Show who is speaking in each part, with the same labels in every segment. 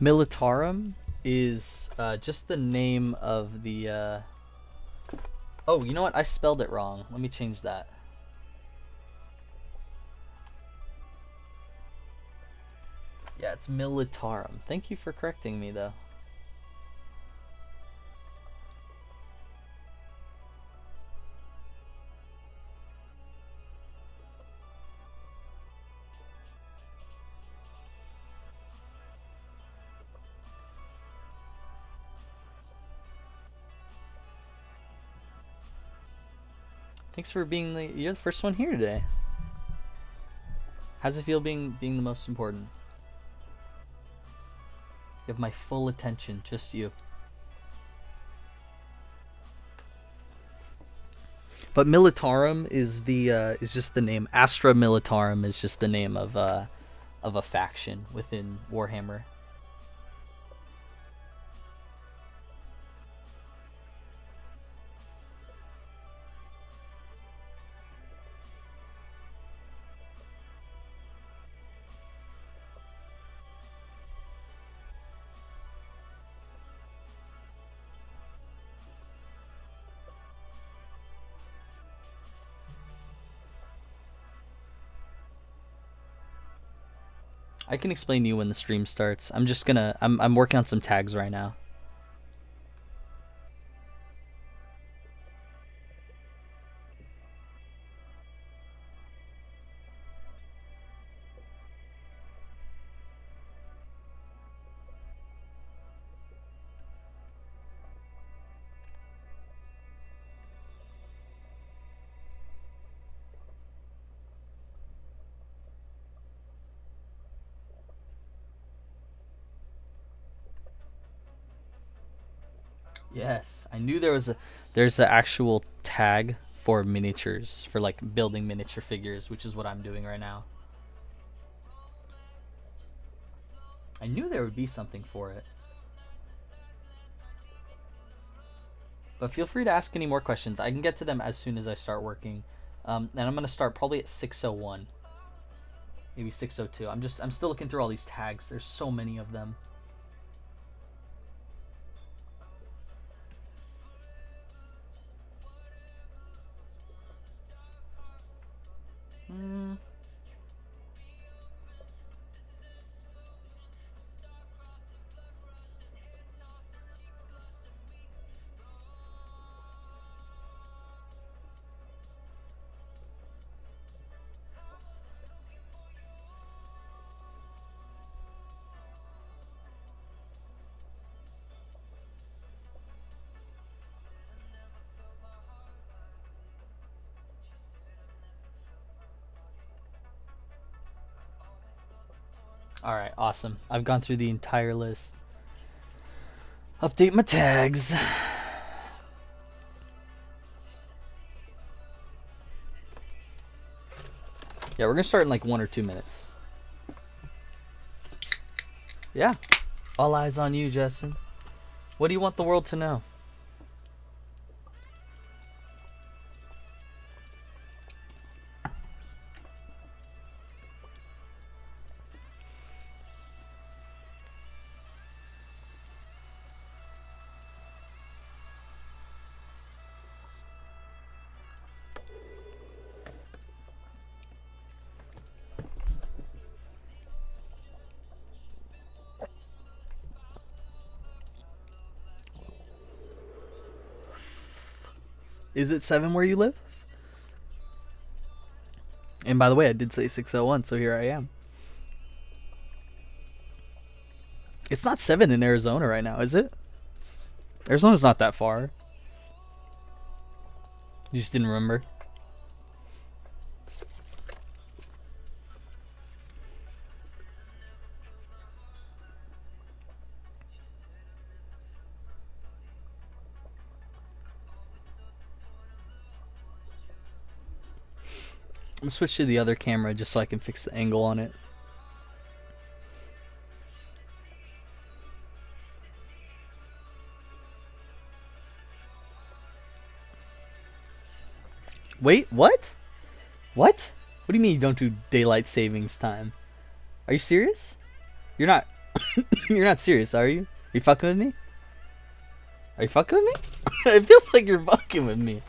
Speaker 1: Militarum is just the name of the. Oh, you know what? I spelled it wrong. Let me change that. Yeah, it's Militarum. Thank you for correcting me, though. Thanks for being you're the first one here today. How's it feel being the most important? You have my full attention, just you. But Militarum is just the name. Astra Militarum is just the name of a faction within Warhammer. I can explain to you when the stream starts. I'm working on some tags right now. Yes, I knew there's an actual tag for miniatures, for like building miniature figures, which is what I'm doing right now. I knew there would be something for it. But feel free to ask any more questions. I can get to them as soon as I start working. And I'm going to start probably at 6:01. Maybe 6:02. I'm still looking through all these tags. There's so many of them. Alright, awesome. I've gone through the entire list. Update my tags. Yeah, we're gonna start in like 1 or 2 minutes. Yeah. All eyes on you, Justin. What do you want the world to know? Is it 7 where you live? And by the way, I did say 6:01, so here I am. It's not 7 in Arizona right now, is it? Arizona's not that far. You just didn't remember? I'm gonna switch to the other camera just so I can fix the angle on it. Wait, what? What? What do you mean you don't do daylight savings time? Are you serious? You're not... You're not serious, are you? Are you fucking with me? Are you fucking with me? It feels like you're fucking with me.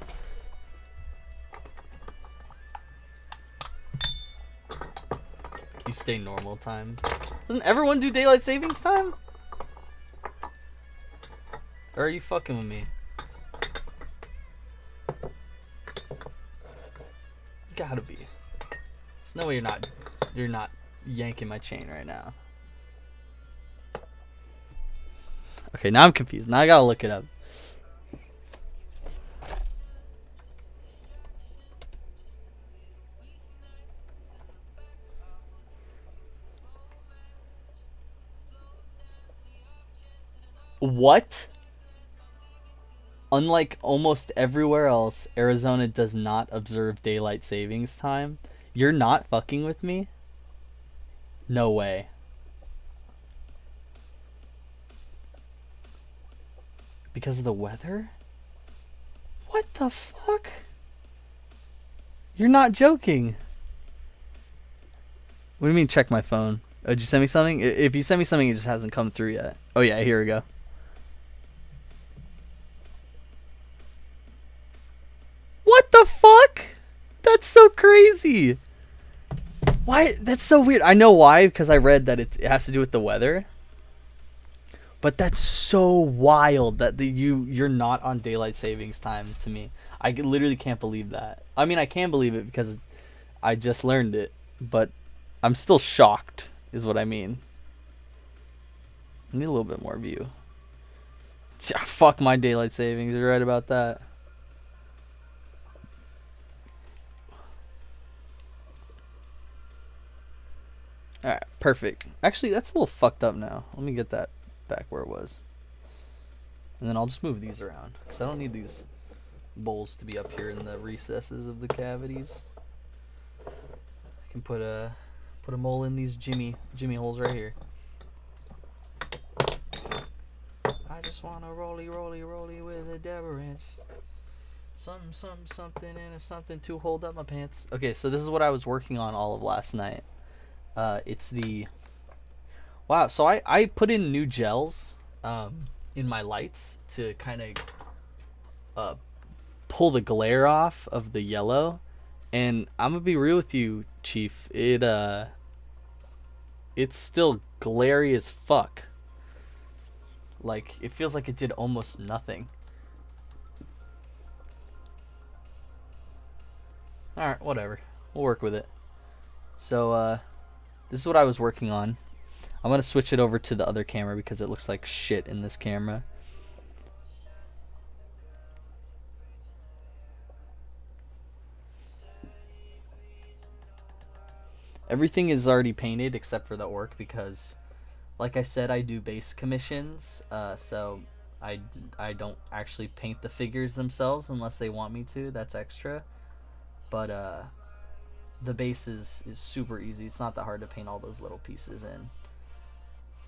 Speaker 1: You stay normal time. Doesn't everyone do daylight savings time? Or are you fucking with me? You gotta be. There's no way you're not yanking my chain right now. Okay, now I'm confused. Now I gotta look it up. What? Unlike almost everywhere else, Arizona does not observe daylight savings time. You're not fucking with me? No way. Because of the weather? What the fuck? You're not joking. What do you mean check my phone? Oh, did you send me something? If you send me something, it just hasn't come through yet. Oh yeah, here we go. What the fuck? That's so crazy. Why? That's so weird. I know why, because I read that it has to do with the weather. But that's so wild that you're not on daylight savings time to me. I literally can't believe that. I mean, I can believe it because I just learned it, but I'm still shocked, is what I mean. I need a little bit more view. Fuck my daylight savings. You're right about that. Alright, perfect. Actually, that's a little fucked up now. Let me get that back where it was. And then I'll just move these around, because I don't need these bowls to be up here in the recesses of the cavities. I can put a mole in these Jimmy holes right here. I just want to rolly with a dabber wrench. Something and a something to hold up my pants. Okay, so this is what I was working on all of last night. It's the... Wow, so I put in new gels in my lights to kind of pull the glare off of the yellow. And I'm going to be real with you, Chief. It's still glary as fuck. Like, it feels like it did almost nothing. Alright, whatever. We'll work with it. So, this is what I was working on. I'm going to switch it over to the other camera because it looks like shit in this camera. Everything is already painted except for the orc because, like I said, I do base commissions. So I don't actually paint the figures themselves unless they want me to. That's extra. But the base is super easy. It's not that hard to paint all those little pieces in.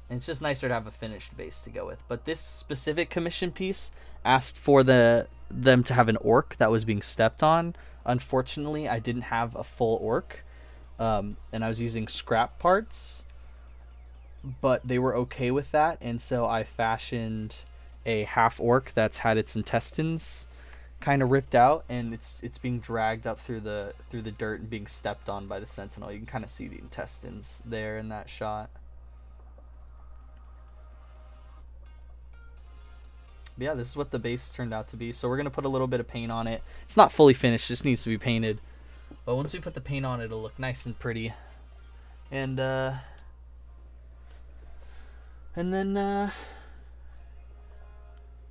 Speaker 1: And it's just nicer to have a finished base to go with. But this specific commission piece asked for them to have an orc that was being stepped on. Unfortunately, I didn't have a full orc. And I was using scrap parts. But they were okay with that. And so I fashioned a half orc that's had its intestines kind of ripped out. And it's being dragged up through the dirt and being stepped on by the Sentinel. You can kind of see the intestines there in that shot. But yeah, this is what the base turned out to be. So we're going to put a little bit of paint on it. It's not fully finished. It just needs to be painted. But once we put the paint on, it'll look nice and pretty. And then,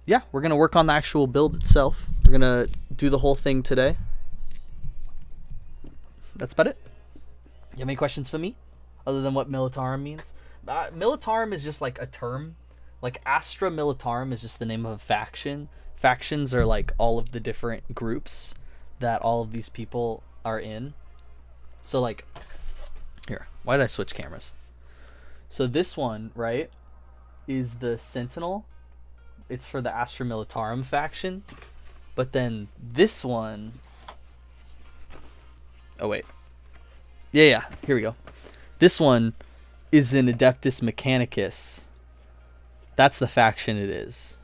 Speaker 1: yeah, we're going to work on the actual build itself. We're going to do the whole thing today. That's about it. You have any questions for me? Other than what Militarium means? Militarium is just like a term. Like, Astra Militarum is just the name of a faction. Factions are, like, all of the different groups that all of these people are in. So, like, here. Why did I switch cameras? So, this one, right, is the Sentinel. It's for the Astra Militarum faction. But then this one... Oh, wait. Yeah, here we go. This one is an Adeptus Mechanicus. That's the faction it is.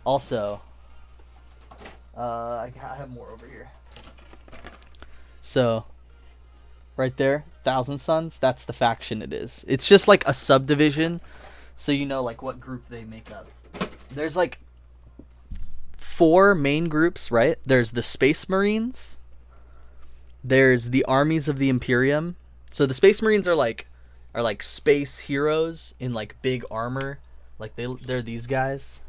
Speaker 1: Also, I have more over here. So, right there, Thousand Suns, that's the faction it is. It's just like a subdivision, so you know like what group they make up. There's like 4 main groups, right? There's the Space Marines. There's the Armies of the Imperium. So the Space Marines are like space heroes in like big armor. Like they're these guys.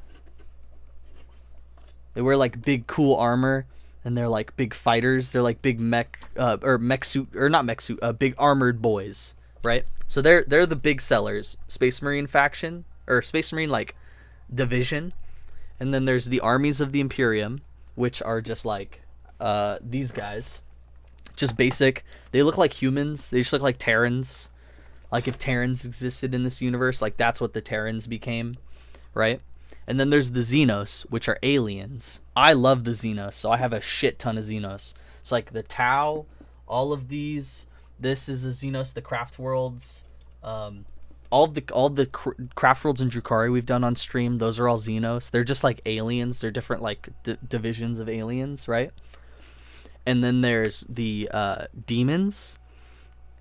Speaker 1: They wear like big cool armor, and they're like big fighters. They're like big big armored boys, right? So they're the big sellers. Space Marine faction or Space Marine like division. And then there's the Armies of the Imperium, which are just like these guys. Just basic. They look like humans. They just look like Terrans. Like if Terrans existed in this universe, like that's what the Terrans became, right? And then there's the Xenos, which are aliens. I love the Xenos, so I have a shit ton of Xenos. It's like the Tau, all of these. This is a Xenos, the Craft Worlds. All the Craft Worlds and Drukhari we've done on stream, those are all Xenos. They're just like aliens. They're different like divisions of aliens, right? And then there's the demons,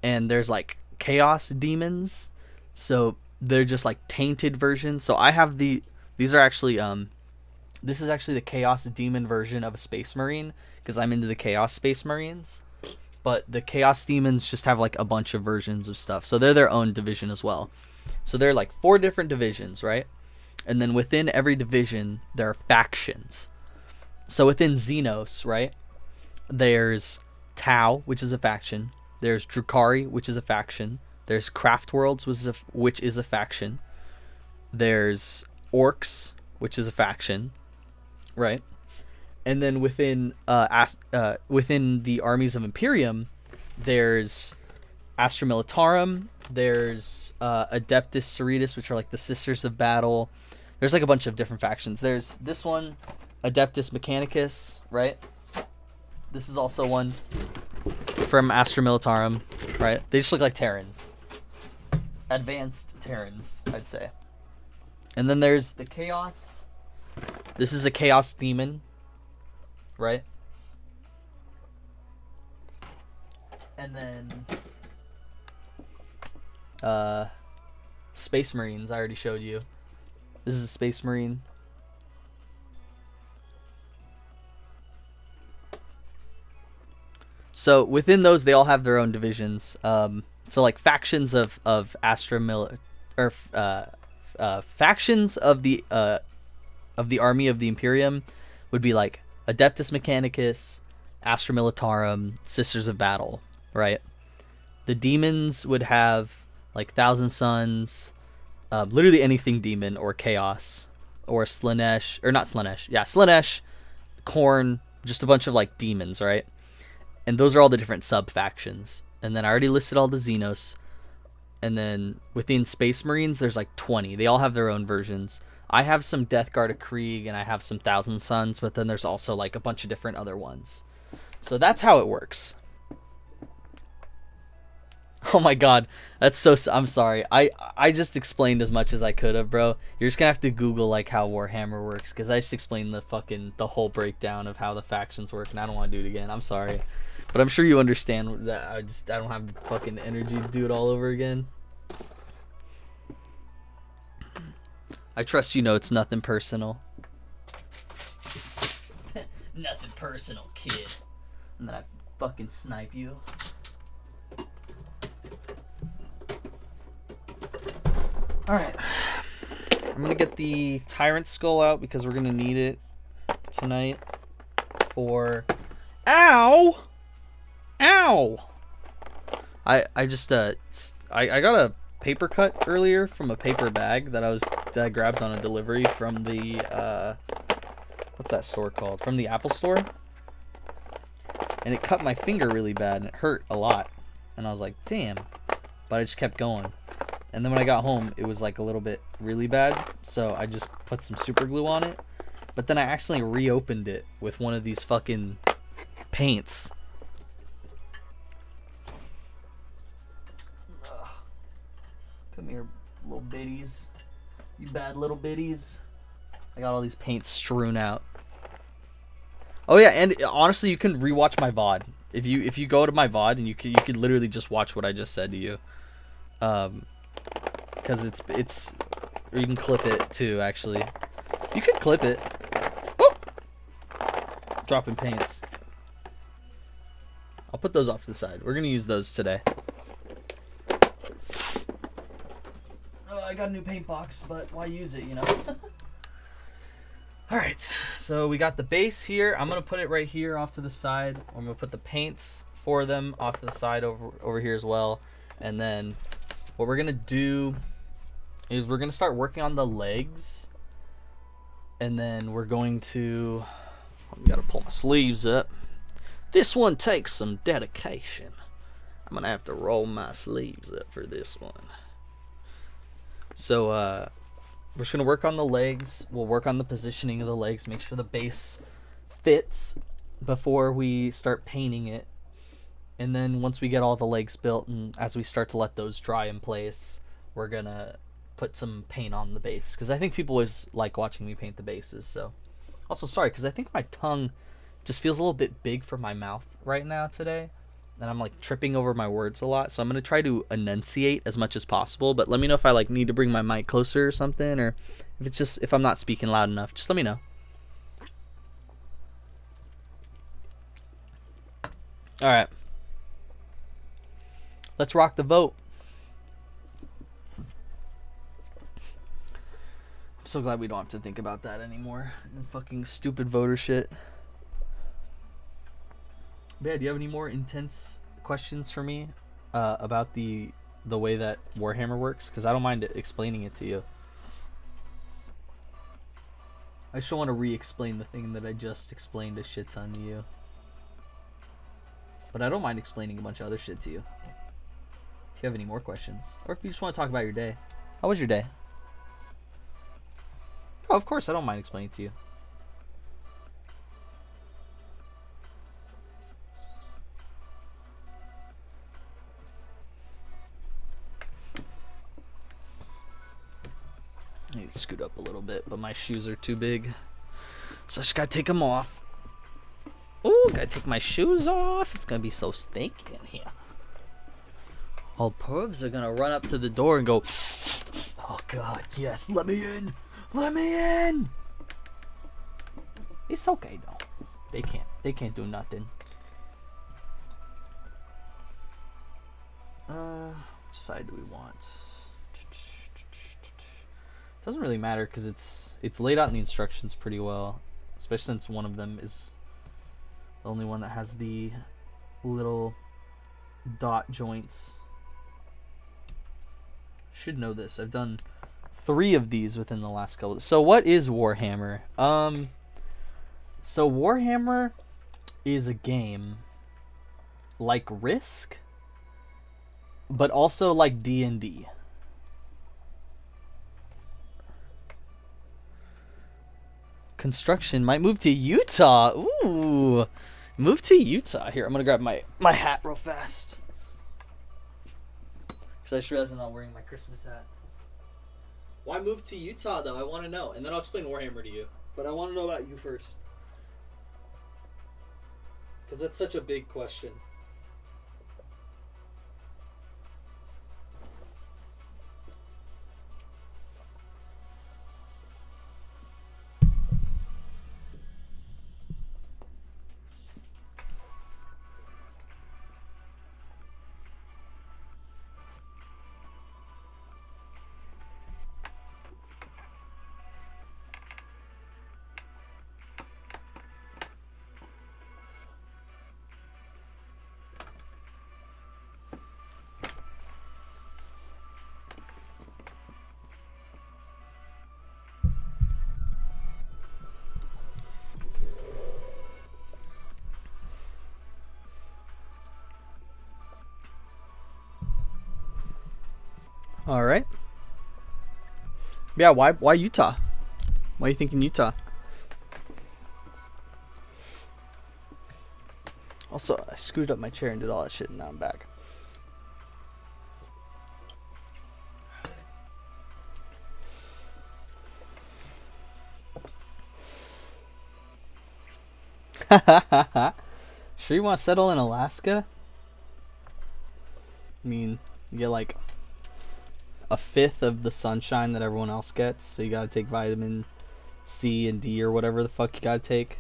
Speaker 1: and there's like chaos demons. So they're just like tainted versions. So I have these are actually this is actually the chaos demon version of a Space Marine, because I'm into the chaos Space Marines. But the chaos demons just have like a bunch of versions of stuff. So they're their own division as well. So they're like 4 different divisions, right? And then within every division there are factions. So within Xenos, right? There's Tau, which is a faction. There's Drukhari, which is a faction. There's Craft Worlds, which is a faction. There's Orcs, which is a faction, right? And then within the Armies of Imperium, there's Astra Militarum. There's Adeptus Cerritus, which are like the Sisters of Battle. There's like a bunch of different factions. There's this one, Adeptus Mechanicus, right? This is also one from Astra Militarum, right? They just look like Terrans. Advanced Terrans, I'd say. And then there's the Chaos. This is a Chaos Demon, right? And then Space Marines, I already showed you. This is a Space Marine. So within those, they all have their own divisions. So like factions of Astra or factions of the Army of the Imperium would be like Adeptus Mechanicus, Astra Militarum, Sisters of Battle, right? The demons would have like Thousand Suns, literally anything demon or chaos or Slanesh, or not Slanesh, yeah, Slanesh, Khorne, just a bunch of like demons, right? And those are all the different sub-factions. And then I already listed all the Xenos. And then within Space Marines, there's like 20. They all have their own versions. I have some Death Guard of Krieg, and I have some Thousand Suns, but then there's also like a bunch of different other ones. So that's how it works. Oh my god, that's so... I'm sorry. I just explained as much as I could have, bro. You're just gonna have to Google like how Warhammer works, because I just explained the whole breakdown of how the factions work, and I don't want to do it again. I'm sorry. But I'm sure you understand that I don't have the fucking energy to do it all over again. I trust you know it's nothing personal. Nothing personal, kid. And then I fucking snipe you. Alright. I'm gonna get the Tyrant Skull out because we're gonna need it tonight for... Ow! Ow! I got a paper cut earlier from a paper bag that I grabbed on a delivery from the what's that store called? From the Apple store. And it cut my finger really bad and it hurt a lot. And I was like, damn. But I just kept going. And then when I got home, it was like a little bit really bad, so I just put some super glue on it. But then I actually reopened it with one of these fucking paints. Come here, little biddies. You bad little biddies. I got all these paints strewn out. Oh yeah, and honestly, you can rewatch my VOD. If you go to my VOD, and you could literally just watch what I just said to you. Because it's or you can clip it too. Actually, you could clip it. Oh! Dropping paints. I'll put those off to the side. We're gonna use those today. Oh, I got a new paint box, but why use it, you know? Alright, so we got the base here. I'm going to put it right here off to the side. I'm going to put the paints for them off to the side over here as well. And then what we're going to do is we're going to start working on the legs. And then we're going to... I've got to pull my sleeves up. This one takes some dedication. I'm going to have to roll my sleeves up for this one. So, we're just going to work on the legs. We'll work on the positioning of the legs. Make sure the base fits before we start painting it. And then once we get all the legs built and as we start to let those dry in place, we're going to put some paint on the base. Because I think people always like watching me paint the bases. So, also sorry, because I think my tongue just feels a little bit big for my mouth right now today. And I'm like tripping over my words a lot, so I'm gonna try to enunciate as much as possible. But let me know if I like need to bring my mic closer or something, or if I'm not speaking loud enough. Just let me know. All right, let's rock the vote. I'm so glad we don't have to think about that anymore. And fucking stupid voter shit. Yeah, do you have any more intense questions for me about the way that Warhammer works? Because I don't mind explaining it to you. I just don't want to re-explain the thing that I just explained a shit ton to you. But I don't mind explaining a bunch of other shit to you. If you have any more questions. Or if you just want to talk about your day. How was your day? Oh, of course, I don't mind explaining to you. I need to scoot up a little bit, but my shoes are too big. So I just gotta take them off. Ooh, gotta take my shoes off. It's gonna be so stinky in here. All pervs are gonna run up to the door and go, oh god, yes, let me in! Let me in! It's okay though. They can't do nothing. Which side do we want? Doesn't really matter because it's laid out in the instructions pretty well, especially since one of them is the only one that has the little dot joints. Should know this. I've done 3 of these within the last couple. So what is Warhammer? So Warhammer is a game like Risk, but also like D&D. Construction might move to Utah. Ooh, move to Utah. Here, I'm gonna grab my hat real fast because I just realized I'm not wearing my Christmas hat. Why move to Utah though? I want to know, and then I'll explain Warhammer to you. But I want to know about you first because that's such a big question. All right. Yeah, why Utah? Why are you thinking Utah? Also, I screwed up my chair and did all that shit, and now I'm back. Sure you want to settle in Alaska? I mean, you get like a fifth of the sunshine that everyone else gets, so you gotta take vitamin C and D or whatever the fuck you gotta take.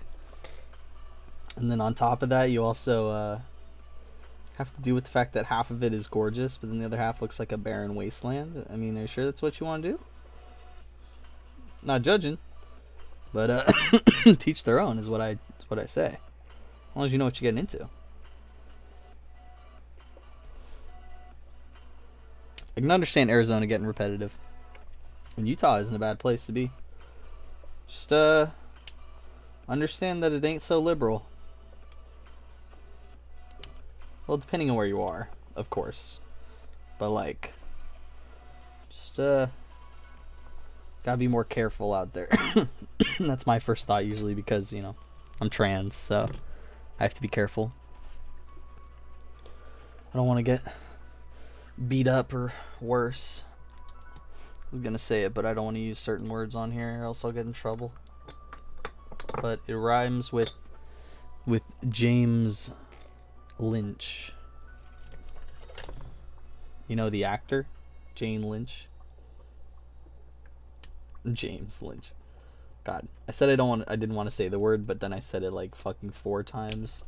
Speaker 1: And then on top of that, you also have to deal with the fact that half of it is gorgeous, but then the other half looks like a barren wasteland. I mean, are you sure that's what you want to do? Not judging, but teach their own is what I say. As long as you know what you're getting into. I can understand Arizona getting repetitive, and Utah isn't a bad place to be. Just understand that it ain't so liberal. Well, depending on where you are, of course. But like, just gotta be more careful out there. That's my first thought usually, because, you know, I'm trans, so I have to be careful. I don't want to get beat up or worse. I was gonna say it, but I don't want to use certain words on here, or else I'll get in trouble. But it rhymes with James Lynch. You know the actor? Jane Lynch. James Lynch. God. I said I didn't want to say the word, but then I said it like fucking 4 times.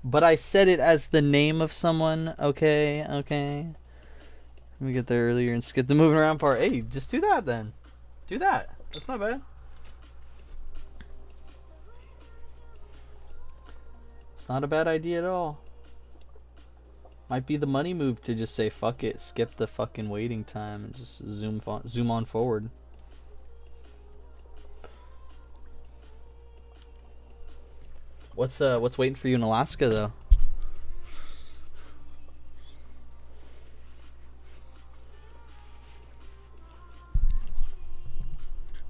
Speaker 1: But I said it as the name of someone, okay? Let me get there earlier and skip the moving around part. Hey, just do that then. Do that. That's not bad. It's not a bad idea at all. Might be the money move to just say fuck it, skip the fucking waiting time, and just zoom on forward. What's waiting for you in Alaska though?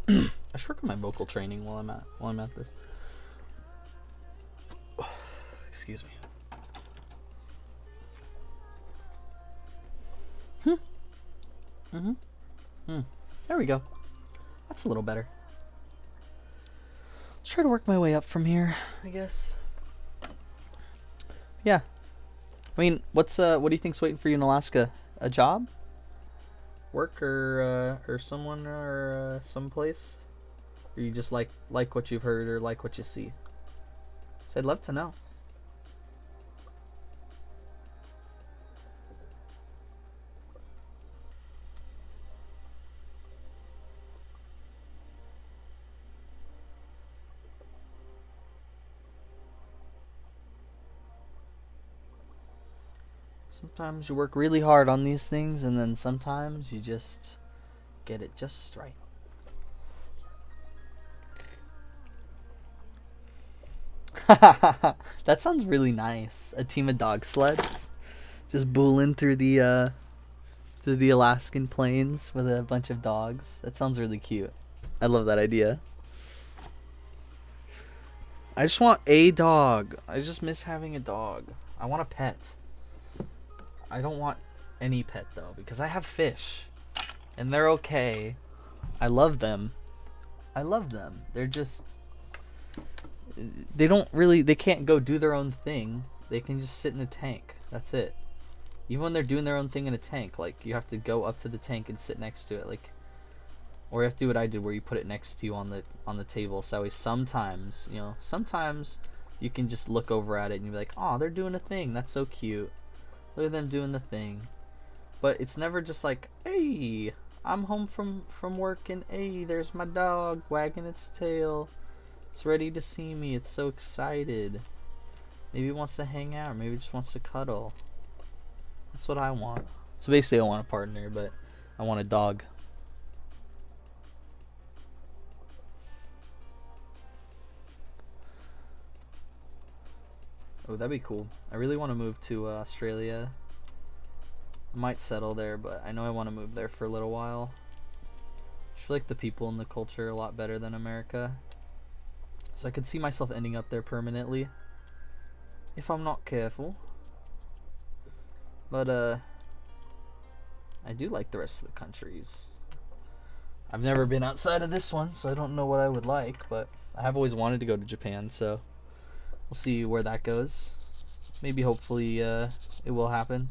Speaker 1: I should work on my vocal training while I'm at this. Excuse me. There we go. That's a little better. Let's try to work my way up from here, I guess. Yeah. I mean, what do you think's waiting for you in Alaska? A job? Work or someone or someplace? Or you just like what you've heard or like what you see? So I'd love to know. Sometimes you work really hard on these things, and then sometimes you just get it just right. That sounds really nice. A team of dog sleds just booling through the Alaskan plains with a bunch of dogs. That sounds really cute. I love that idea. I just want a dog. I just miss having a dog. I want a pet. I don't want any pet though, because I have fish and they're okay. I love them. They're just, they can't go do their own thing. They can just sit in a tank. That's it. Even when they're doing their own thing in a tank, like, you have to go up to the tank and sit next to it, like, or you have to do what I did, where you put it next to you on the table. So that way sometimes you can just look over at it and you're like, oh, they're doing a thing. That's so cute. Look at them doing the thing. But it's never just like, hey, I'm home from work and hey, there's my dog wagging its tail. It's ready to see me. It's so excited. Maybe it wants to hang out, or maybe it just wants to cuddle. That's what I want. So basically I want a partner, but I want a dog. Oh, that'd be cool. I really want to move to Australia. I might settle there, but I know I want to move there for a little while. I just like the people and the culture a lot better than America. So I could see myself ending up there permanently, if I'm not careful. But I do like the rest of the countries. I've never been outside of this one, so I don't know what I would like, but I have always wanted to go to Japan, so We'll see where that goes. Maybe, hopefully, it will happen.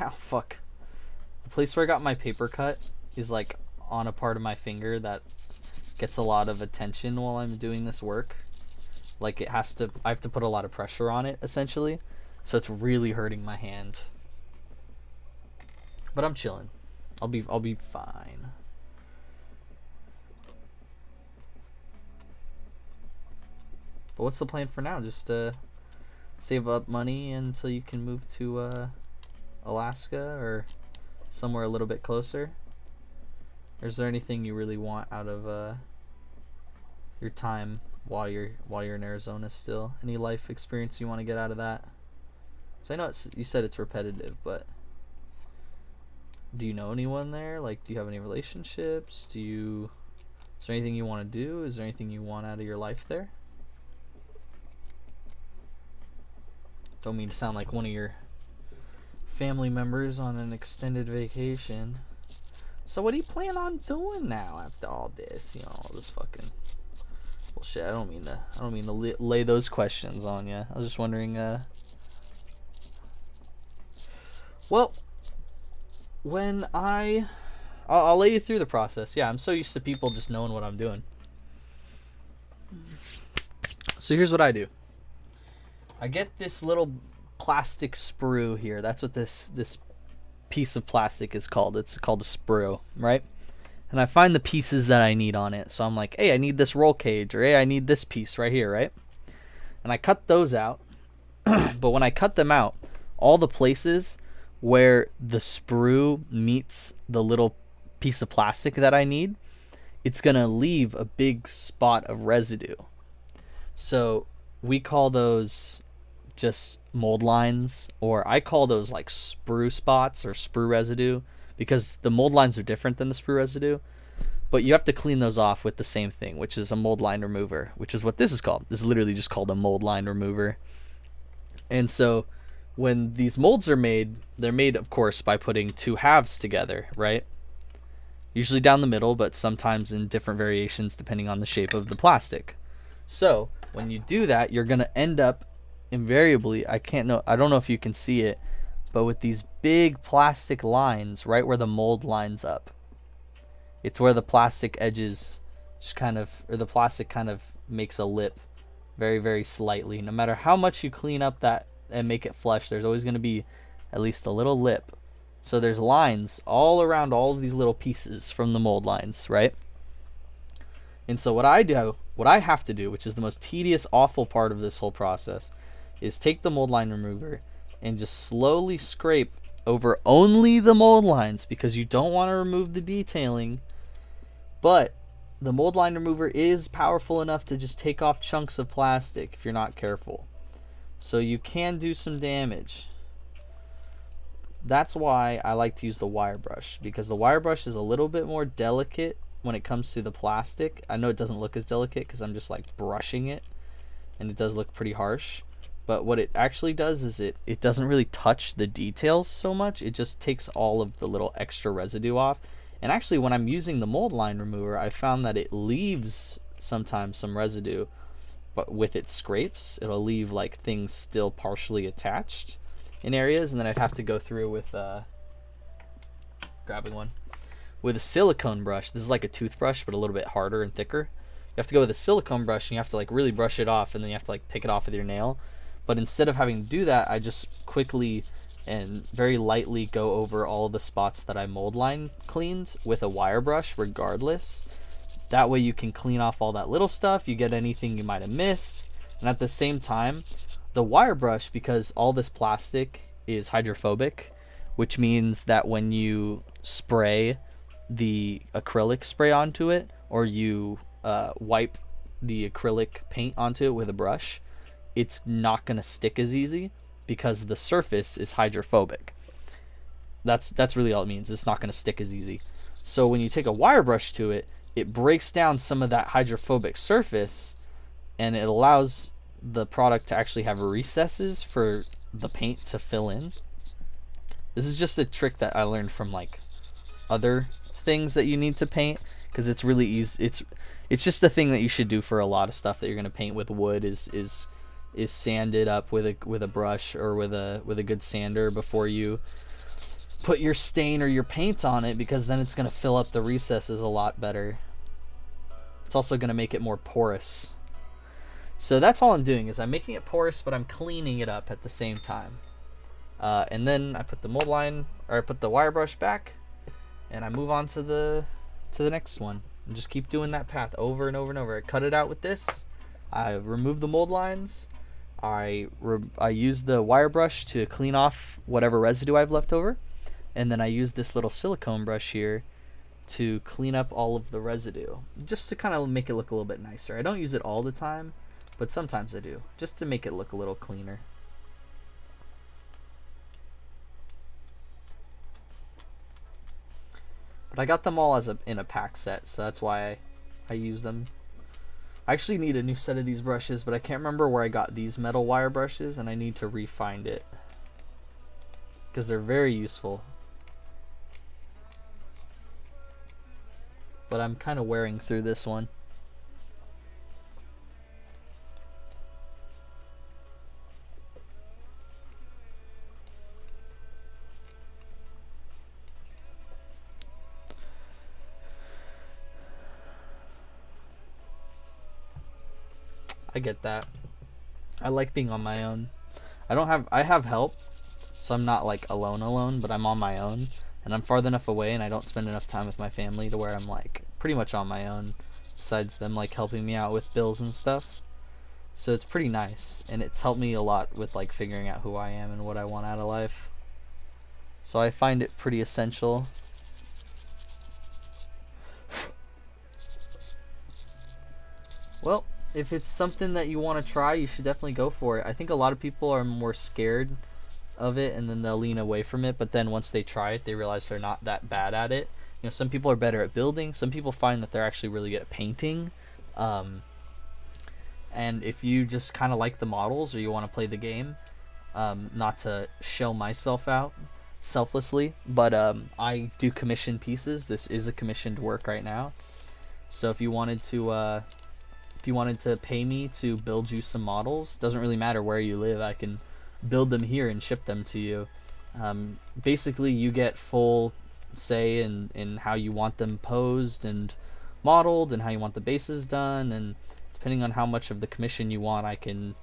Speaker 1: Ow, fuck. The place where I got my paper cut is like on a part of my finger that gets a lot of attention while I'm doing this work. Like I have to put a lot of pressure on it essentially. So it's really hurting my hand. But I'm chilling. I'll be fine. But what's the plan for now? Just save up money until you can move to Alaska or somewhere a little bit closer? Or is there anything you really want out of your time while you're in Arizona still? Any life experience you want to get out of that? So I know you said it's repetitive, but do you know anyone there? Like, do you have any relationships? Is there anything you want to do? Is there anything you want out of your life there? Don't mean to sound like one of your family members on an extended vacation. So what do you plan on doing now after all this? You know, all this fucking bullshit. I don't mean to lay those questions on you. I was just wondering. Well, when I'll lay you through the process. Yeah, I'm so used to people just knowing what I'm doing. So here's what I do. I get this little plastic sprue here. That's what this piece of plastic is called. It's called a sprue, right? And I find the pieces that I need on it. So I'm like, hey, I need this roll cage, or hey, I need this piece right here, right? And I cut those out. But when I cut them out, all the places where the sprue meets the little piece of plastic that I need, it's gonna leave a big spot of residue. So we call those just mold lines, or I call those like sprue spots or sprue residue, because the mold lines are different than the sprue residue. But you have to clean those off with the same thing, which is a mold line remover, which is what this is called. This is literally just called a mold line remover. And so when these molds are made, they're made, of course, by putting two halves together, right? Usually down the middle, but sometimes in different variations depending on the shape of the plastic. So when you do that, you're going to end up invariably, I don't know if you can see it, but with these big plastic lines right where the mold lines up. It's where the plastic edges just kind of, or the plastic kind of makes a lip very, very slightly. No matter how much you clean up that and make it flush, there's always going to be at least a little lip. So there's lines all around all of these little pieces from the mold lines, right? And so what I have to do, which is the most tedious, awful part of this whole process, is take the mold line remover and just slowly scrape over only the mold lines, because you don't want to remove the detailing. But the mold line remover is powerful enough to just take off chunks of plastic if you're not careful. So you can do some damage. That's why I like to use the wire brush, because the wire brush is a little bit more delicate when it comes to the plastic. I know it doesn't look as delicate because I'm just like brushing it, and it does look pretty harsh. But what it actually does is it doesn't really touch the details so much. It just takes all of the little extra residue off. And actually, when I'm using the mold line remover, I found that it leaves sometimes some residue, but with its scrapes, it'll leave like things still partially attached in areas. And then I'd have to go through with grabbing one with a silicone brush. This is like a toothbrush, but a little bit harder and thicker. You have to go with a silicone brush, and you have to like really brush it off, and then you have to like pick it off with your nail. But instead of having to do that, I just quickly and very lightly go over all the spots that I mold line cleaned with a wire brush regardless. That way you can clean off all that little stuff, you get anything you might have missed, and at the same time, the wire brush, because all this plastic is hydrophobic, which means that when you spray the acrylic spray onto it, or you wipe the acrylic paint onto it with a brush, it's not going to stick as easy because the surface is hydrophobic. That's really all it means. It's not going to stick as easy. So when you take a wire brush to it, it breaks down some of that hydrophobic surface, and it allows the product to actually have recesses for the paint to fill in. This is just a trick that I learned from like other things that you need to paint, because it's really easy. It's just a thing that you should do for a lot of stuff that you're going to paint with wood is sand it up with a brush or with a good sander before you put your stain or your paint on it, because then it's going to fill up the recesses a lot better. It's also going to make it more porous. So that's all I'm doing, is I'm making it porous, but I'm cleaning it up at the same time. And then I put the mold line, or I put the wire brush back, and I move on to the next one. And just keep doing that path over and over and over. I cut it out with this. I remove the mold lines. I use the wire brush to clean off whatever residue I've left over. And then I use this little silicone brush here to clean up all of the residue, just to kind of make it look a little bit nicer. I don't use it all the time, but sometimes I do, just to make it look a little cleaner. But I got them all in a pack set, so that's why I use them. I actually need a new set of these brushes, but I can't remember where I got these metal wire brushes, and I need to re-find it, because they're very useful. But I'm kind of wearing through this one. I get that. I like being on my own. I have help, so I'm not like alone, but I'm on my own, and I'm far enough away, and I don't spend enough time with my family to where I'm like pretty much on my own, besides them like helping me out with bills and stuff. So it's pretty nice, and it's helped me a lot with like figuring out who I am and what I want out of life. So I find it pretty essential. Well, if it's something that you want to try, you should definitely go for it. I think a lot of people are more scared of it, and then they'll lean away from it, but then once they try it, they realize they're not that bad at it. You know, some people are better at building, some people find that they're actually really good at painting. And if you just kind of like the models, or you want to play the game, not to shell myself out selflessly, but I do commission pieces. This is a commissioned work right now. So if you wanted to pay me to build you some models, doesn't really matter where you live, I can build them here and ship them to you. Basically, you get full say in how you want them posed and modeled, and how you want the bases done, and depending on how much of the commission you want, I can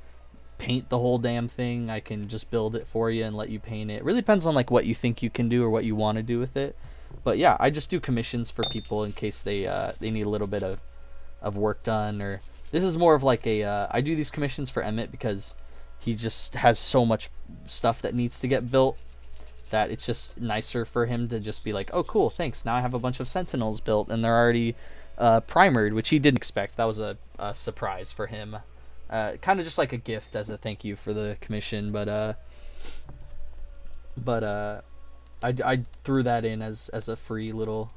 Speaker 1: paint the whole damn thing. I can just build it for you and let you paint it. It really depends on like what you think you can do or what you want to do with it. But yeah, I just do commissions for people in case they need a little bit of work done. Or this is more of like I do these commissions for Emmett because he just has so much stuff that needs to get built that it's just nicer for him to just be like, oh cool, thanks, now I have a bunch of Sentinels built and they're already primered, which he didn't expect. That was a surprise for him. Kind of just like a gift as a thank you for the commission, but I threw that in as a free little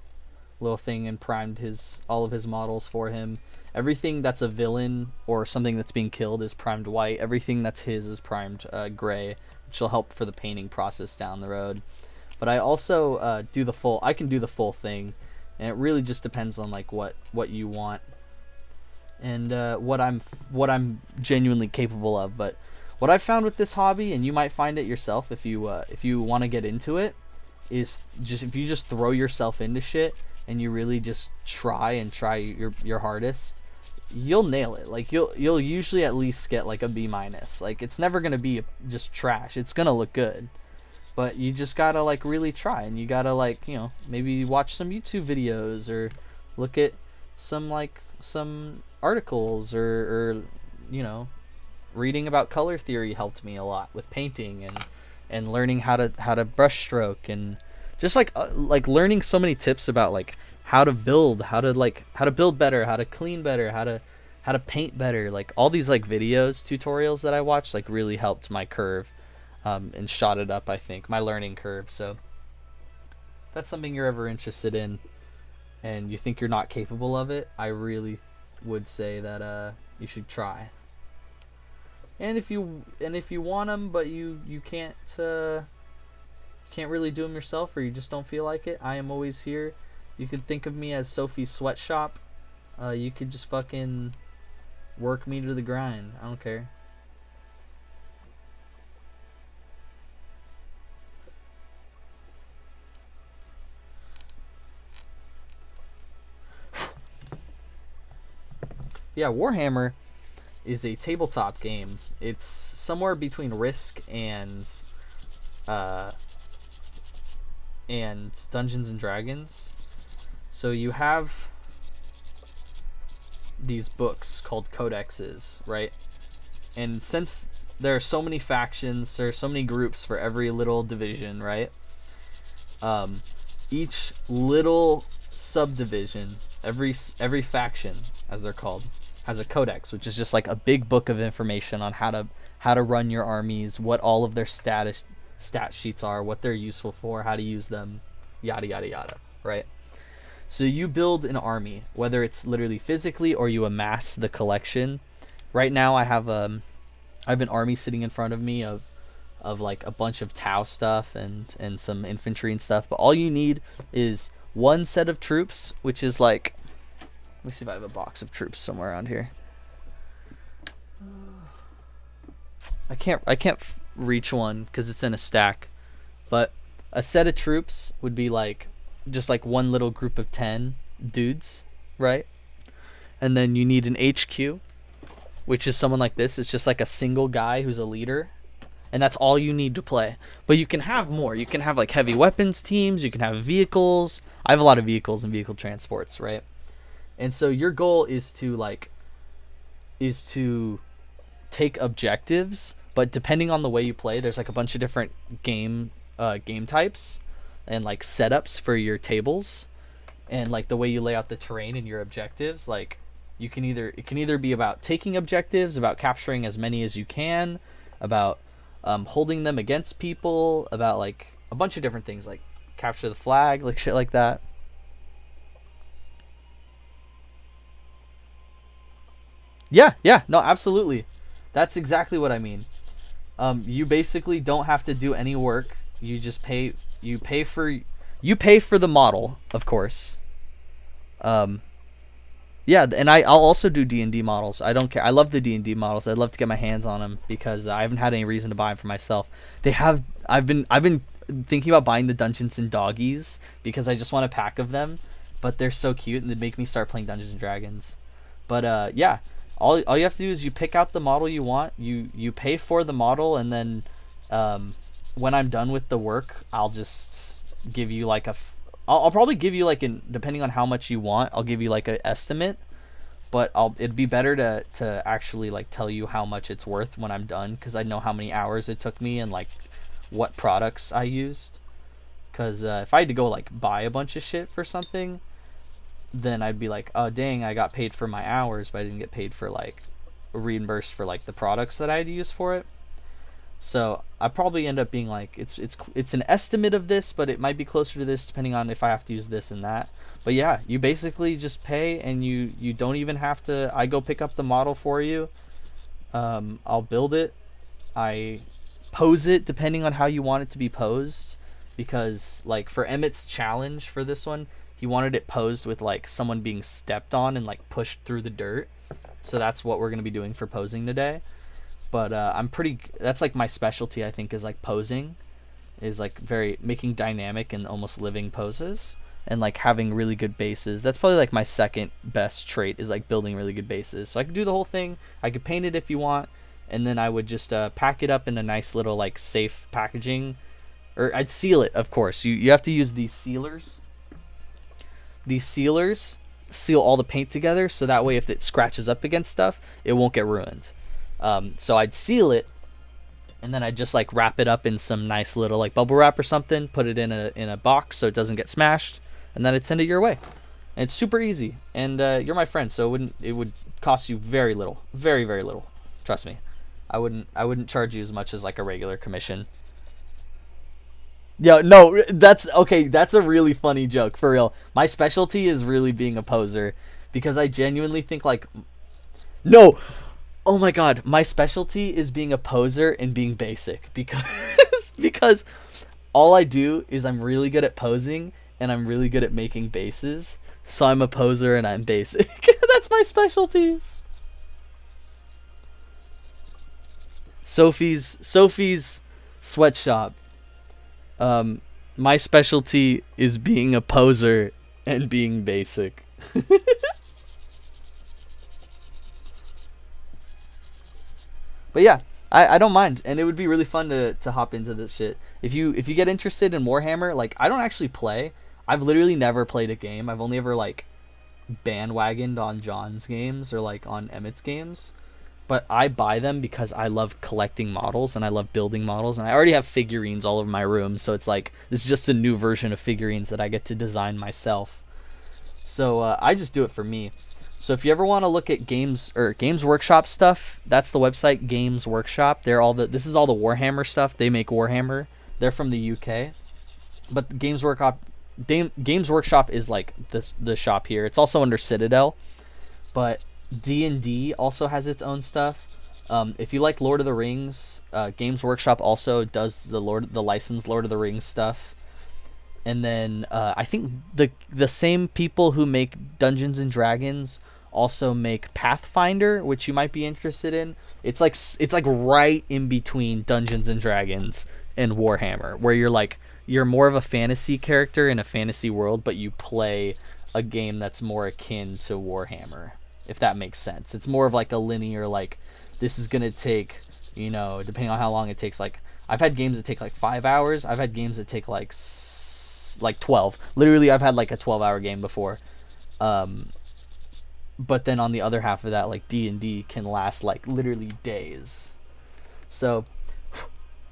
Speaker 1: thing and primed all of his models for him. Everything that's a villain or something that's being killed is primed white. Everything that's his is primed gray, which will help for the painting process down the road. But I also I can do the full thing, and it really just depends on like what you want and what I'm genuinely capable of. But what I've found with this hobby, and you might find it yourself if you want to get into it, is just if you just throw yourself into shit and you really just try your hardest, you'll nail it. Like you'll usually at least get like a B-. Like it's never gonna be just trash. It's gonna look good, but you just gotta like really try, and you gotta like, you know, maybe watch some YouTube videos or look at some articles or you know, reading about color theory helped me a lot with painting and learning how to brush stroke, and just like learning so many tips about like how to build better, how to clean better, how to paint better. Like all these like videos, tutorials that I watched like really helped my curve and shot it up, I think, my learning curve. So if that's something you're ever interested in, and you think you're not capable of it, I really would say that you should try. And if you want them, but you can't really do them yourself, or you just don't feel like it, I am always here. You could think of me as Sophie's sweatshop. You could just fucking work me to the grind. I don't care. Yeah, Warhammer is a tabletop game. It's somewhere between Risk and Dungeons and Dragons. So you have these books called codexes, right? And since there are so many factions, there are so many groups for every little division, right? Each little subdivision, every faction, as they're called, has a codex, which is just like a big book of information on how to run your armies, what all of their stat sheets are, what they're useful for, how to use them, yada yada yada, right? So you build an army, whether it's literally physically or you amass the collection. Right now I have an army sitting in front of me of like a bunch of Tau stuff and some infantry and stuff, but all you need is one set of troops, which is like, let me see if I have a box of troops somewhere around here. I can't reach one because it's in a stack, but a set of troops would be like just like one little group of 10 dudes, right? And then you need an HQ, which is someone like this. It's just like a single guy who's a leader, and that's all you need to play. But you can have more. You can have like heavy weapons teams, you can have vehicles. I have a lot of vehicles and vehicle transports, right? And so your goal is to take objectives, but depending on the way you play, there's like a bunch of different game types and like setups for your tables, and like the way you lay out the terrain and your objectives. Like it can either be about taking objectives, about capturing as many as you can, about holding them against people, about like a bunch of different things, like capture the flag, like shit like that. Yeah, no, absolutely. That's exactly what I mean. You basically don't have to do any work. You just pay for the model, of course. Yeah, and I'll also do D&D models. I don't care. I love the D&D models. I'd love to get my hands on them because I haven't had any reason to buy them for myself. I've been thinking about buying the Dungeons and Doggies because I just want a pack of them, but they're so cute and they make me start playing Dungeons and Dragons. But yeah, all you have to do is you pick out the model you want. You pay for the model, and then when I'm done with the work, I'll just give you like I'll probably give you like depending on how much you want, I'll give you like an estimate, but it'd be better to actually like tell you how much it's worth when I'm done, because I know how many hours it took me and like what products I used. Because if I had to go like buy a bunch of shit for something, then I'd be like, oh dang, I got paid for my hours, but I didn't get paid for like reimbursed for like the products that I had to use for it. So I probably end up being like, it's an estimate of this, but it might be closer to this depending on if I have to use this and that. But yeah, you basically just pay, and you don't even have to. I go pick up the model for you. I'll build it. I pose it depending on how you want it to be posed, because like for Emmett's challenge for this one, he wanted it posed with like someone being stepped on and like pushed through the dirt. So that's what we're going to be doing for posing today. But that's like my specialty, I think, is like posing, is like very making dynamic and almost living poses, and like having really good bases. That's probably like my second best trait, is like building really good bases. So I could do the whole thing. I could paint it if you want, and then I would just pack it up in a nice little like safe packaging, or I'd seal it, of course. You have to use these sealers. These sealers seal all the paint together, so that way if it scratches up against stuff, it won't get ruined. So I'd seal it, and then I'd just like wrap it up in some nice little like bubble wrap or something, put it in a box so it doesn't get smashed, and then I'd send it your way. And it's super easy, and you're my friend, so it would cost you very little, very very little. Trust me, I wouldn't charge you as much as like a regular commission. Yo, no, that's okay. That's a really funny joke for real. My specialty is really being a poser because I genuinely think like no. Oh my god, my specialty is being a poser and being basic because because all I do is I'm really good at posing and I'm really good at making bases. So I'm a poser and I'm basic. That's my specialties. Sophie's sweatshop. Um, my specialty is being a poser and being basic. But yeah, I don't mind, and it would be really fun to hop into this shit. If you get interested in Warhammer, like I don't actually play. I've literally never played a game. I've only ever like bandwagoned on John's games or like on Emmett's games. But I buy them because I love collecting models and I love building models, and I already have figurines all over my room, so it's like this is just a new version of figurines that I get to design myself. So I just do it for me. So if you ever want to look at games or Games Workshop stuff, that's the website Games Workshop. This is all the Warhammer stuff. They make Warhammer. They're from the UK. But Games Workshop is like the shop here. It's also under Citadel, but D&D also has its own stuff. If you like Lord of the Rings, Games Workshop also does the licensed Lord of the Rings stuff. And then I think the same people who make Dungeons and Dragons also make Pathfinder, which you might be interested in. It's like right in between Dungeons and Dragons and Warhammer, where you're more of a fantasy character in a fantasy world, but you play a game that's more akin to Warhammer, if that makes sense. It's more of like a linear, like this is gonna take, depending on how long it takes. Like I've had games that take like 5 hours. I've had games that take like 12. Literally, I've had like a 12-hour game before. But then on the other half of that, like D&D can last like literally days. So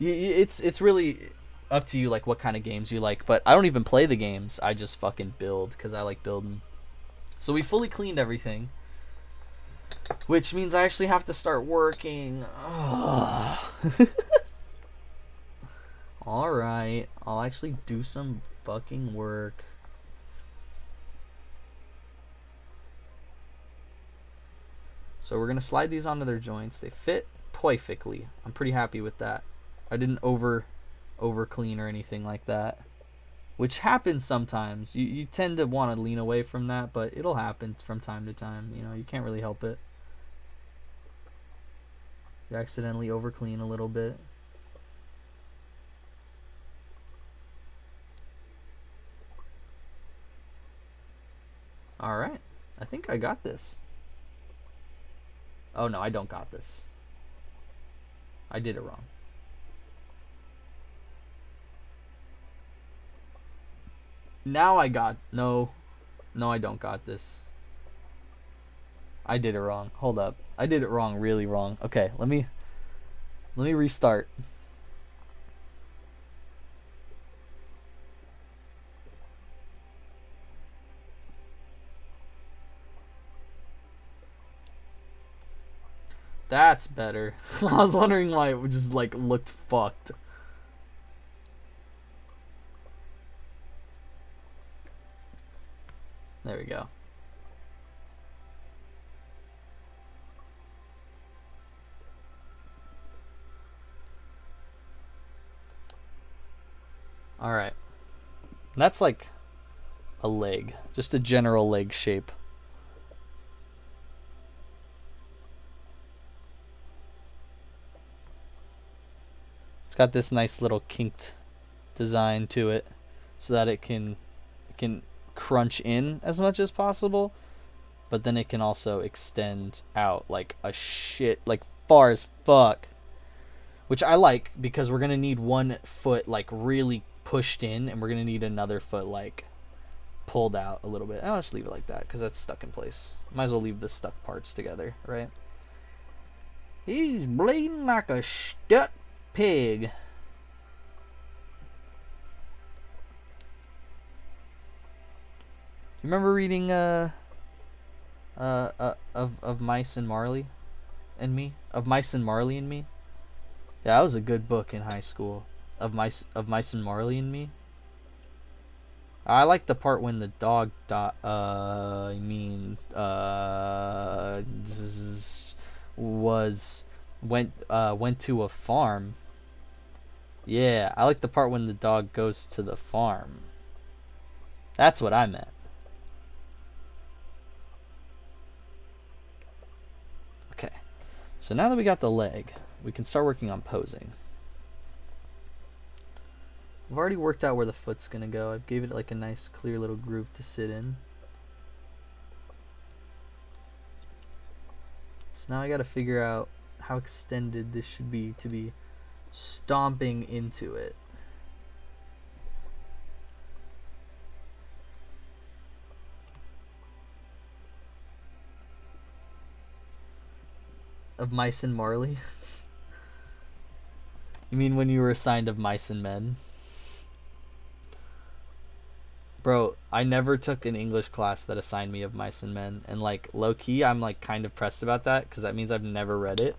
Speaker 1: it's really up to you, like what kind of games you like. But I don't even play the games. I just fucking build because I like building. So we fully cleaned everything, which means I actually have to start working. Alright, I'll actually do some fucking work. So we're going to slide these onto their joints. They fit perfectly. I'm pretty happy with that. I didn't over clean or anything like that, which happens sometimes. You tend to want to lean away from that, but it'll happen from time to time. You can't really help it. You accidentally over clean a little bit. Alright, I think I got this. Oh no, I don't got this. I did it wrong. Now I got... No, I don't got this. I did it wrong. Hold up. I did it wrong, really wrong. Okay, let me restart. That's better. I was wondering why it just like looked fucked. There we go. Alright. That's like a leg. Just a general leg shape. It's got this nice little kinked design to it so that it can crunch in as much as possible, but then it can also extend out like a shit, like far as fuck, which I like because we're gonna need one foot like really pushed in, and we're gonna need another foot like pulled out a little bit. I'll just leave it like that because that's stuck in place. Might as well leave the stuck parts together, right? He's bleeding like a stuck pig. You remember reading of Mice and Marley and Me? Of Mice and Marley and Me? Yeah, that was a good book in high school. of Mice and Marley and Me. I like the part when the dog went to a farm. Yeah, I like the part when the dog goes to the farm. That's what I meant. Okay. So now that we got the leg, we can start working on posing. I've already worked out where the foot's gonna go. I've gave it like a nice clear little groove to sit in. So now I gotta figure out how extended this should be to be stomping into it. Of Mice and Marley? You mean when you were assigned of Mice and Men? Bro, I never took an English class that assigned me of Mice and Men, and like low-key I'm like kind of pressed about that because that means I've never read it,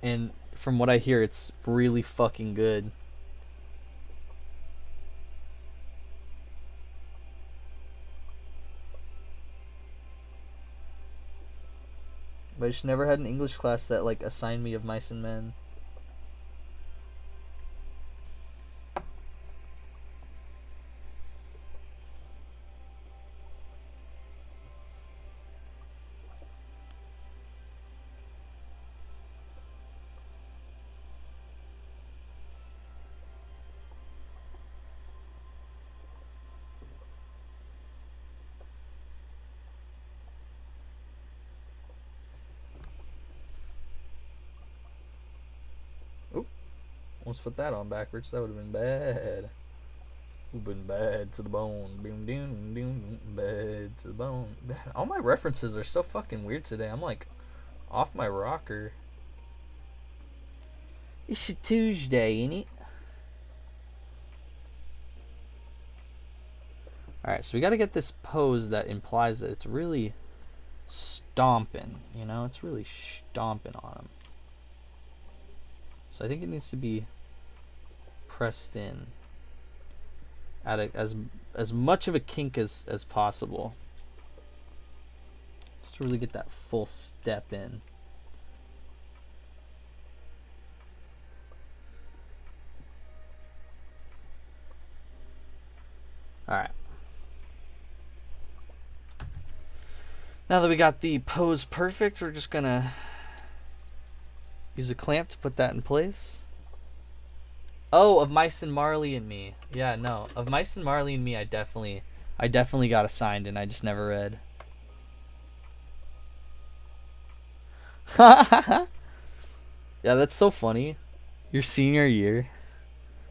Speaker 1: and from what I hear it's really fucking good. But I just never had an English class that like assigned me of Mice and Men. Almost put that on backwards. That would have been bad. Would have been bad to the bone. Boom, doom, doom, bad to the bone. All my references are so fucking weird today. I'm like off my rocker. It's a Tuesday, ain't it? Alright, so we gotta get this pose that implies that it's really stomping. You know, it's really stomping on him. So I think it needs to be pressed in at as much of a kink as possible, just to really get that full step in. Alright. Now that we got the pose perfect, we're just gonna use a clamp to put that in place. Oh, of Mice and Marley and Me. Yeah, no. Of Mice and Marley and Me, I definitely got assigned and I just never read. Yeah, that's so funny. Your senior year.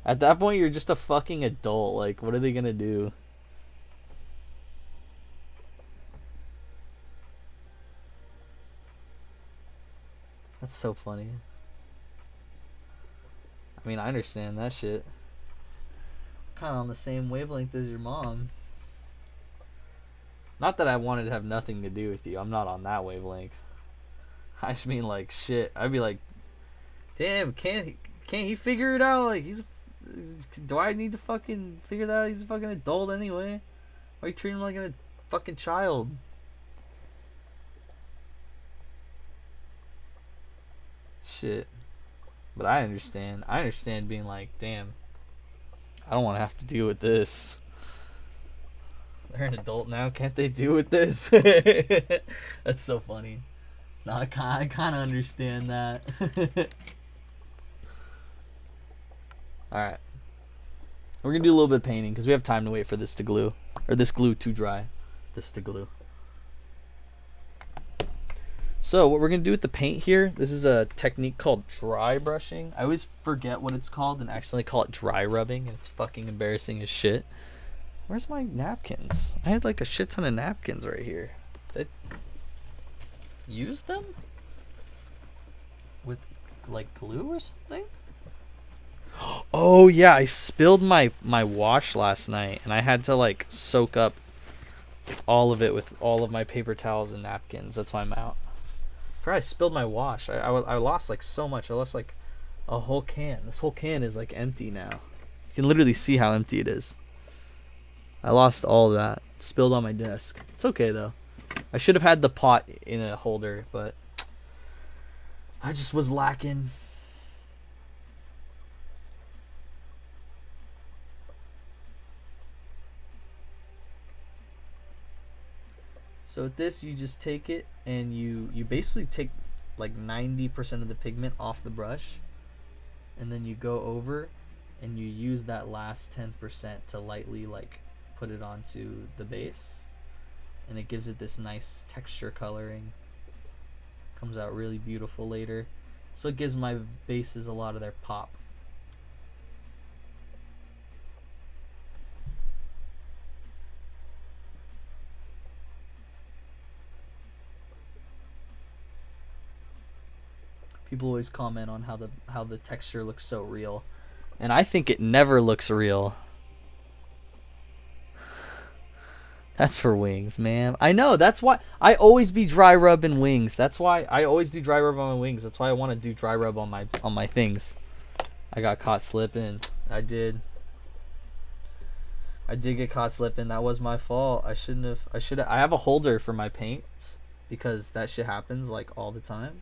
Speaker 1: At that point, you're just a fucking adult. Like, what are they gonna do? That's so funny. I mean, I understand that shit. Kind of on the same wavelength as your mom. Not that I wanted to have nothing to do with you. I'm not on that wavelength. I just mean, like, shit. I'd be like, damn, can't he figure it out? Like, do I need to fucking figure that out? He's a fucking adult anyway. Why are you treating him like a fucking child? Shit. But I understand. I understand being like, damn, I don't want to have to deal with this. They're an adult now. Can't they deal with this? That's so funny. No, I kind of understand that. Alright. We're going to do a little bit of painting because we have time to wait for this to glue. Or this glue to dry. This to glue. So what we're going to do with the paint here, this is a technique called dry brushing. I always forget what it's called and accidentally call it dry rubbing, and it's fucking embarrassing as shit. Where's my napkins? I had like a shit ton of napkins right here. Did I use them? With like glue or something? Oh yeah, I spilled my wash last night and I had to like soak up all of it with all of my paper towels and napkins. That's why I'm out. I spilled my wash. I lost like so much. I lost like A whole can. This whole can is like empty now. You can literally see how empty it is. I lost all of that. It spilled on my desk. It's okay though. I should have had the pot in a holder, but I just was lacking. So with this, you just take it and you basically take like 90% of the pigment off the brush, and then you go over and you use that last 10% to lightly like put it onto the base, and it gives it this nice texture coloring. Comes out really beautiful later. So it gives my bases a lot of their pop. People always comment on how the texture looks so real, and I think it never looks real. That's for wings, man. I know, that's why I always be dry rubbing wings. That's why I always do dry rub on my wings. That's why I want to do dry rub on my things. I got caught slipping. I did get caught slipping. That was my fault. I should have. I have a holder for my paints because that shit happens like all the time.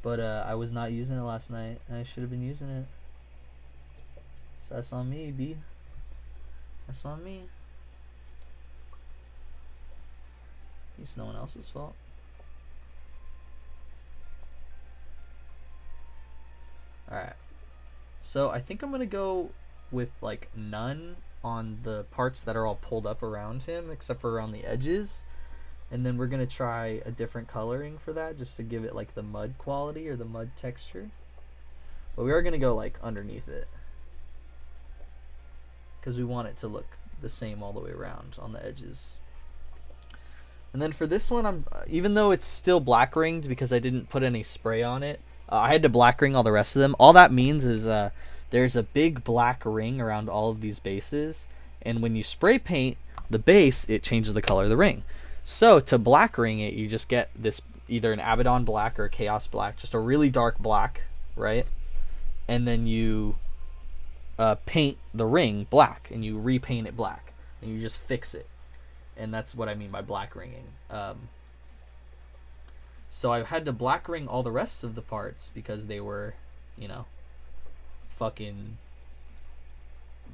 Speaker 1: But I was not using it last night, and I should have been using it. So that's on me, B. That's on me. It's no one else's fault. Alright. So I think I'm going to go with like none on the parts that are all pulled up around him, except for around the edges. And then we're going to try a different coloring for that, just to give it like the mud quality or the mud texture. But we are going to go like underneath it, because we want it to look the same all the way around on the edges. And then for this one, even though it's still black ringed because I didn't put any spray on it, I had to black ring all the rest of them. All that means is there's a big black ring around all of these bases, and when you spray paint the base, it changes the color of the ring. So to black ring it, you just get this either an Abaddon black or a Chaos black, just a really dark black, right? And then you paint the ring black, and you repaint it black, and you just fix it. And that's what I mean by black ringing. So I had to black ring all the rest of the parts because they were, you know, fucking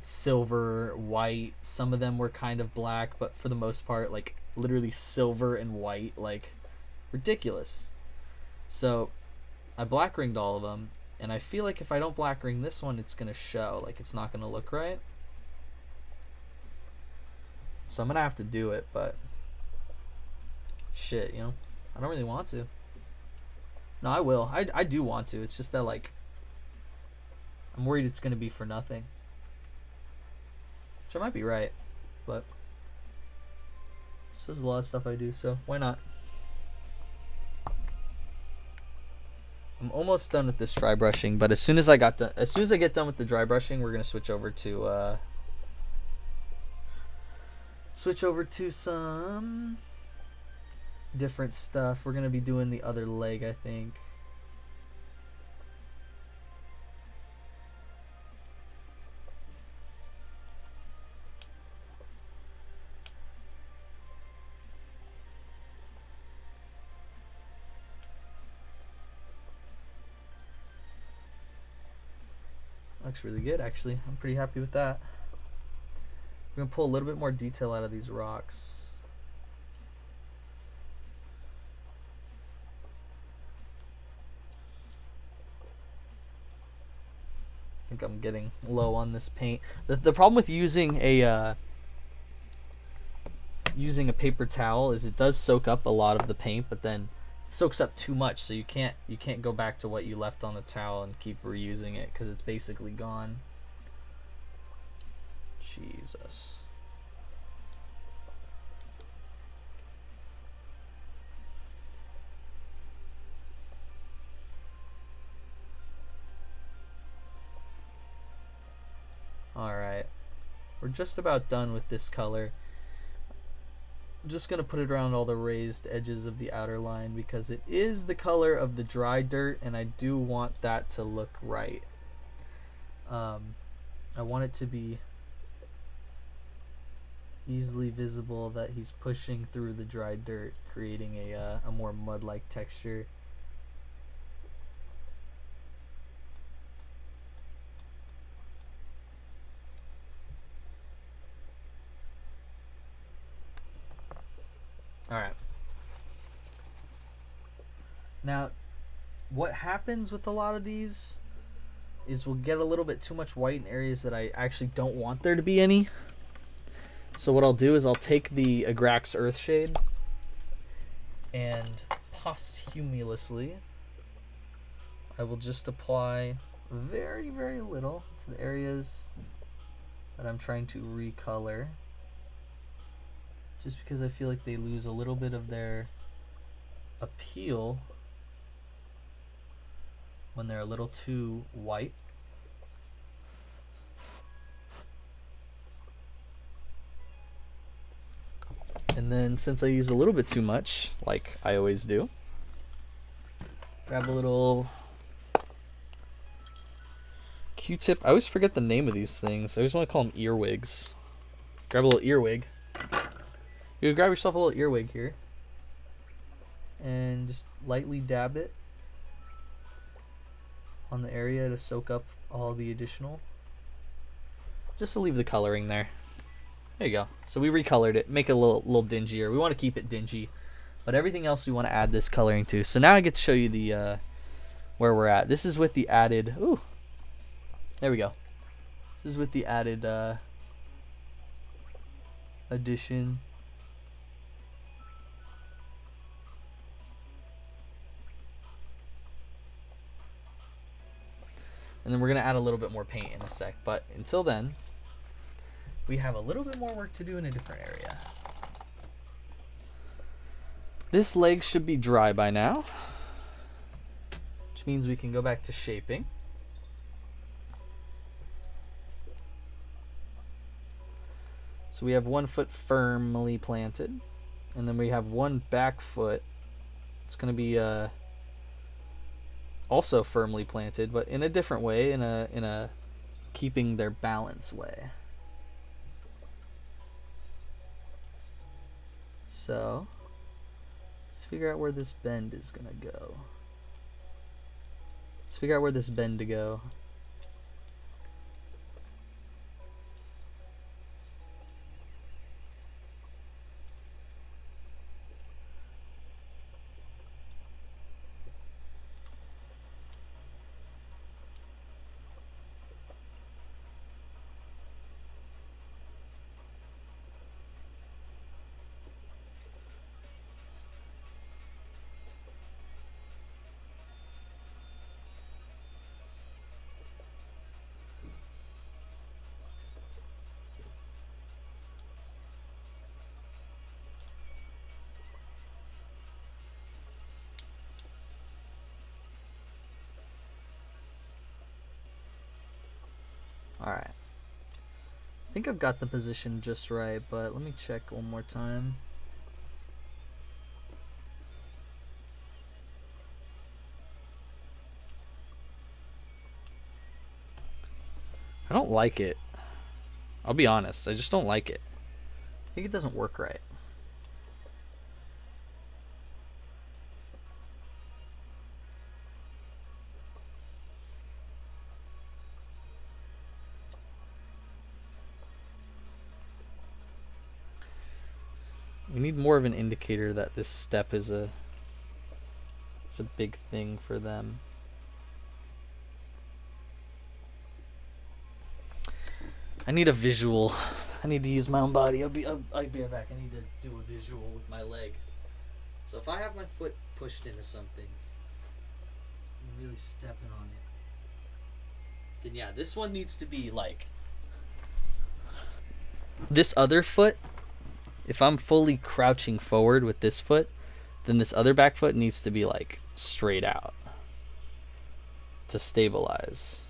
Speaker 1: silver, white. Some of them were kind of black, but for the most part, like literally silver and white, like ridiculous. So I black ringed all of them, and I feel like if I don't black ring this one, it's gonna show, like it's not gonna look right. So I'm gonna have to do it, but shit, you know, I don't really want to. No, I will. I do want to. It's just that like I'm worried it's gonna be for nothing. Which I might be right, but so there's a lot of stuff I do, so why not? I'm almost done with this dry brushing, but as soon as I get done with the dry brushing, we're gonna switch over to some different stuff. We're gonna be doing the other leg, I think. Looks really good, actually. I'm pretty happy with that. We're gonna pull a little bit more detail out of these rocks. I think I'm getting low on this paint. The problem with using a paper towel is it does soak up a lot of the paint, but then it soaks up too much, so you can't go back to what you left on the towel and keep reusing it because it's basically gone. Jesus. Alright. We're just about done with this color. just going to put it around all the raised edges of the outer line because it is the color of the dry dirt and I do want that to look right. I want it to be easily visible that he's pushing through the dry dirt, creating a more mud-like texture. All right. Now, what happens with a lot of these is we'll get a little bit too much white in areas that I actually don't want there to be any. So what I'll do is I'll take the Agrax Earthshade and posthumously I will just apply very, very little to the areas that I'm trying to recolor, just because I feel like they lose a little bit of their appeal when they're a little too white. And then since I use a little bit too much, like I always do, grab a little Q-tip. I always forget the name of these things. I always want to call them earwigs. Grab a little earwig. You grab yourself a little earwig here and just lightly dab it on the area to soak up all the additional, just to leave the coloring there. There you go. So we recolored it, make it a little dingier. We want to keep it dingy, but everything else we want to add this coloring to. So now I get to show you the where we're at. This is with the added, ooh, there we go. This is with the added addition. And then we're going to add a little bit more paint in a sec. But until then, we have a little bit more work to do in a different area. This leg should be dry by now, which means we can go back to shaping. So we have one foot firmly planted, and then we have one back foot. It's going to be also firmly planted, but in a different way, in a keeping their balance way. So let's figure out where this bend is gonna go. Let's figure out where this bend to go. Alright. I think I've got the position just right, but let me check one more time. I don't like it. I'll be honest, I just don't like it. I think it doesn't work right. We need more of an indicator that this step is a big thing for them. I need a visual. I need to use my own body. I'll be right back. I need to do a visual with my leg. So if I have my foot pushed into something, I'm really stepping on it, then yeah, this one needs to be like this other foot. If I'm fully crouching forward with this foot, then this other back foot needs to be like straight out to stabilize.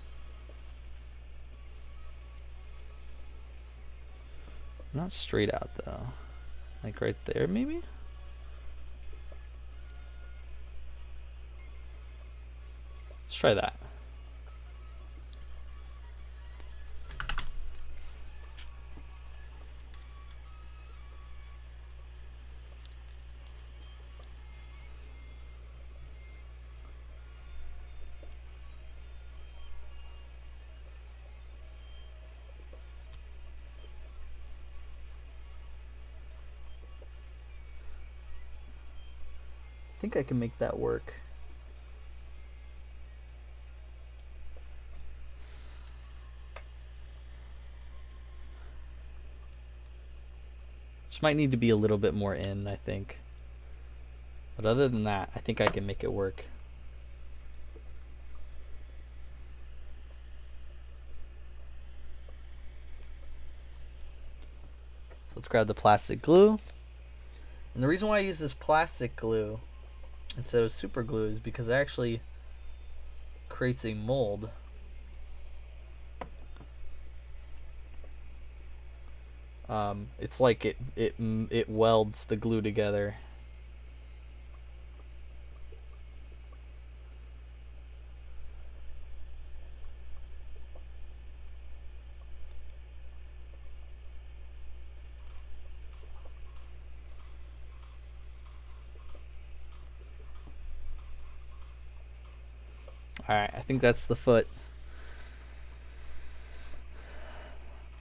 Speaker 1: Not straight out though. Like right there, maybe? Let's try that. I think I can make that work. Just might need to be a little bit more in, I think. But other than that, I think I can make it work. So let's grab the plastic glue. And the reason why I use this plastic glue instead of super glue is because it actually creates a mold. It's like it welds the glue together. Alright, I think that's the foot.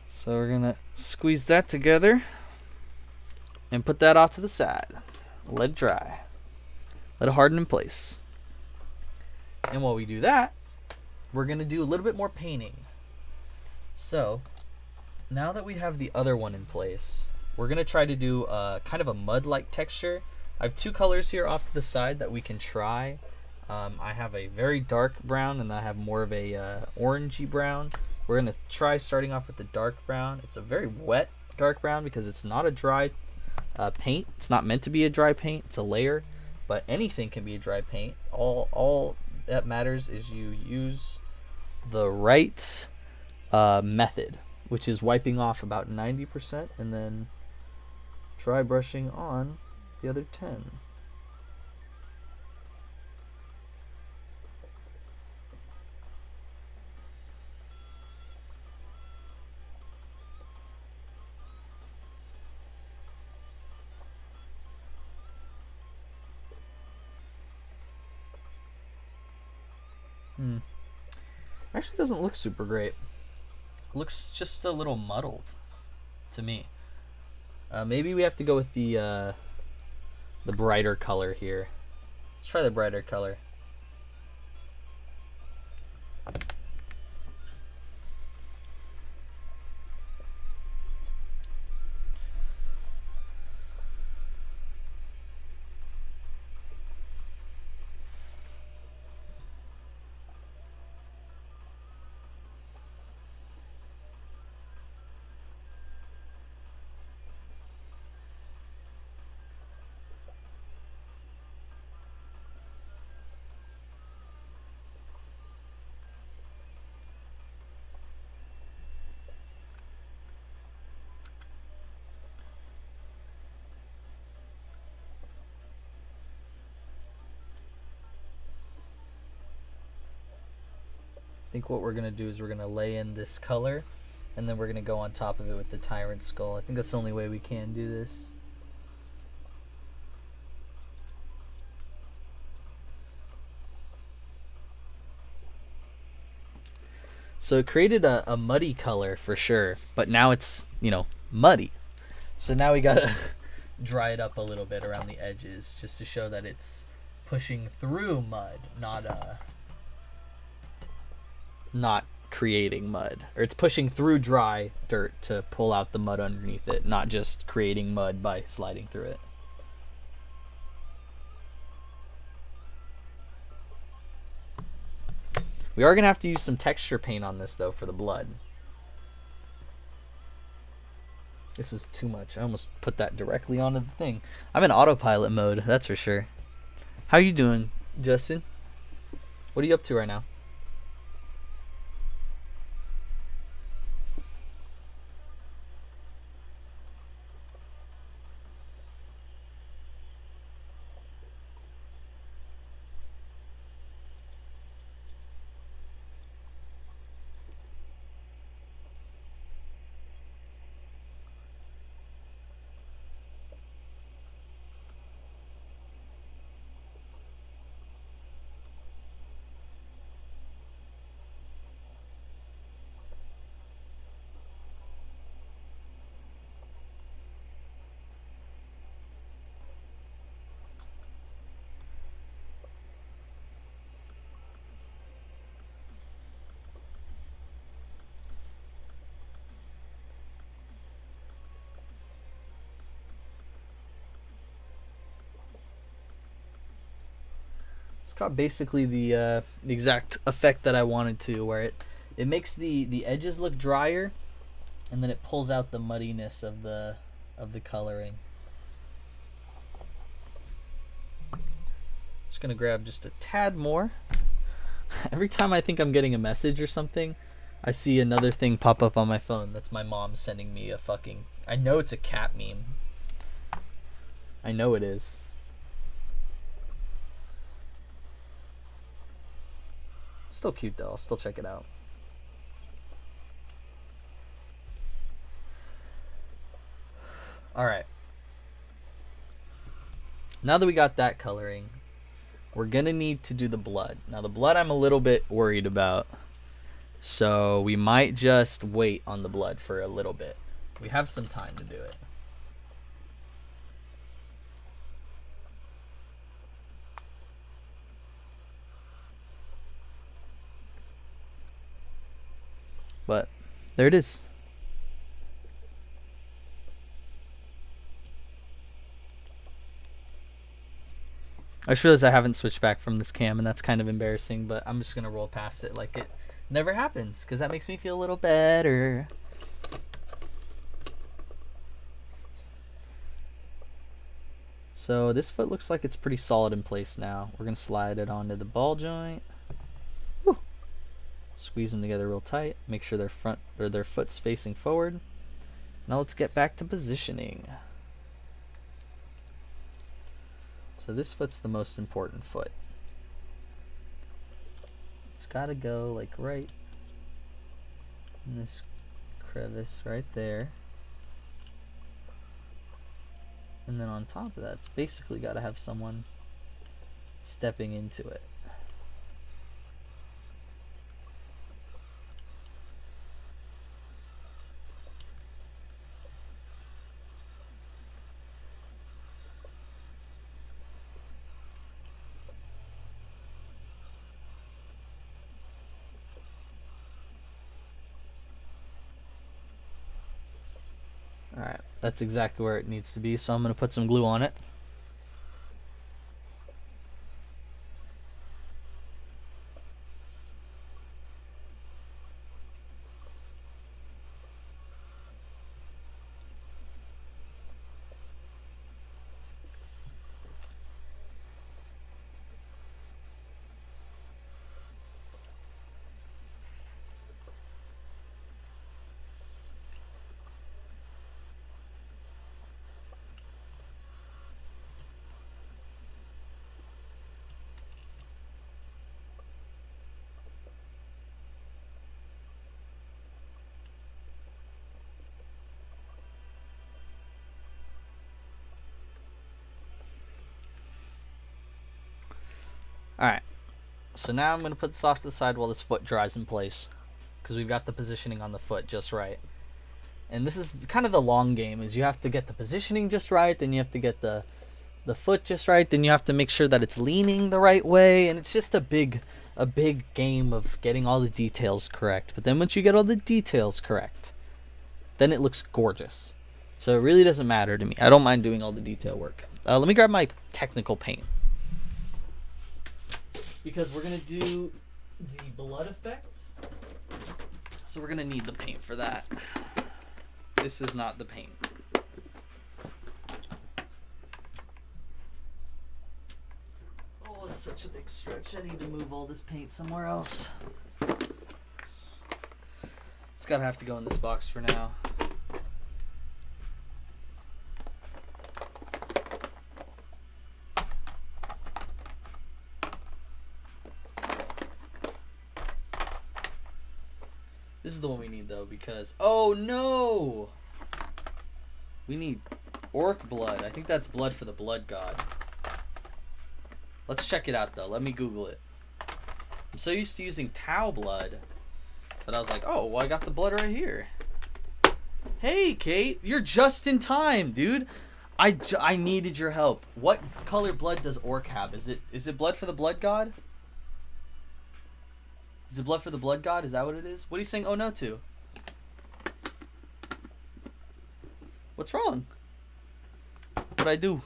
Speaker 1: So we're gonna squeeze that together and put that off to the side. Let it dry. Let it harden in place. And while we do that, we're gonna do a little bit more painting. So now that we have the other one in place, we're gonna try to do kind of a mud-like texture. I have two colors here off to the side that we can try. I have a very dark brown and then I have more of a orangey brown. We're going to try starting off with the dark brown. It's a very wet dark brown because it's not a dry paint. It's not meant to be a dry paint. It's a layer, but anything can be a dry paint. All that matters is you use the right method, which is wiping off about 90% and then dry brushing on the other 10. Actually doesn't look super great. Looks just a little muddled to me. Maybe we have to go with the brighter color here. Let's try the brighter color. I think what we're gonna do is we're gonna lay in this color and then we're gonna go on top of it with the tyrant skull. I think that's the only way we can do this. So it created a muddy color for sure, but now it's, you know, muddy. So now we gotta dry it up a little bit around the edges just to show that it's pushing through mud, not creating mud, or it's pushing through dry dirt to pull out the mud underneath it, not just creating mud by sliding through it. We are gonna have to use some texture paint on this though for the blood. This is too much. I almost put that directly onto the thing. I'm in autopilot mode, that's for sure. How you doing, Justin? What are you up to right now? It's got basically the exact effect that I wanted to, where it makes the edges look drier, and then it pulls out the muddiness of the coloring. Just gonna grab just a tad more. Every time I think I'm getting a message or something, I see another thing pop up on my phone. That's my mom sending me a fucking... I know it's a cat meme. I know it is. Still cute though. I'll still check it out. Alright. Now that we got that coloring, we're gonna need to do the blood. Now the blood I'm a little bit worried about. So we might just wait on the blood for a little bit. We have some time to do it. But there it is. I just realized I haven't switched back from this cam, and that's kind of embarrassing, but I'm just going to roll past it like it never happens, because that makes me feel a little better. So this foot looks like it's pretty solid in place now. We're going to slide it onto the ball joint. Whew. Squeeze them together real tight. Make sure their foot's facing forward. Now let's get back to positioning. So this foot's the most important foot. It's got to go like right in this crevice right there. And then on top of that, it's basically got to have someone stepping into it. Alright, that's exactly where it needs to be, so I'm going to put some glue on it. Alright, so now I'm going to put this off to the side while this foot dries in place, because we've got the positioning on the foot just right. And this is kind of the long game, is you have to get the positioning just right, then you have to get the foot just right, then you have to make sure that it's leaning the right way, and it's just a big game of getting all the details correct. But then once you get all the details correct, then it looks gorgeous. So it really doesn't matter to me. I don't mind doing all the detail work. Let me grab my technical paint, because we're going to do the blood effects. So we're going to need the paint for that. This is not the paint. Oh, it's such a big stretch. I need to move all this paint somewhere else. It's got to have to go in this box for now. This is the one we need, though, because... Oh, no! We need orc blood. I think that's blood for the blood god. Let's check it out, though. Let me Google it. I'm so used to using Tau blood that I was like, oh, well, I got the blood right here. Hey, Kate, you're just in time, dude. I needed your help. What color blood does orc have? Is it blood for the blood god? Is it blood for the blood god? Is that what it is? What are you saying oh no to? What's wrong? What'd I do?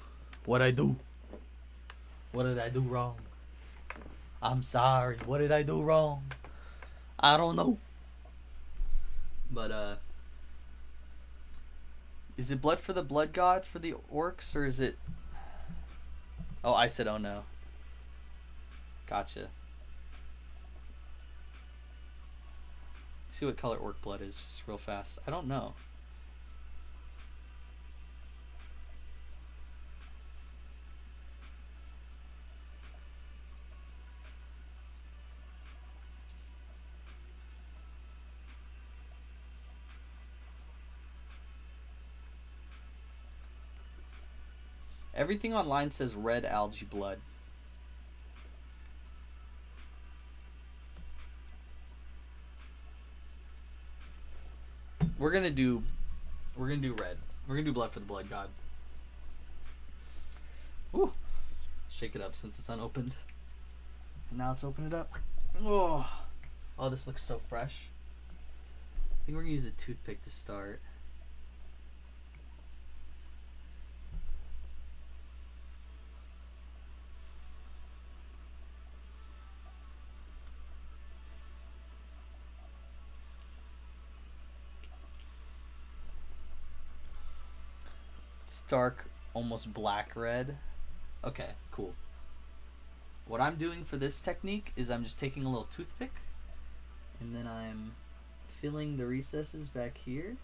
Speaker 1: What'd I do? What did I do wrong? I'm sorry. What did I do wrong? I don't know. But is it blood for the blood god for the orcs, or is it? Oh, I said oh no. Gotcha. See what color orc blood is, just real fast. I don't know. Everything online says red algae blood. We're gonna do red. We're gonna do blood for the blood god. Ooh. Shake it up since it's unopened. And now let's open it up. Oh, this looks so fresh. I think we're gonna use a toothpick to start. It's dark, almost black red. Okay, cool. What I'm doing for this technique is I'm just taking a little toothpick and then I'm filling the recesses back here.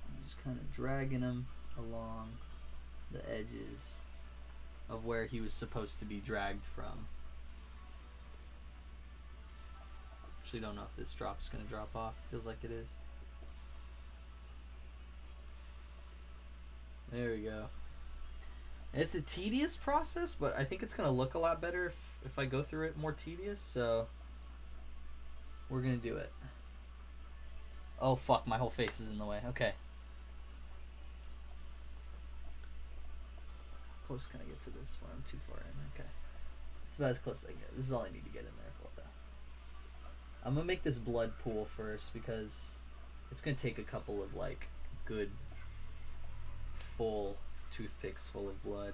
Speaker 1: I'm just kind of dragging them along the edges of where he was supposed to be dragged from. Actually don't know if this drop's gonna drop off. Feels like it is. There we go. It's a tedious process, but I think it's gonna look a lot better if I go through it more tedious, so we're gonna do it. Oh fuck, my whole face is in the way. Okay. How close can I get to this one? I'm too far in. Okay. It's about as close as I get. This is all I need to get in there for though. I'm gonna make this blood pool first because it's gonna take a couple of like good full toothpicks full of blood.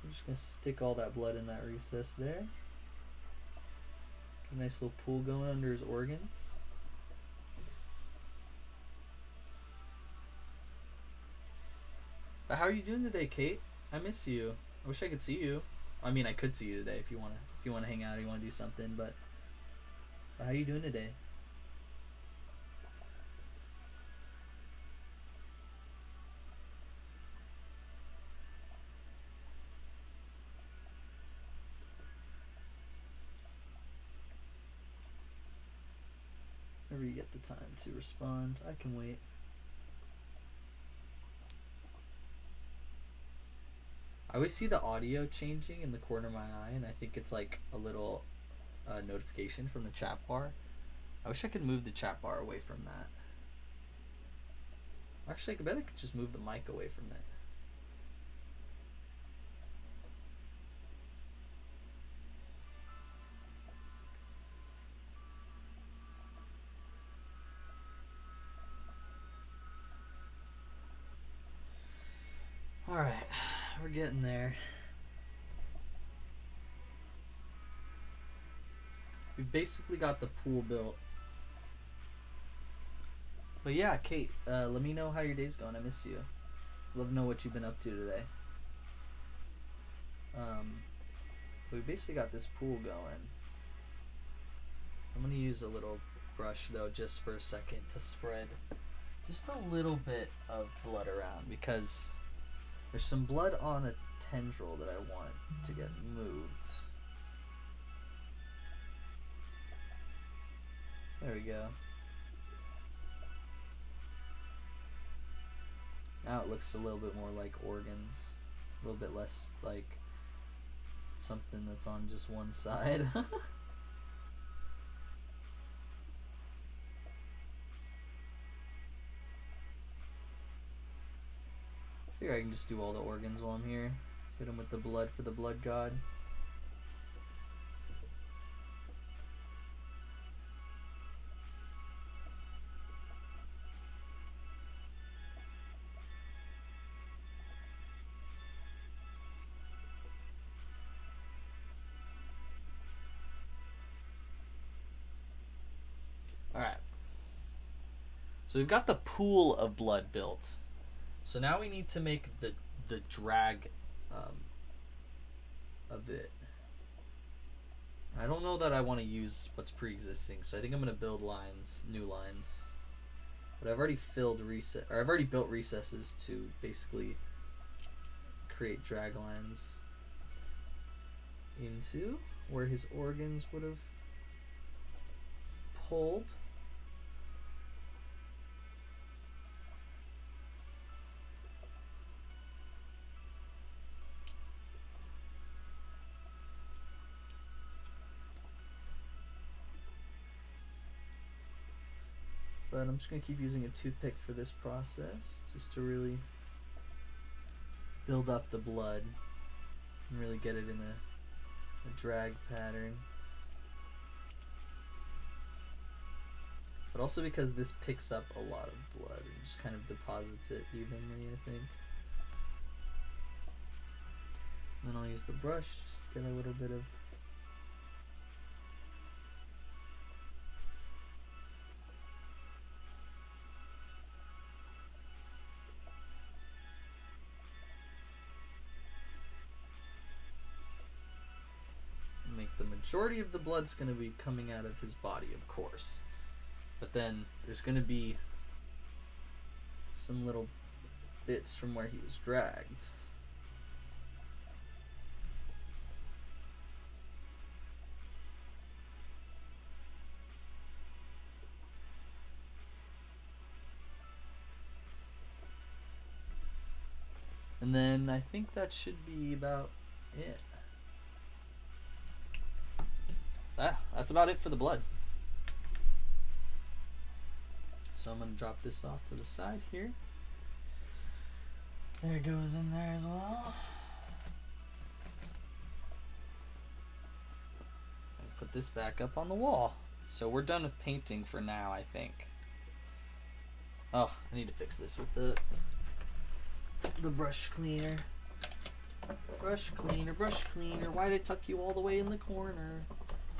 Speaker 1: I'm just gonna stick all that blood in that recess there. Get a nice little pool going under his organs. How are you doing today, Kate? I miss you. I wish I could see you. I mean, I could see you today if you wanna hang out or you wanna do something. But how are you doing today? Whenever you get the time to respond, I can wait. I always see the audio changing in the corner of my eye, and I think it's like a little notification from the chat bar. I wish I could move the chat bar away from that. Actually, I bet I could just move the mic away from it. Alright, we're getting there. We've basically got the pool built. But yeah, Kate, let me know how your day's going. I miss you. Love to know what you've been up to today. We basically got this pool going. I'm gonna use a little brush though, just for a second, to spread just a little bit of blood around because there's some blood on a tendril that I want to get moved. There we go. Now it looks a little bit more like organs. A little bit less like something that's on just one side. I figure I can just do all the organs while I'm here. Hit him with the blood for the blood god. So we've got the pool of blood built. So now we need to make the drag a bit. I don't know that I want to use what's pre-existing, so I think I'm going to build lines, new lines. But I've already I've already built recesses to basically create drag lines into where his organs would have pulled. But I'm just going to keep using a toothpick for this process, just to really build up the blood and really get it in a drag pattern. But also because this picks up a lot of blood and just kind of deposits it evenly, I think. And then I'll use the brush, just get a little bit of the majority of the blood's going to be coming out of his body, of course. But then there's going to be some little bits from where he was dragged. And then I think that should be about it. That's about it for the blood. So I'm going to drop this off to the side here. There it goes in there as well. And put this back up on the wall. So we're done with painting for now, I think. Oh, I need to fix this with the brush cleaner. Brush cleaner, brush cleaner. Why'd I tuck you all the way in the corner?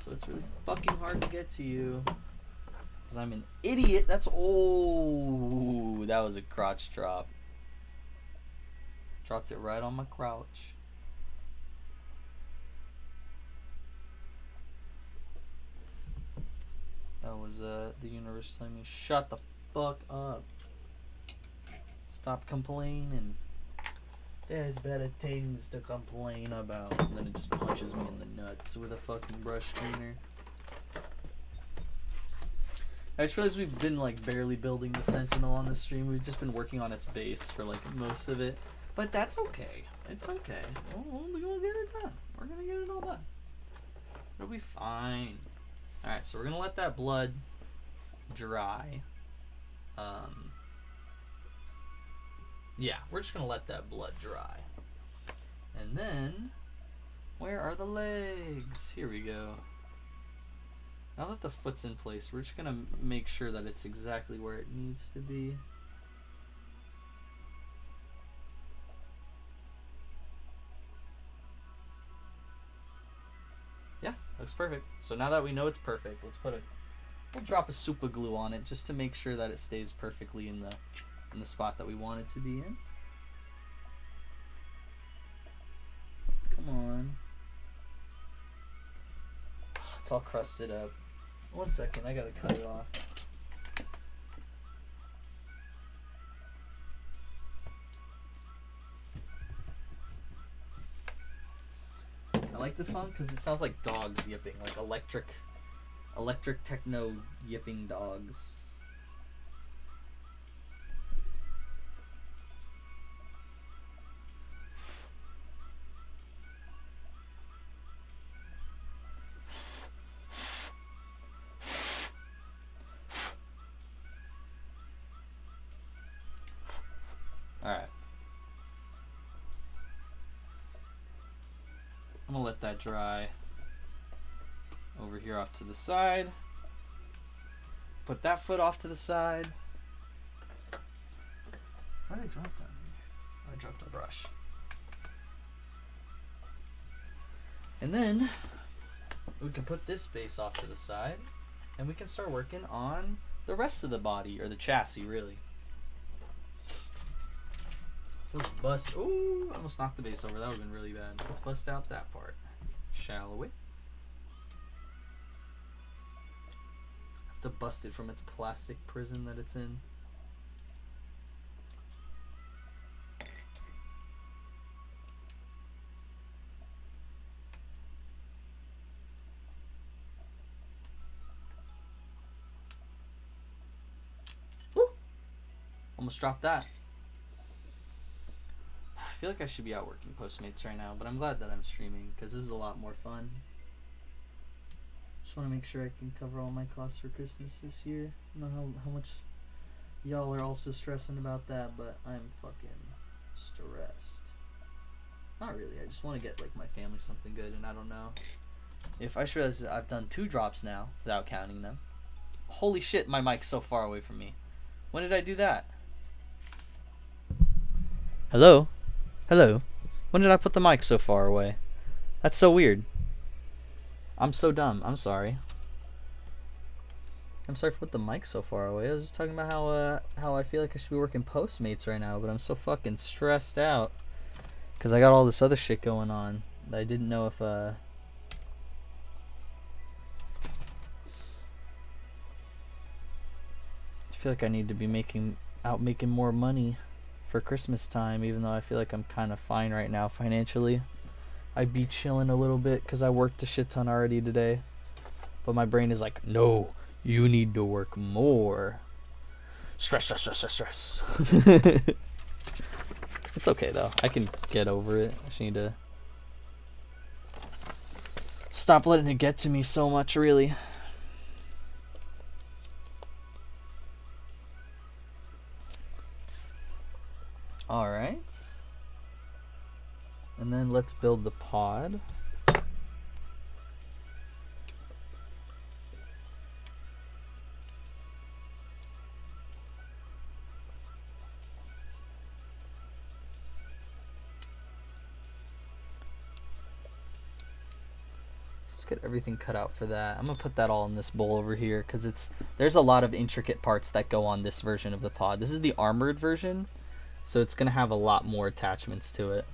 Speaker 1: So it's really fucking hard to get to you. Because I'm an idiot. That's... Oh, that was a crotch drop. Dropped it right on my crouch. That was the universe telling me, shut the fuck up. Stop complaining. There's better things to complain about. And then it just punches me in the nuts with a fucking brush cleaner. I just realized we've been like barely building the Sentinel on the stream. We've just been working on its base for like most of it. But that's okay. It's okay. We're gonna get it done. We're gonna get it all done. It'll be fine. Alright, so we're gonna let that blood dry. Yeah, we're just gonna let that blood dry. And then, where are the legs? Here we go. Now that the foot's in place, we're just gonna make sure that it's exactly where it needs to be. Yeah, looks perfect. So now that we know it's perfect, we'll drop a super glue on it just to make sure that it stays perfectly in the spot that we want it to be in. Come on. It's all crusted up. 1 second, I gotta cut it off. I like this song because it sounds like dogs yipping, like electric techno yipping dogs. Alright. I'm gonna let that dry. Over here off to the side. Put that foot off to the side. Why did I drop that? I dropped a brush. And then we can put this base off to the side and we can start working on the rest of the body, or the chassis, really. So let's bust. Ooh, I almost knocked the base over. That would have been really bad. Let's bust out that part, shall we? Have to bust it from its plastic prison that it's in. Woo! Almost dropped that. I feel like I should be out working Postmates right now, but I'm glad that I'm streaming because this is a lot more fun. Just want to make sure I can cover all my costs for Christmas this year. I don't know how much y'all are also stressing about that, but I'm fucking stressed. Not really. I just want to get like my family something good, and I don't know if I just realized that I've done 2 drops now without counting them. Holy shit, my mic's so far away from me. When did I do that? Hello? Hello? When did I put the mic so far away? That's so weird. I'm so dumb. I'm sorry. I'm sorry for putting the mic so far away. I was just talking about how I feel like I should be working Postmates right now, but I'm so fucking stressed out because I got all this other shit going on that I didn't know if I feel like I need to be making more money for Christmas time, even though I feel like I'm kind of fine right now financially. I'd be chilling a little bit because I worked a shit ton already today, but my brain is like, no, you need to work more. Stress. It's okay though, I can get over it. I just need to stop letting it get to me so much, really. Alright. And then let's build the pod. Let's get everything cut out for that. I'm gonna put that all in this bowl over here because there's a lot of intricate parts that go on this version of the pod. This is the armored version, so it's gonna have a lot more attachments to it.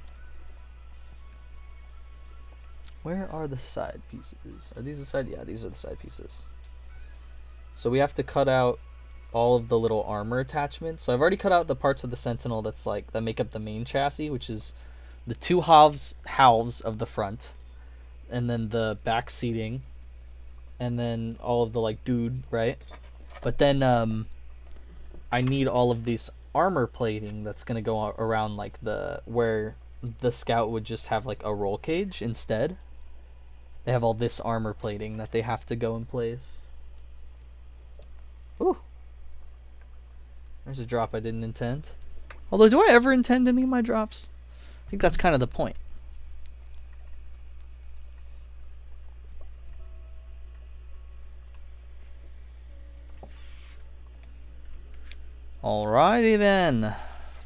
Speaker 1: Where are the side pieces? Are these the side? Yeah, these are the side pieces. So we have to cut out all of the little armor attachments. So I've already cut out the parts of the Sentinel that make up the main chassis, which is the 2 halves of the front, and then the back seating, and then all of the dude, right? But then I need all of this armor plating that's gonna go around where the Scout would just have a roll cage instead. They have all this armor plating that they have to go in place. Ooh. There's a drop I didn't intend. Although, do I ever intend any of my drops? I think that's kind of the point. Alrighty then.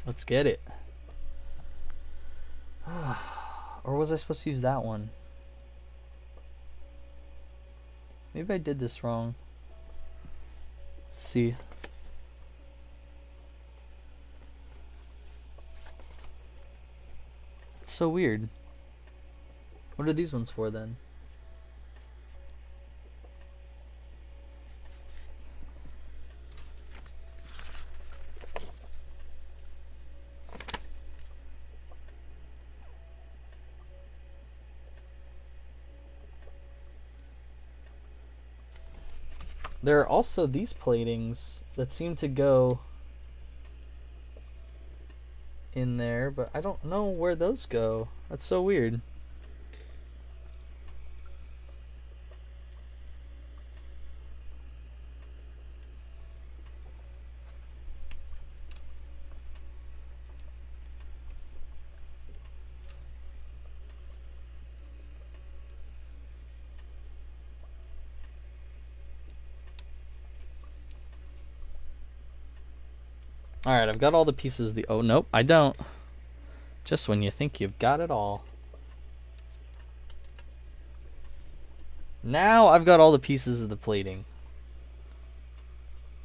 Speaker 1: Let's get it. Or was I supposed to use that one? Maybe I did this wrong. Let's see. It's so weird. What are these ones for then? There are also these platings that seem to go in there, but I don't know where those go. That's so weird. Alright, I've got all the pieces of the... Oh, nope, I don't. Just when you think you've got it all. Now I've got all the pieces of the plating.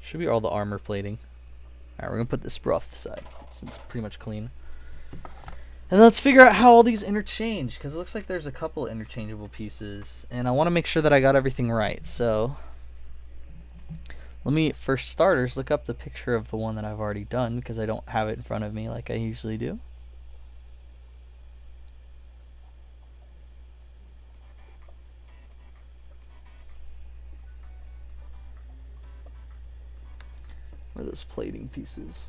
Speaker 1: Should be all the armor plating. Alright, we're gonna put this sprue off to the side since it's pretty much clean. And let's figure out how all these interchange, because it looks like there's a couple interchangeable pieces, and I want to make sure that I got everything right. So let me, for starters, look up the picture of the one that I've already done, because I don't have it in front of me like I usually do. Where are those plating pieces?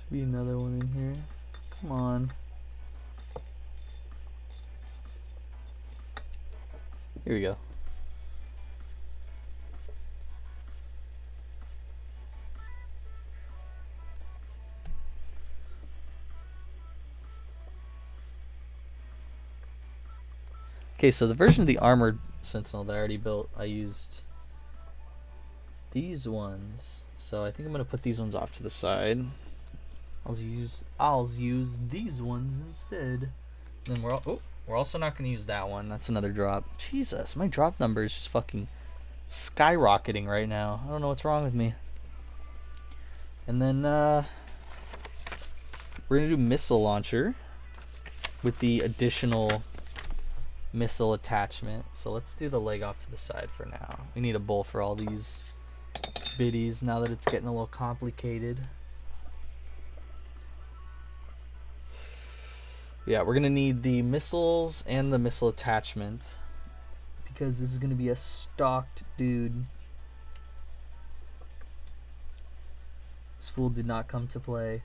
Speaker 1: Should be another one in here. Come on. Here we go. Okay, so the version of the armored Sentinel that I already built, I used these ones. So I think I'm gonna put these ones off to the side. I'll use these ones instead. Then we're also not gonna use that one. That's another drop. Jesus, my drop number is just fucking skyrocketing right now. I don't know what's wrong with me. And then we're gonna do missile launcher with the additional missile attachment. So let's do the leg off to the side for now. We need a bowl for all these biddies now that it's getting a little complicated. Yeah, we're gonna need the missiles and the missile attachment because this is gonna be a stocked dude. This fool did not come to play.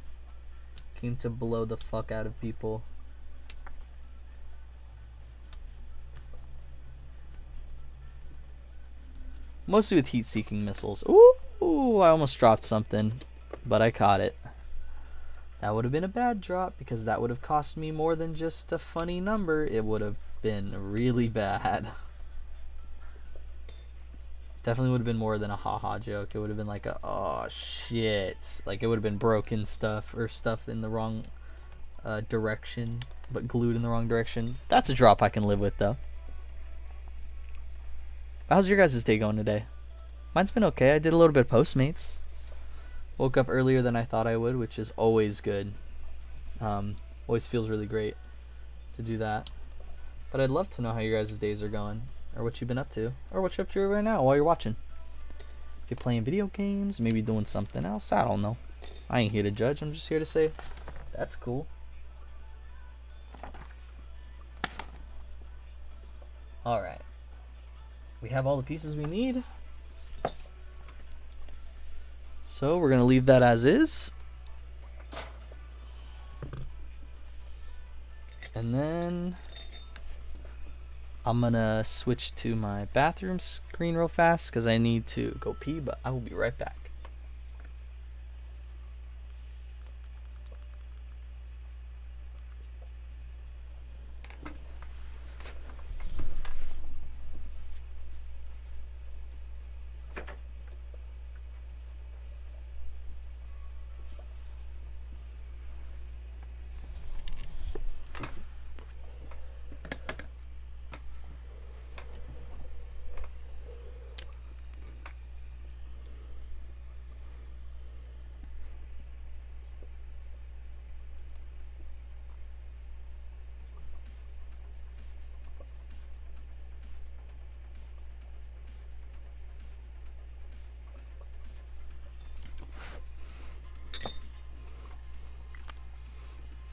Speaker 1: Came to blow the fuck out of people. Mostly with heat-seeking missiles. Ooh, I almost dropped something, but I caught it. That would have been a bad drop because that would have cost me more than just a funny number. It would have been really bad. Definitely would have been more than a haha joke. It would have been like a, oh shit. Like it would have been broken stuff or stuff in the wrong direction, but glued in the wrong direction. That's a drop I can live with though. How's your guys' day going today? Mine's been okay. I did a little bit of Postmates. Woke up earlier than I thought I would, which is always good. Always feels really great to do that. But I'd love to know how your guys' days are going, or what you've been up to, or what you're up to right now while you're watching. If you're playing video games, maybe doing something else, I don't know. I ain't here to judge. I'm just here to say, that's cool. Alright. We have all the pieces we need. So we're going to leave that as is. And then I'm going to switch to my bathroom screen real fast because I need to go pee, but I will be right back.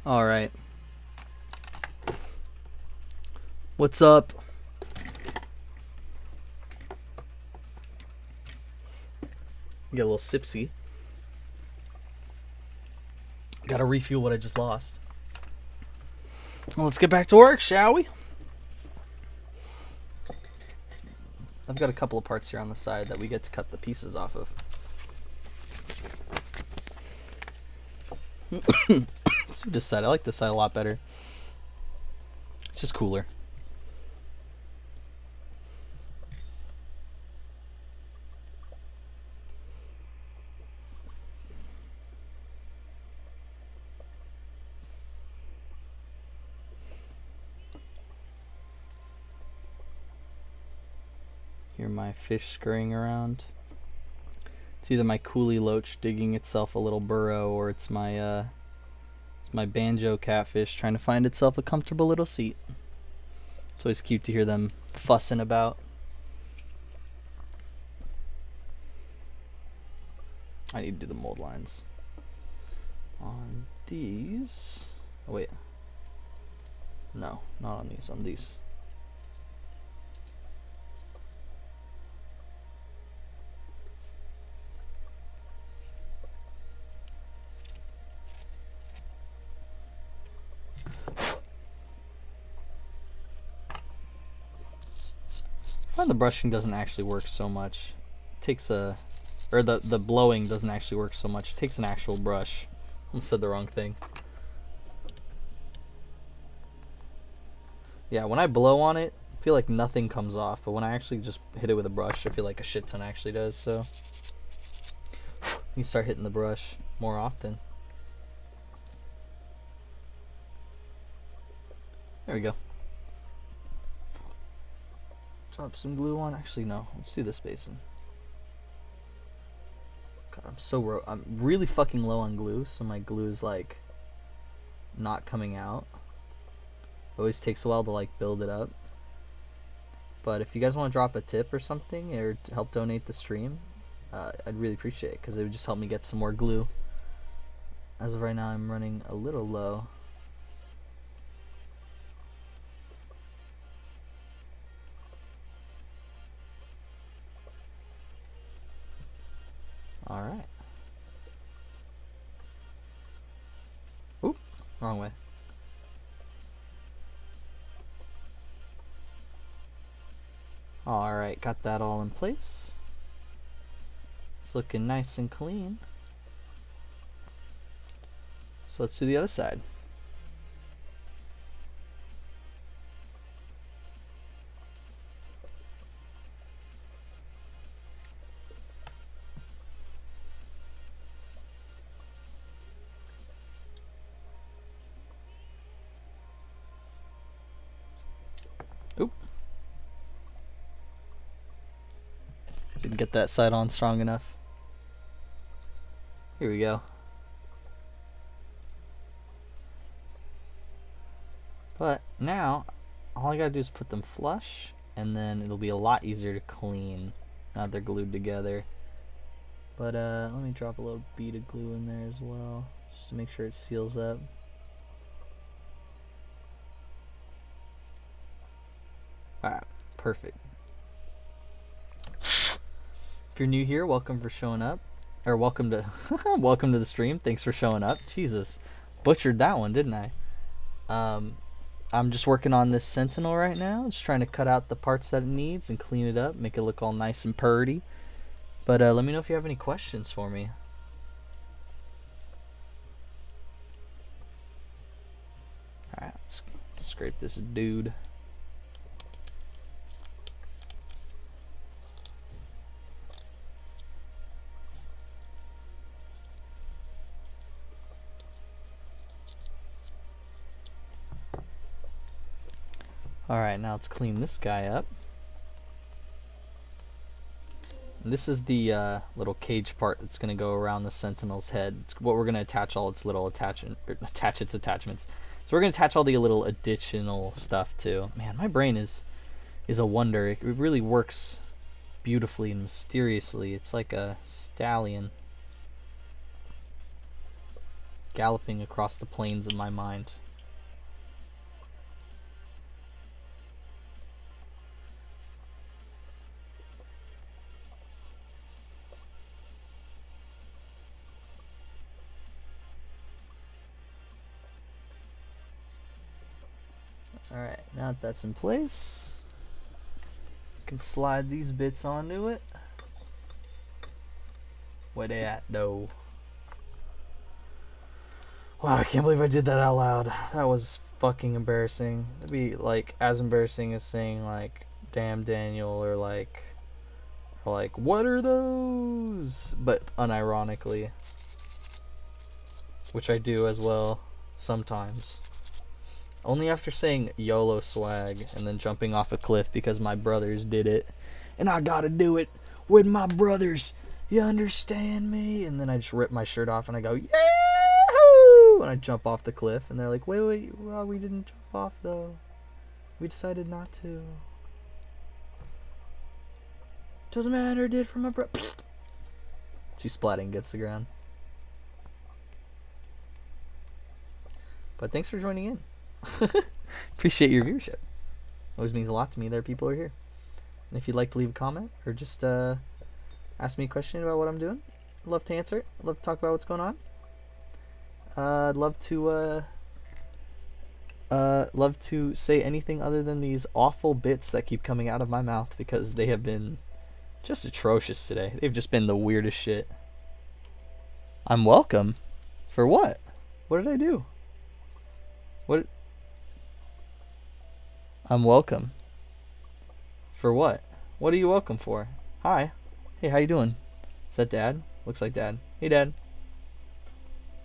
Speaker 1: All right. What's up? Get a little sipsy. Gotta refuel what I just lost. Well, let's get back to work, shall we? I've got a couple of parts here on the side that we get to cut the pieces off of. Let's do this side. I like this side a lot better. It's just cooler. Hear my fish scurrying around. It's either my coolie loach digging itself a little burrow, or it's my banjo catfish trying to find itself a comfortable little seat. It's always cute to hear them fussing about. I need to do the mold lines on these. Oh wait, no, not on these, on these. I find the brushing doesn't actually work so much. It takes a, or the blowing doesn't actually work so much. It takes an actual brush. I said the wrong thing. Yeah, when I blow on it, I feel like nothing comes off, but when I actually just hit it with a brush, I feel like a shit ton actually does. So you start hitting the brush more often. There we go. Drop some glue on. Actually, no. Let's do this basin. God, I'm really fucking low on glue, so my glue is like not coming out. It always takes a while to like build it up. But if you guys want to drop a tip or something, or to help donate the stream, I'd really appreciate it, because it would just help me get some more glue. As of right now, I'm running a little low. Alright. Oop, wrong way. Alright, got that all in place. It's looking nice and clean. So let's do the other side. Oop. Didn't get that side on strong enough. Here we go. But now, all I gotta do is put them flush, and then it'll be a lot easier to clean now that they're glued together. But let me drop a little bead of glue in there as well, just to make sure it seals up. Alright, perfect. If you're new here, welcome for showing up. Or welcome to welcome to the stream. Thanks for showing up. Jesus. Butchered that one, didn't I? I'm just working on this Sentinel right now. Just trying to cut out the parts that it needs and clean it up, make it look all nice and purty. But let me know if you have any questions for me. Alright, let's scrape this dude. Alright, now let's clean this guy up. And this is the little cage part that's going to go around the Sentinel's head. It's what we're going to attach all its little attachments. So we're going to attach all the little additional stuff to. Man, my brain is a wonder. It really works beautifully and mysteriously. It's like a stallion galloping across the plains of my mind. Alright, now that that's in place, I can slide these bits onto it. Where they at, though? Wow, I can't believe I did that out loud. That was fucking embarrassing. It'd be like as embarrassing as saying like, damn Daniel, or like what are those? But unironically. Which I do as well, sometimes. Only after saying YOLO swag and then jumping off a cliff because my brothers did it and I gotta do it with my brothers. You understand me? And then I just rip my shirt off and I go, Yahoo! And I jump off the cliff, and they're like, wait, well, we didn't jump off though. We decided not to. Doesn't matter, did for my brother. She splatting gets the ground. But thanks for joining in. Appreciate your viewership. Always means a lot to me that people are here. And if you'd like to leave a comment or just ask me a question about what I'm doing, I'd love to answer it. I'd love to talk about what's going on. I'd love to say anything other than these awful bits that keep coming out of my mouth, because they have been just atrocious today. They've just been the weirdest shit. I'm welcome. For what? What did I do? What? I'm welcome. For what? What are you welcome for? Hi. Hey, how you doing? Is that Dad? Looks like Dad. Hey, Dad.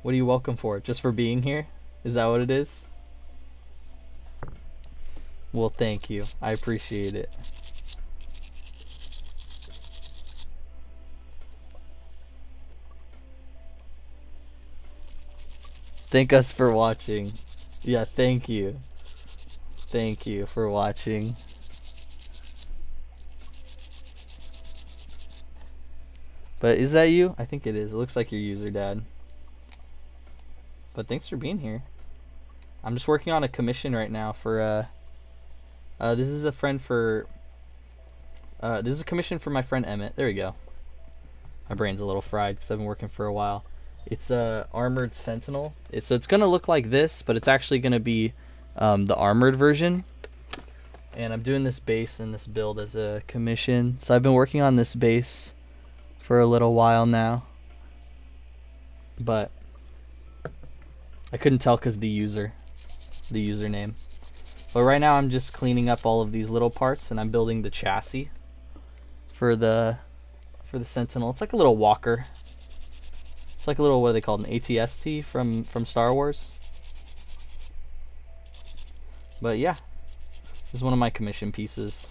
Speaker 1: What are you welcome for? Just for being here? Is that what it is? Well, thank you. I appreciate it. Thank us for watching. Yeah, thank you. Thank you for watching. But is that you? I think it is. It looks like your user, Dad. But thanks for being here. I'm just working on a commission right now for this is a friend for this is a commission for my friend Emmett. There we go. My brain's a little fried because I've been working for a while. It's a armored Sentinel. So it's gonna look like this, but it's actually gonna be the armored version. And I'm doing this base and this build as a commission. So I've been working on this base for a little while now, but I couldn't tell because the username. But right now I'm just cleaning up all of these little parts, and I'm building the chassis for the Sentinel. It's like a little walker. It's like a little, what are they called, an ATST from Star Wars. But yeah, this is one of my commission pieces,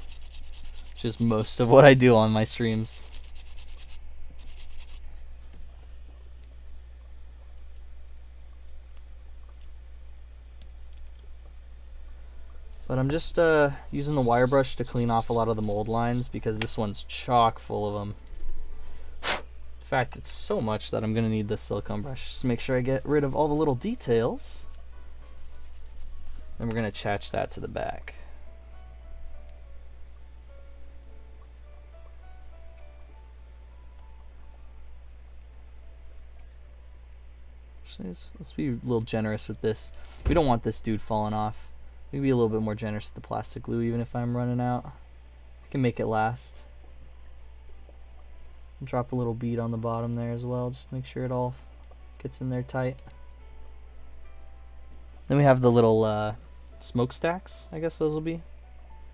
Speaker 1: which is most of what I do on my streams. But I'm just using the wire brush to clean off a lot of the mold lines, because this one's chock full of them. In fact, it's so much that I'm going to need this silicone brush just to make sure I get rid of all the little details. Then we're going to attach that to the back. Let's be a little generous with this. We don't want this dude falling off. Maybe a little bit more generous with the plastic glue, even if I'm running out. I can make it last. Drop a little bead on the bottom there as well, just to make sure it all gets in there tight. Then we have the little smokestacks, I guess those will be,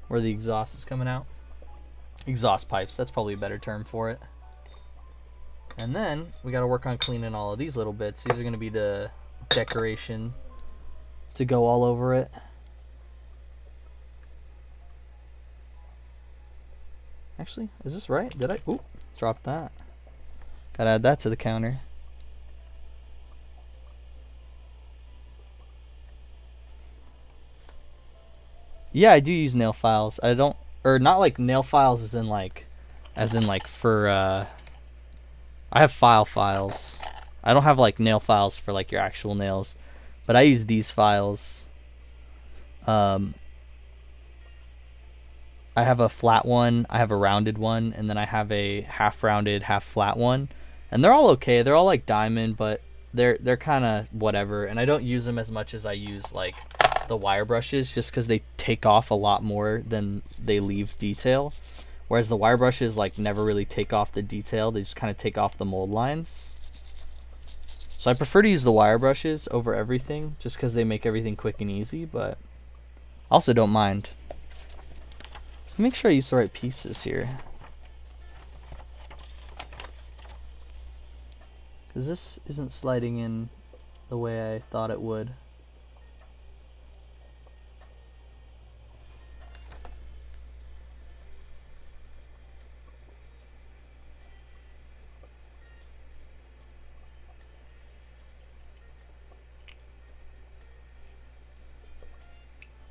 Speaker 1: where the exhaust is coming out. Exhaust pipes, that's probably a better term for it. And then we got to work on cleaning all of these little bits. These are going to be the decoration to go all over it. Actually, is this right? Did I? Oop, drop that. Gotta add that to the counter. Yeah, I do use nail files. I don't, or not like nail files as in like for, I have files. I don't have like nail files for like your actual nails, but I use these files. I have a flat one, I have a rounded one, and then I have a half rounded, half flat one. And they're all okay. They're all like diamond, but they're kind of whatever. And I don't use them as much as I use like the wire brushes, just because they take off a lot more than they leave detail. Whereas the wire brushes like never really take off the detail. They just kind of take off the mold lines. So I prefer to use the wire brushes over everything, just because they make everything quick and easy, but I also don't mind. Make sure I use the right pieces here, because this isn't sliding in the way I thought it would.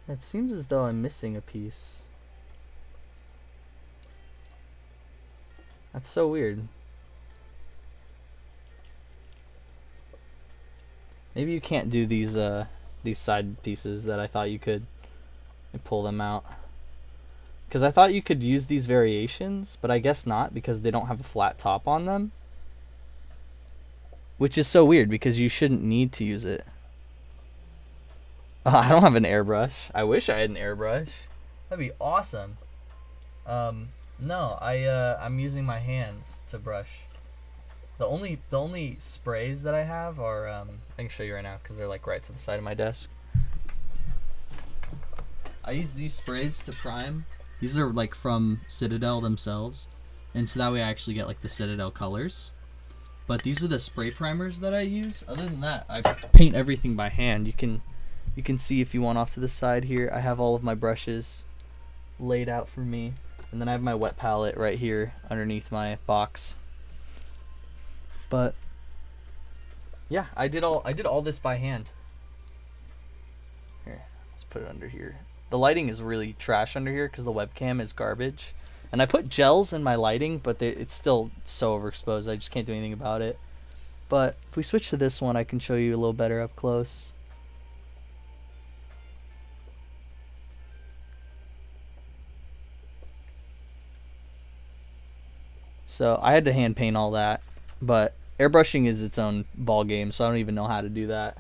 Speaker 1: It seems as though I'm missing a piece. That's so weird. Maybe you can't do these side pieces that I thought you could and pull them out. Because I thought you could use these variations, but I guess not because they don't have a flat top on them. Which is so weird because you shouldn't need to use it. I don't have an airbrush. I wish I had an airbrush. That'd be awesome. No, I'm using my hands to brush. The only sprays that I have are I can show you right now because they're like right to the side of my desk. I use these sprays to prime. These are like from Citadel themselves, and so that way I actually get like the Citadel colors. But these are the spray primers that I use. Other than that, I paint everything by hand. You can see if you want off to the side here. I have all of my brushes laid out for me, and then I have my wet palette right here underneath my box. But yeah, I did all this by hand. Here, let's put it under here. The lighting is really trash under here because the webcam is garbage. And I put gels in my lighting, but it's still so overexposed. I just can't do anything about it. But if we switch to this one, I can show you a little better up close. So I had to hand paint all that, but airbrushing is its own ball game, so I don't even know how to do that.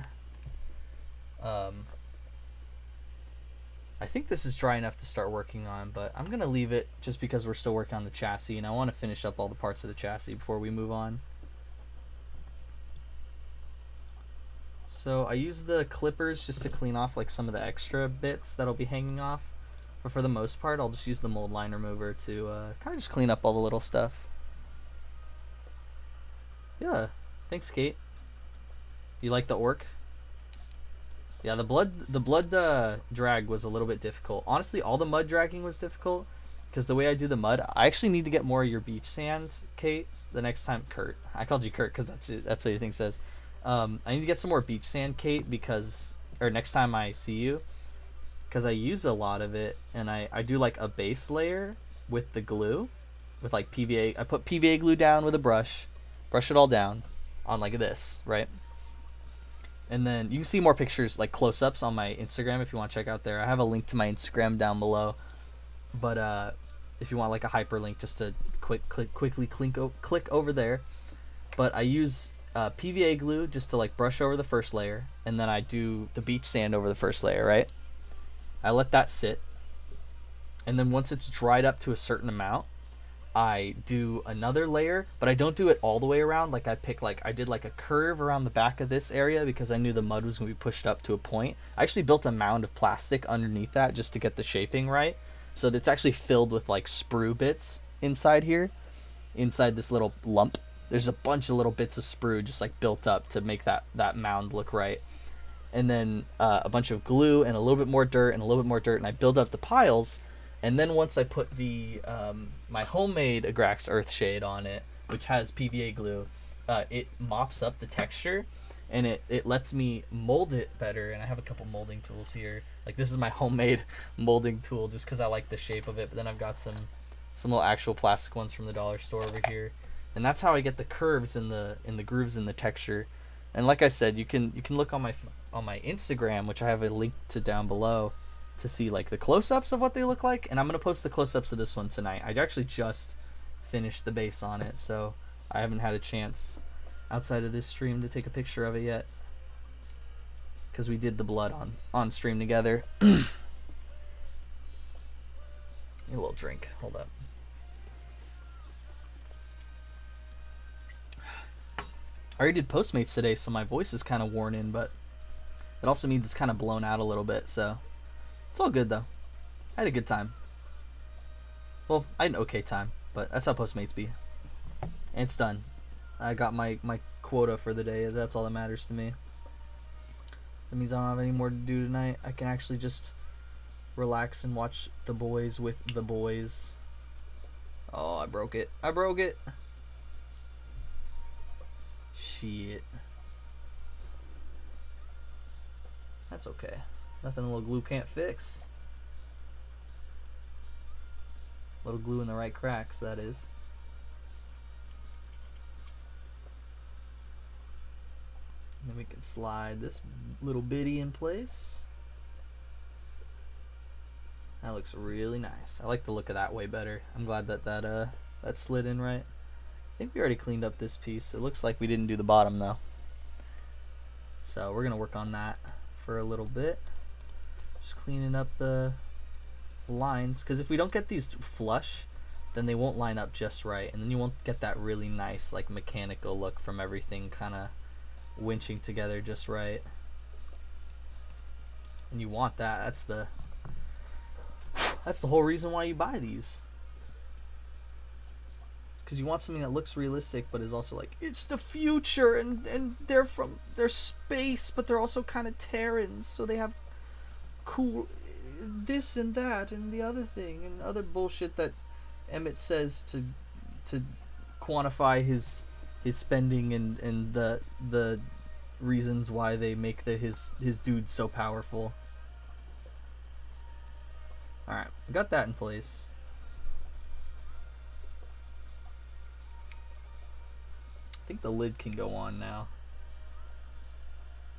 Speaker 1: I think this is dry enough to start working on, but I'm going to leave it just because we're still working on the chassis, and I want to finish up all the parts of the chassis before we move on. So I use the clippers just to clean off like some of the extra bits that'll be hanging off. But for the most part, I'll just use the mold line remover to kind of just clean up all the little stuff. Yeah, thanks, Kate. You like the orc? Yeah, the blood drag was a little bit difficult. Honestly, all the mud dragging was difficult because the way I do the mud, I actually need to get more of your beach sand, Kate. The next time, Kurt. I called you Kurt because that's what your thing says. I need to get some more beach sand, Kate, because next time I see you, because I use a lot of it, and I do like a base layer with the glue, with like PVA. I put PVA glue down with a brush it all down on like this, right? And then you can see more pictures, like close-ups, on my Instagram if you want to check out there. I have a link to my Instagram down below. But if you want like a hyperlink just to quickly click over there. But I use PVA glue just to like brush over the first layer, and then I do the beach sand over the first layer, right? I let that sit. And then once it's dried up to a certain amount, I do another layer, but I don't do it all the way around. Like I did like a curve around the back of this area because I knew the mud was going to be pushed up to a point. I actually built a mound of plastic underneath that just to get the shaping right. So it's actually filled with like sprue bits inside here, inside this little lump. There's a bunch of little bits of sprue just like built up to make that mound look right. And then a bunch of glue and a little bit more dirt and a little bit more dirt, and I build up the piles. And then once I put the my homemade Agrax Earthshade on it, which has PVA glue, it mops up the texture, and it lets me mold it better. And I have a couple molding tools here. Like this is my homemade molding tool just because I like the shape of it. But then I've got some little actual plastic ones from the dollar store over here, and that's how I get the curves and the grooves in the texture. And like I said, you can look on my Instagram, which I have a link to down below, to see like the close-ups of what they look like. And I'm gonna post the close-ups of this one tonight. I actually just finished the base on it, so I haven't had a chance outside of this stream to take a picture of it yet because we did the blood on stream together. A little drink, hold up. I already did Postmates today, so my voice is kind of worn in, but it also means it's kind of blown out a little bit, so it's all good though. I had a good time. Well, I had an okay time, but that's how Postmates be. And it's done. I got my quota for the day. That's all that matters to me. That means I don't have any more to do tonight. I can actually just relax and watch The Boys with the boys. Oh, I broke it. I broke it. Shit. That's okay. Nothing a little glue can't fix. A little glue in the right cracks, that is. And then we can slide this little bitty in place. That looks really nice. I like the look of that way better. I'm glad that that slid in right. I think we already cleaned up this piece. It looks like we didn't do the bottom though. So we're gonna work on that for a little bit. Just cleaning up the lines, because if we don't get these flush, then they won't line up just right, and then you won't get that really nice like mechanical look from everything kind of winching together just right. And you want that. That's the whole reason why you buy these. It's because you want something that looks realistic but is also like, it's the future, and they're space, but they're also kind of Terrans, so they have cool this and that and the other thing and other bullshit that Emmett says to quantify his spending and the reasons why they make his dudes so powerful. Alright, got that in place. I think the lid can go on now,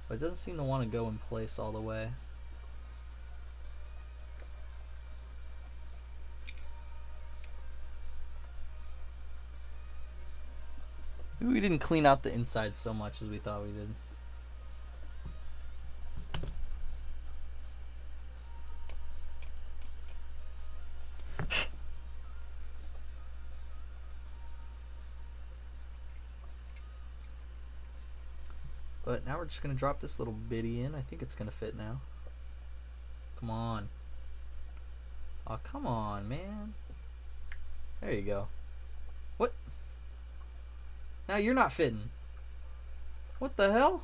Speaker 1: but it doesn't seem to want to go in place all the way. Maybe we didn't clean out the inside so much as we thought we did. But now we're just going to drop this little bitty in. I think it's going to fit now. Come on. Oh, come on, man. There you go. What? Now you're not fitting. What the hell?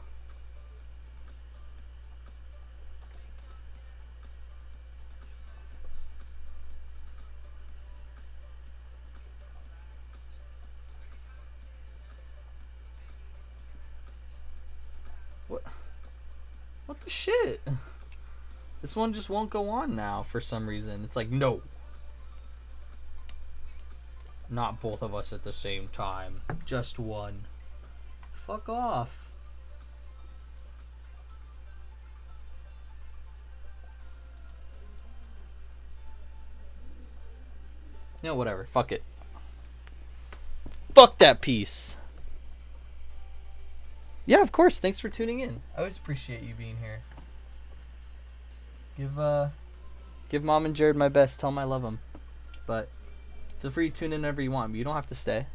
Speaker 1: What the shit? This one just won't go on now for some reason. It's like, no. Not both of us at the same time. Just one. Fuck off. You know, whatever. Fuck it. Fuck that piece. Yeah, of course. Thanks for tuning in. I always appreciate you being here. Give Mom and Jared my best. Tell them I love them. But feel free to tune in whenever you want, but you don't have to stay.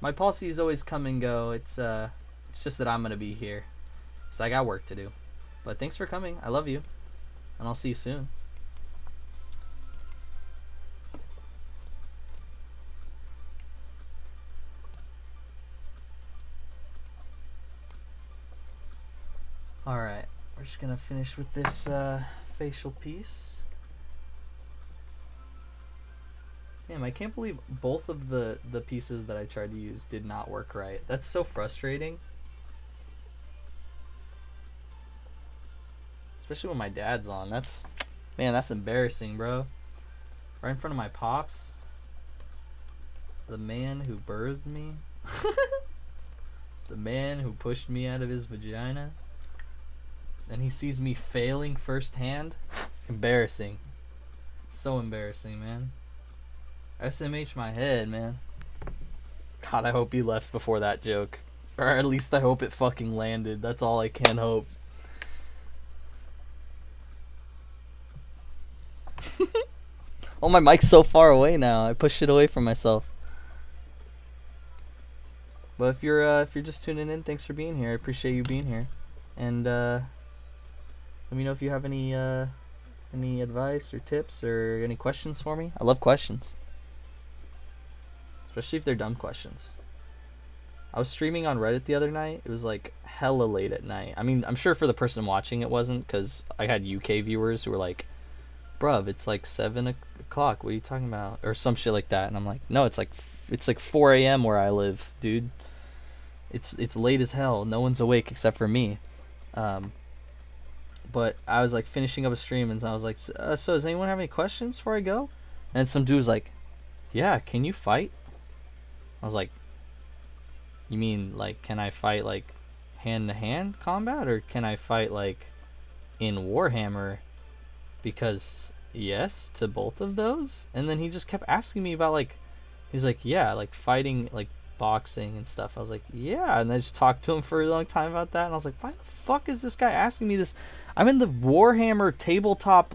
Speaker 1: My policy is always come and go. It's just that I'm gonna be here, so I got work to do. But thanks for coming. I love you, and I'll see you soon. Alright, we're just gonna finish with this facial piece. Damn, I can't believe both of the pieces that I tried to use did not work right. That's so frustrating. Especially when my dad's on. Man, that's embarrassing, bro. Right in front of my pops. The man who birthed me. The man who pushed me out of his vagina. And he sees me failing firsthand. Embarrassing. So embarrassing, man. SMH my head, man. God, I hope he left before that joke. Or at least I hope it fucking landed. That's all I can hope. Oh, my mic's so far away now. I pushed it away from myself. But if you're just tuning in, thanks for being here. I appreciate you being here. And let me know if you have any advice or tips or any questions for me. I love questions. Especially if they're dumb questions. I was streaming on Reddit the other night. It was like hella late at night. I mean, I'm sure for the person watching it wasn't, because I had UK viewers who were like, bruv, it's like 7 o'clock. What are you talking about? Or some shit like that. And I'm like, no, it's like 4 a.m. where I live, dude. It's late as hell. No one's awake except for me. But I was like finishing up a stream, and I was like, so does anyone have any questions before I go? And some dude was like, yeah, can you fight? I was like, you mean like, can I fight like hand-to-hand combat, or can I fight like in Warhammer? Because yes to both of those. And then he just kept asking me about like, he's like, yeah, like fighting, like boxing and stuff. I was like, yeah. And I just talked to him for a long time about that, and I was like, why the fuck is this guy asking me this? I'm in the Warhammer tabletop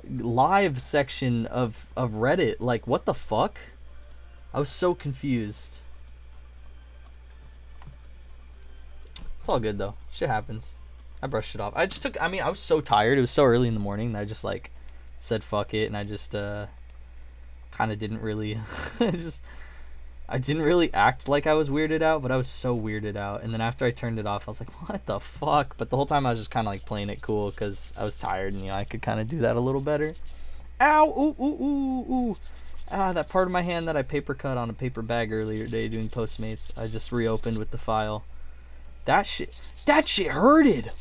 Speaker 1: live section of Reddit. Like, what the fuck? I was so confused. It's all good though. Shit happens. I brushed it off. I was so tired. It was so early in the morning that I just like said fuck it, and I just kind of didn't really I didn't really act like I was weirded out, but I was so weirded out. And then after I turned it off, I was like, what the fuck? But the whole time I was just kind of like playing it cool because I was tired, and I could kind of do that a little better. Ow! Ooh, ooh, ooh, ooh. Ah, that part of my hand that I paper cut on a paper bag earlier today doing Postmates, I just reopened with the file. That shit hurted!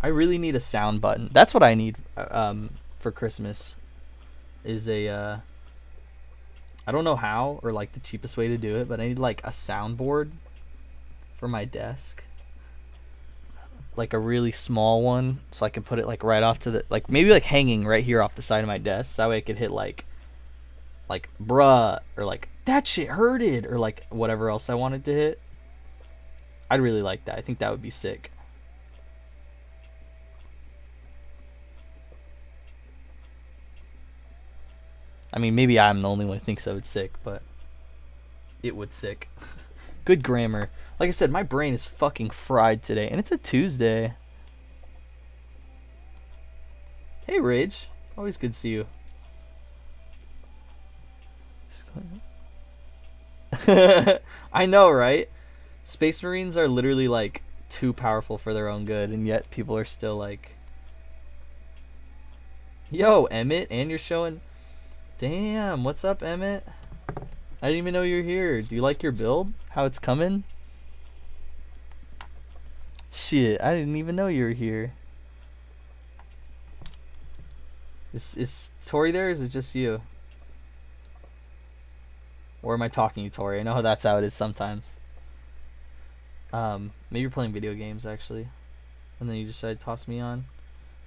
Speaker 1: I really need a sound button. That's what I need for Christmas. Is a I don't know how or like the cheapest way to do it, but I need like a soundboard for my desk. Like a really small one, so I can put it like right off to the, like maybe like hanging right here off the side of my desk, so that way I could hit like bruh, or like that shit hurted, or like whatever else I wanted to hit. I'd really like that. I think that would be sick. I mean, maybe I'm the only one who thinks I would sick, but it would sick. Good grammar. Like I said, my brain is fucking fried today, and it's a Tuesday. Hey, Rage. Always good to see you. I know, right? Space Marines are literally like too powerful for their own good, and yet people are still like, yo, Emmett, and you're showing. Damn, what's up, Emmett? I didn't even know you were here. Do you like your build? How it's coming? Shit, I didn't even know you were here. Is Tori there, or is it just you? Or am I talking to you, Tori? I know that's how it is sometimes. Maybe you're playing video games, actually. And then you decided to toss me on.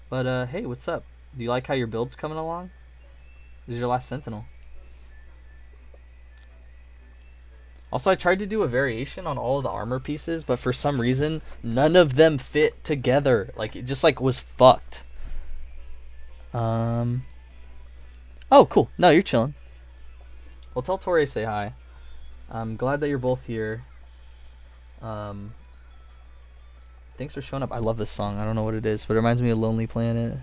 Speaker 1: But, hey, what's up? Do you like how your build's coming along? This is your last Sentinel. Also, I tried to do a variation on all of the armor pieces, but for some reason, none of them fit together. Like, it just, like, was fucked. Oh, cool. No, you're chilling. Well, tell Tori say hi. I'm glad that you're both here. Thanks for showing up. I love this song. I don't know what it is, but it reminds me of Lonely Planet.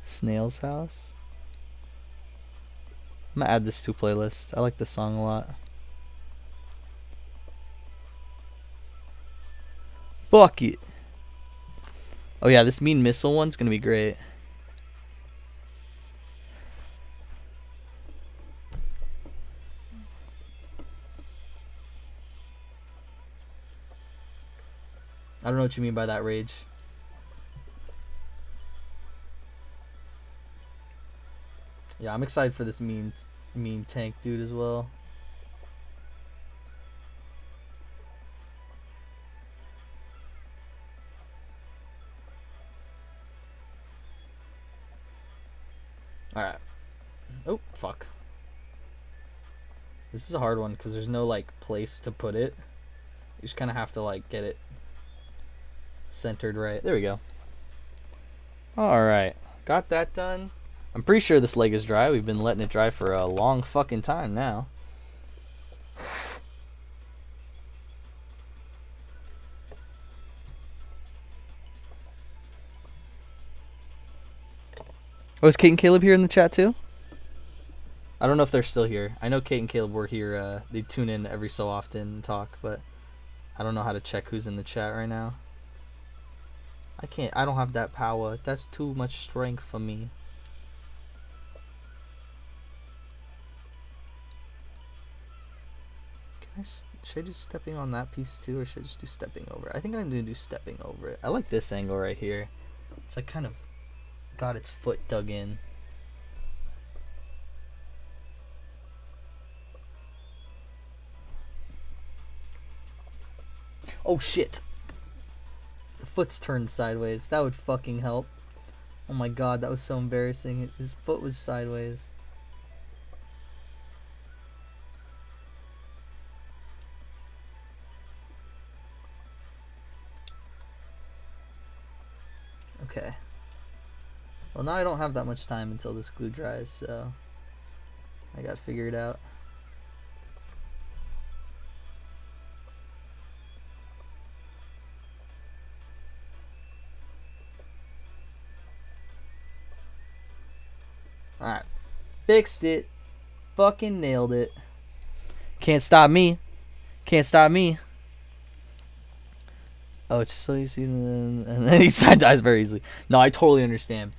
Speaker 1: Snail's House. I'm gonna add this to playlist. I like this song a lot. Fuck it. Oh yeah, this mean missile one's gonna be great. I don't know what you mean by that, Rage. Yeah, I'm excited for this mean tank dude as well. Alright. Oh, fuck. This is a hard one because there's no, like, place to put it. You just kind of have to, like, get it centered right. There we go. Alright. Got that done. I'm pretty sure this leg is dry. We've been letting it dry for a long fucking time now. Oh, is Kate and Caleb here in the chat too? I don't know if they're still here. I know Kate and Caleb were here. They tune in every so often and talk, but I don't know how to check who's in the chat right now. I don't have that power. That's too much strength for me. Can I Should I do stepping on that piece too, or should I just do stepping over? I think I'm gonna do stepping over it. I like this angle right here. It's like kind of got its foot dug in. Oh shit! The foot's turned sideways. That would fucking help. Oh my god, that was so embarrassing. His foot was sideways. Okay. Well, now I don't have that much time until this glue dries, so I gotta figure it out. Alright. Fixed it. Fucking nailed it. Can't stop me. Can't stop me. Oh, it's so easy, and then he dies very easily. No, I totally understand.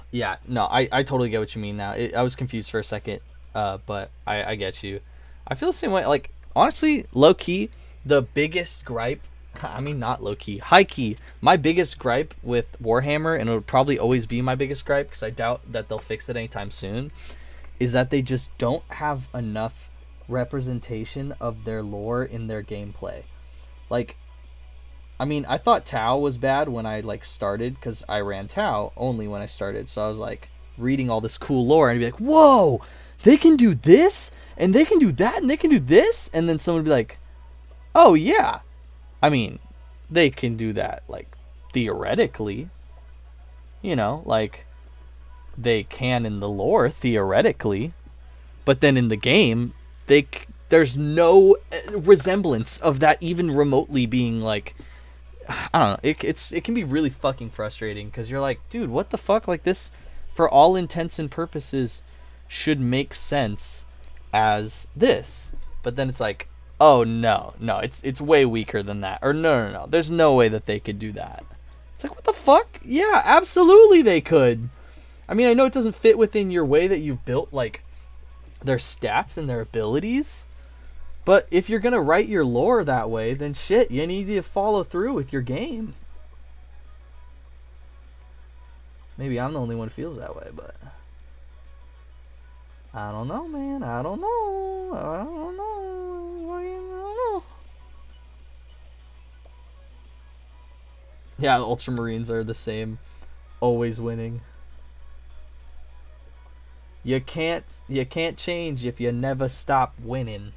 Speaker 1: Yeah, no, I totally get what you mean now. I was confused for a second, but I get you. I feel the same way. Like, honestly, low-key, the biggest gripe, I mean, not low-key, high-key, my biggest gripe with Warhammer, and it'll probably always be my biggest gripe, because I doubt that they'll fix it anytime soon, is that they just don't have enough representation of their lore in their gameplay. Like, I mean, I thought Tau was bad when I, like, started, because I ran Tau only when I started, so I was, like, reading all this cool lore, and I'd be like, whoa, they can do this, and they can do that, and they can do this, and then someone would be like, oh, yeah, I mean, they can do that, like, theoretically, you know, like, they can in the lore, theoretically, but then in the game, there's no resemblance of that even remotely being, like, I don't know, it can be really fucking frustrating, because you're like, dude, what the fuck, like, this, for all intents and purposes, should make sense as this, but then it's like, oh, no, it's way weaker than that, or no, there's no way that they could do that. It's like, what the fuck? Yeah, absolutely they could. I mean, I know it doesn't fit within your way that you've built, like, their stats and their abilities, but if you're gonna write your lore that way, then shit, you need to follow through with your game. Maybe I'm the only one who feels that way, but I don't know, man. I don't know. Yeah, the Ultramarines are the same, always winning. You can't change if you never stop winning.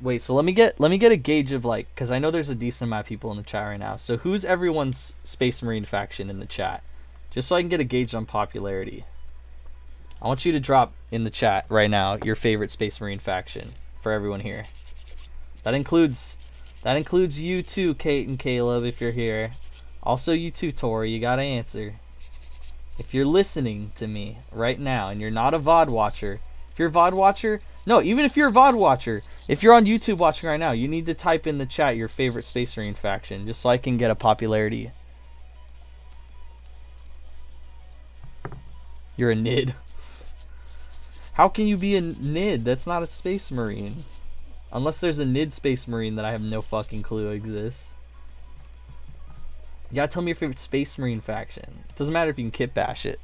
Speaker 1: Wait, so let me get a gauge of, like, because I know there's a decent amount of people in the chat right now. So who's everyone's Space Marine faction in the chat? Just so I can get a gauge on popularity. I want you to drop in the chat right now your favorite Space Marine faction for everyone here. That includes you too, Kate and Caleb, if you're here. Also you too, Tori, you gotta answer. If you're listening to me right now and you're not a VOD watcher, if you're a VOD watcher, no, even if you're a VOD watcher, if you're on YouTube watching right now, you need to type in the chat your favorite Space Marine faction, just so I can get a popularity. You're a NID. How can you be a NID? That's not a Space Marine. Unless there's a NID Space Marine that I have no fucking clue exists. You gotta tell me your favorite Space Marine faction. It doesn't matter if you can kit bash it.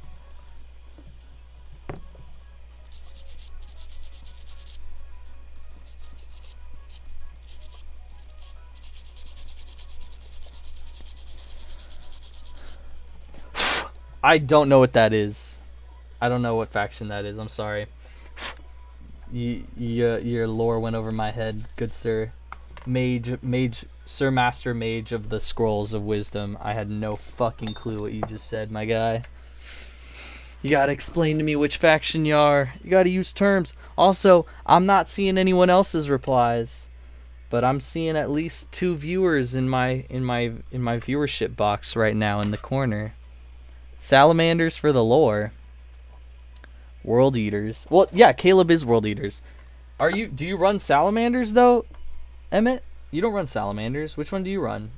Speaker 1: I don't know what that is. I don't know what faction that is. I'm sorry. Your lore went over my head, good sir. Mage, Sir Master Mage of the Scrolls of Wisdom. I had no fucking clue what you just said, my guy. You gotta explain to me which faction you are. You gotta use terms. Also, I'm not seeing anyone else's replies, but I'm seeing at least 2 viewers in my viewership box right now in the corner. Salamanders for the lore. World Eaters. Well, yeah, Caleb is World Eaters. Do you run Salamanders though, Emmett? You don't run Salamanders. Which one do you run?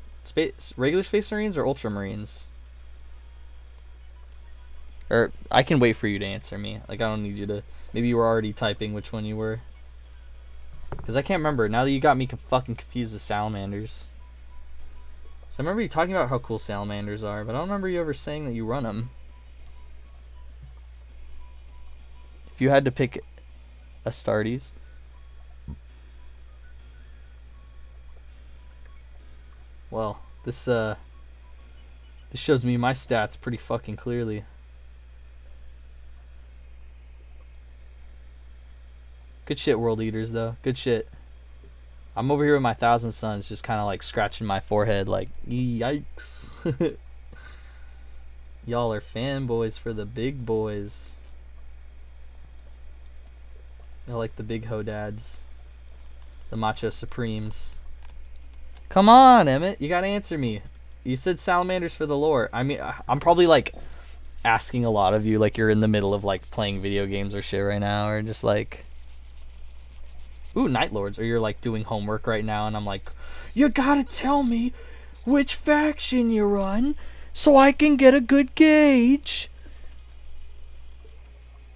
Speaker 1: Regular Space Marines or Ultramarines? Or I can wait for you to answer me. Like, I don't need you to. Maybe you were already typing which one you were. Because I can't remember. Now that you got me fucking confused with salamanders. So I remember you talking about how cool salamanders are, but I don't remember you ever saying that you run them. If you had to pick Astartes. Well, this shows me my stats pretty fucking clearly. Good shit, World Eaters, though. Good shit. I'm over here with my 1,000 Suns just kind of like scratching my forehead like, yikes. Y'all are fanboys for the big boys. Y'all like the big ho dads. The macho supremes. Come on, Emmett. You gotta answer me. You said salamanders for the lore. I mean, I'm probably like asking a lot of you like you're in the middle of like playing video games or shit right now, or just like, ooh, Night Lords, or you're like doing homework right now and I'm like, you gotta tell me which faction you run so I can get a good gauge.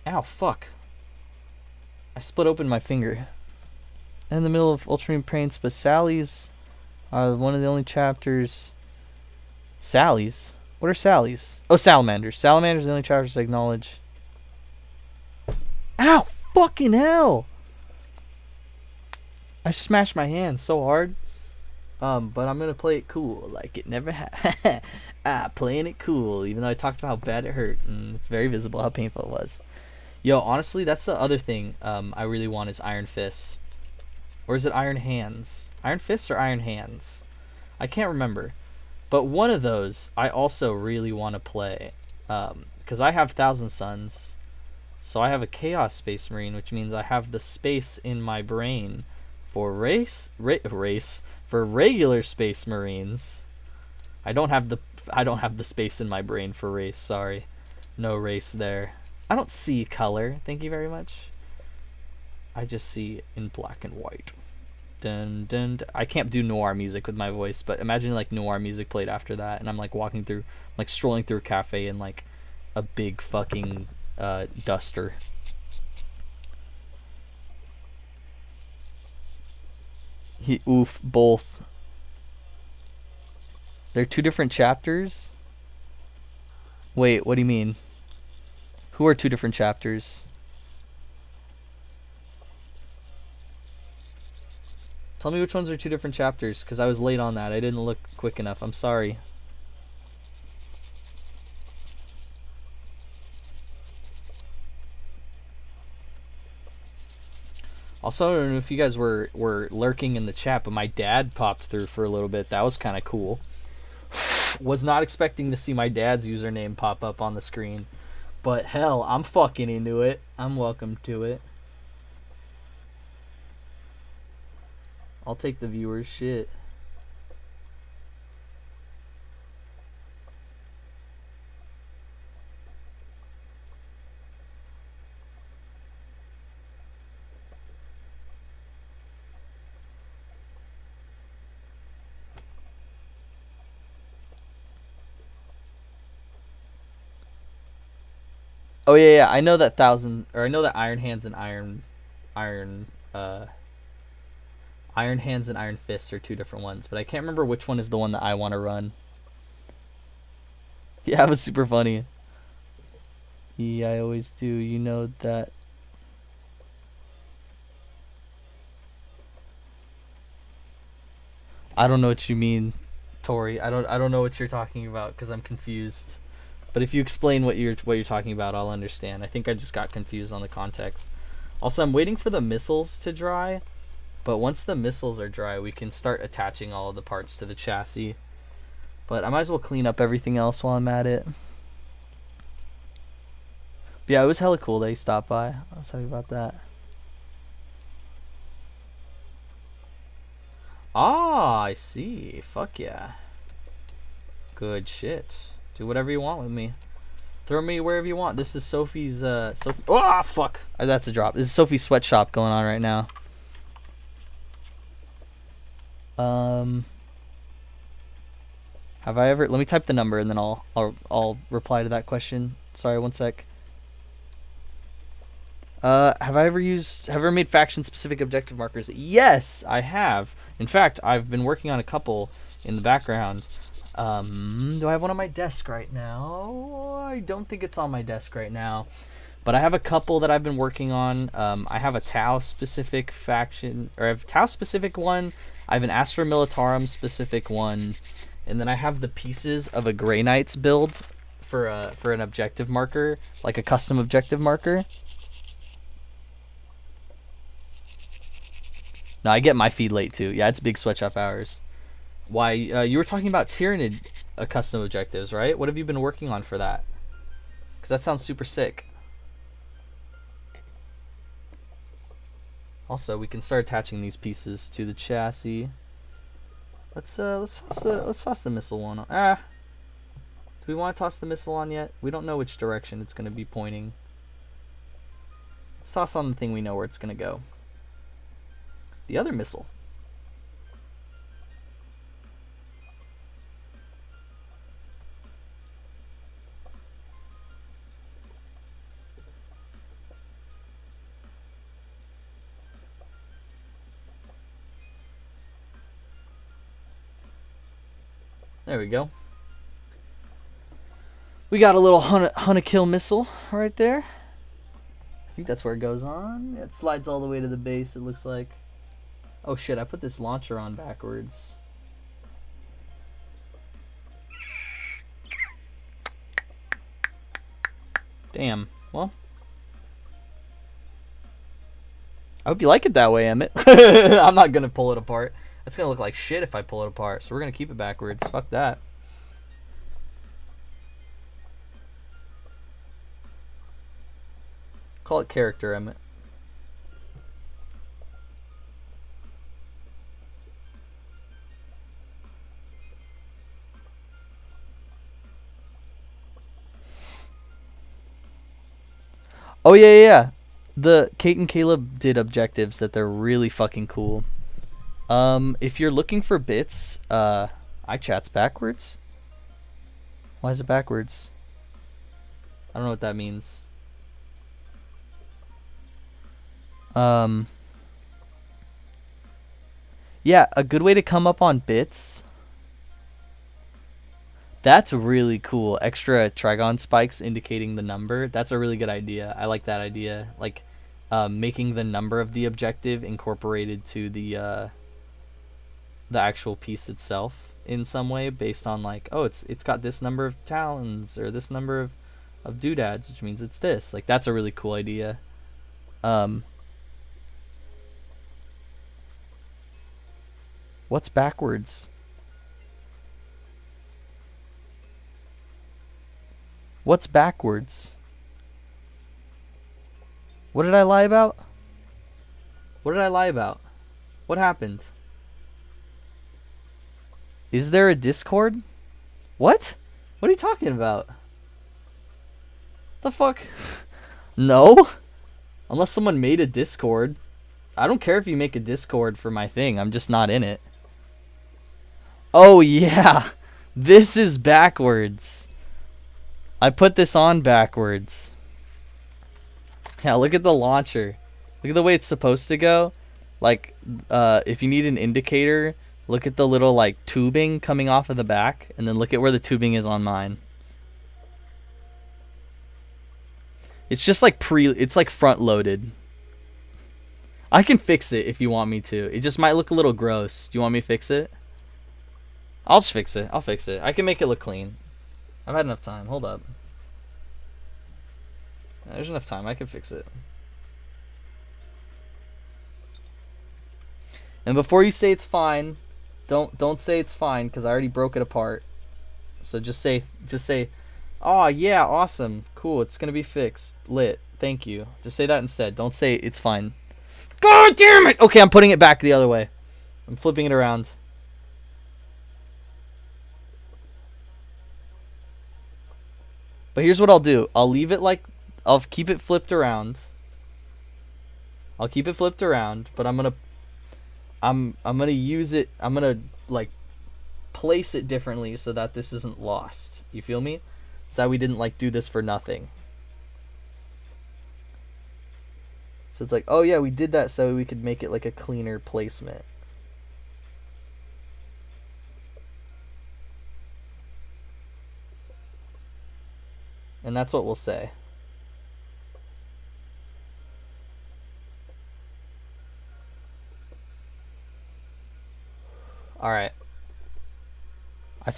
Speaker 1: Ow, fuck. I split open my finger. In the middle of Ultramarine Paints, but Sally's are one of the only chapters. Sally's? What are Sally's? Oh, Salamanders. Salamanders are the only chapters I acknowledge. Ow! Fucking hell! I smashed my hand so hard. But I'm gonna play it cool, like it never happened. Playing it cool, even though I talked about how bad it hurt, and it's very visible how painful it was. Yo, honestly, that's the other thing I really want is Iron Fists. Or is it Iron Hands? Iron Fists or Iron Hands? I can't remember. But one of those I also really want to play. Because I have 1,000 Suns. So I have a Chaos Space Marine, which means I have the space in my brain for for regular Space Marines. I don't have the space in my brain for race, sorry. No race there. I don't see color, thank you very much. I just see in black and white. Dun, dun, dun. I can't do noir music with my voice, but imagine like noir music played after that, and I'm like walking through, like strolling through a cafe in like a big fucking duster. Oof, both. They're two different chapters? Wait, what do you mean? Who are two different chapters? Tell me which ones are two different chapters, because I was late on that. I didn't look quick enough. I'm sorry. Also, I don't know if you guys were lurking in the chat, but my dad popped through for a little bit. That was kind of cool. Was not expecting to see my dad's username pop up on the screen. But hell, I'm fucking into it. I'm welcome to it. I'll take the viewers' shit. Oh yeah, I know that I know that Iron Hands and Iron Hands and Iron Fists are two different ones, but I can't remember which one is the one that I want to run. Yeah, it was super funny. Yeah, I always do. You know that. I don't know what you mean, Tori. I don't know what you're talking about because I'm confused. But if you explain what you're talking about, I'll understand. I think I just got confused on the context. Also, I'm waiting for the missiles to dry. But once the missiles are dry, we can start attaching all of the parts to the chassis. But I might as well clean up everything else while I'm at it. But yeah, it was hella cool that he stopped by. I was happy about that. Ah, I see. Fuck yeah. Good shit. Do whatever you want with me. Throw me wherever you want. This is Sophie's, Sophie. Oh, fuck. That's a drop. This is Sophie's sweatshop going on right now. Have I ever? Let me type the number and then I'll reply to that question. Sorry, one sec. Have I ever made faction specific objective markers? Yes, I have. In fact, I've been working on a couple in the background. Do I have one on my desk right now? I don't think it's on my desk right now. But I have a couple that I've been working on. I have a Tau specific faction, or I have a Tau specific one. I have an Astra Militarium specific one. And then I have the pieces of a Grey Knights build for an objective marker, like a custom objective marker. No, I get my feed late too. Yeah, it's big sweatshop hours. Why? You were talking about Tyranid custom objectives, right? What have you been working on for that? Because that sounds super sick. Also, we can start attaching these pieces to the chassis. Let's toss the missile one on. Do we want to toss the missile on yet? We don't know which direction it's going to be pointing. Let's toss on the thing we know where it's going to go. The other missile. There we go. We got a little Hunna-kill missile right there. I think that's where it goes on. It slides all the way to the base, it looks like. Oh shit, I put this launcher on backwards. Damn. Well. I hope you like it that way, Emmett. I'm not going to pull it apart. It's going to look like shit if I pull it apart, so we're going to keep it backwards. Fuck that. Call it character, Emmett. Oh, yeah. The Kate and Caleb did objectives that they're really fucking cool. If you're looking for bits, iChat's backwards. Why is it backwards? I don't know what that means. Yeah, a good way to come up on bits. That's really cool. Extra trigon spikes indicating the number. That's a really good idea. I like that idea. Like, making the number of the objective incorporated to the actual piece itself in some way, based on like, oh, it's got this number of talons or this number of doodads, which means it's this. Like, that's a really cool idea. What's backwards? What's backwards? What did I lie about? What did I lie about? What happened? Is there a Discord? What? What are you talking about? The fuck? No? Unless someone made a Discord. I don't care if you make a Discord for my thing. I'm just not in it. Oh, yeah. This is backwards. I put this on backwards. Yeah, look at the launcher. Look at the way it's supposed to go. Like, if you need an indicator, look at the little, like, tubing coming off of the back. And then look at where the tubing is on mine. It's just like it's like front loaded. I can fix it if you want me to. It just might look a little gross. Do you want me to fix it? I'll just fix it. I'll fix it. I can make it look clean. I've had enough time. Hold up. There's enough time. I can fix it. And before you say it's fine, don't say it's fine, because I already broke it apart. So just say, oh yeah, awesome, cool, it's gonna be fixed, lit, thank you. Just say that instead. Don't say it's fine. God damn it! Okay, I'm putting it back the other way. I'm flipping it around. But here's what I'll do. I'll leave it like, I'll keep it flipped around. I'll keep it flipped around, but I'm gonna use it. I'm gonna like place it differently so that this isn't lost. You feel me? So that we didn't like do this for nothing. So it's like, oh yeah, we did that so we could make it like a cleaner placement. And that's what we'll say. Alright.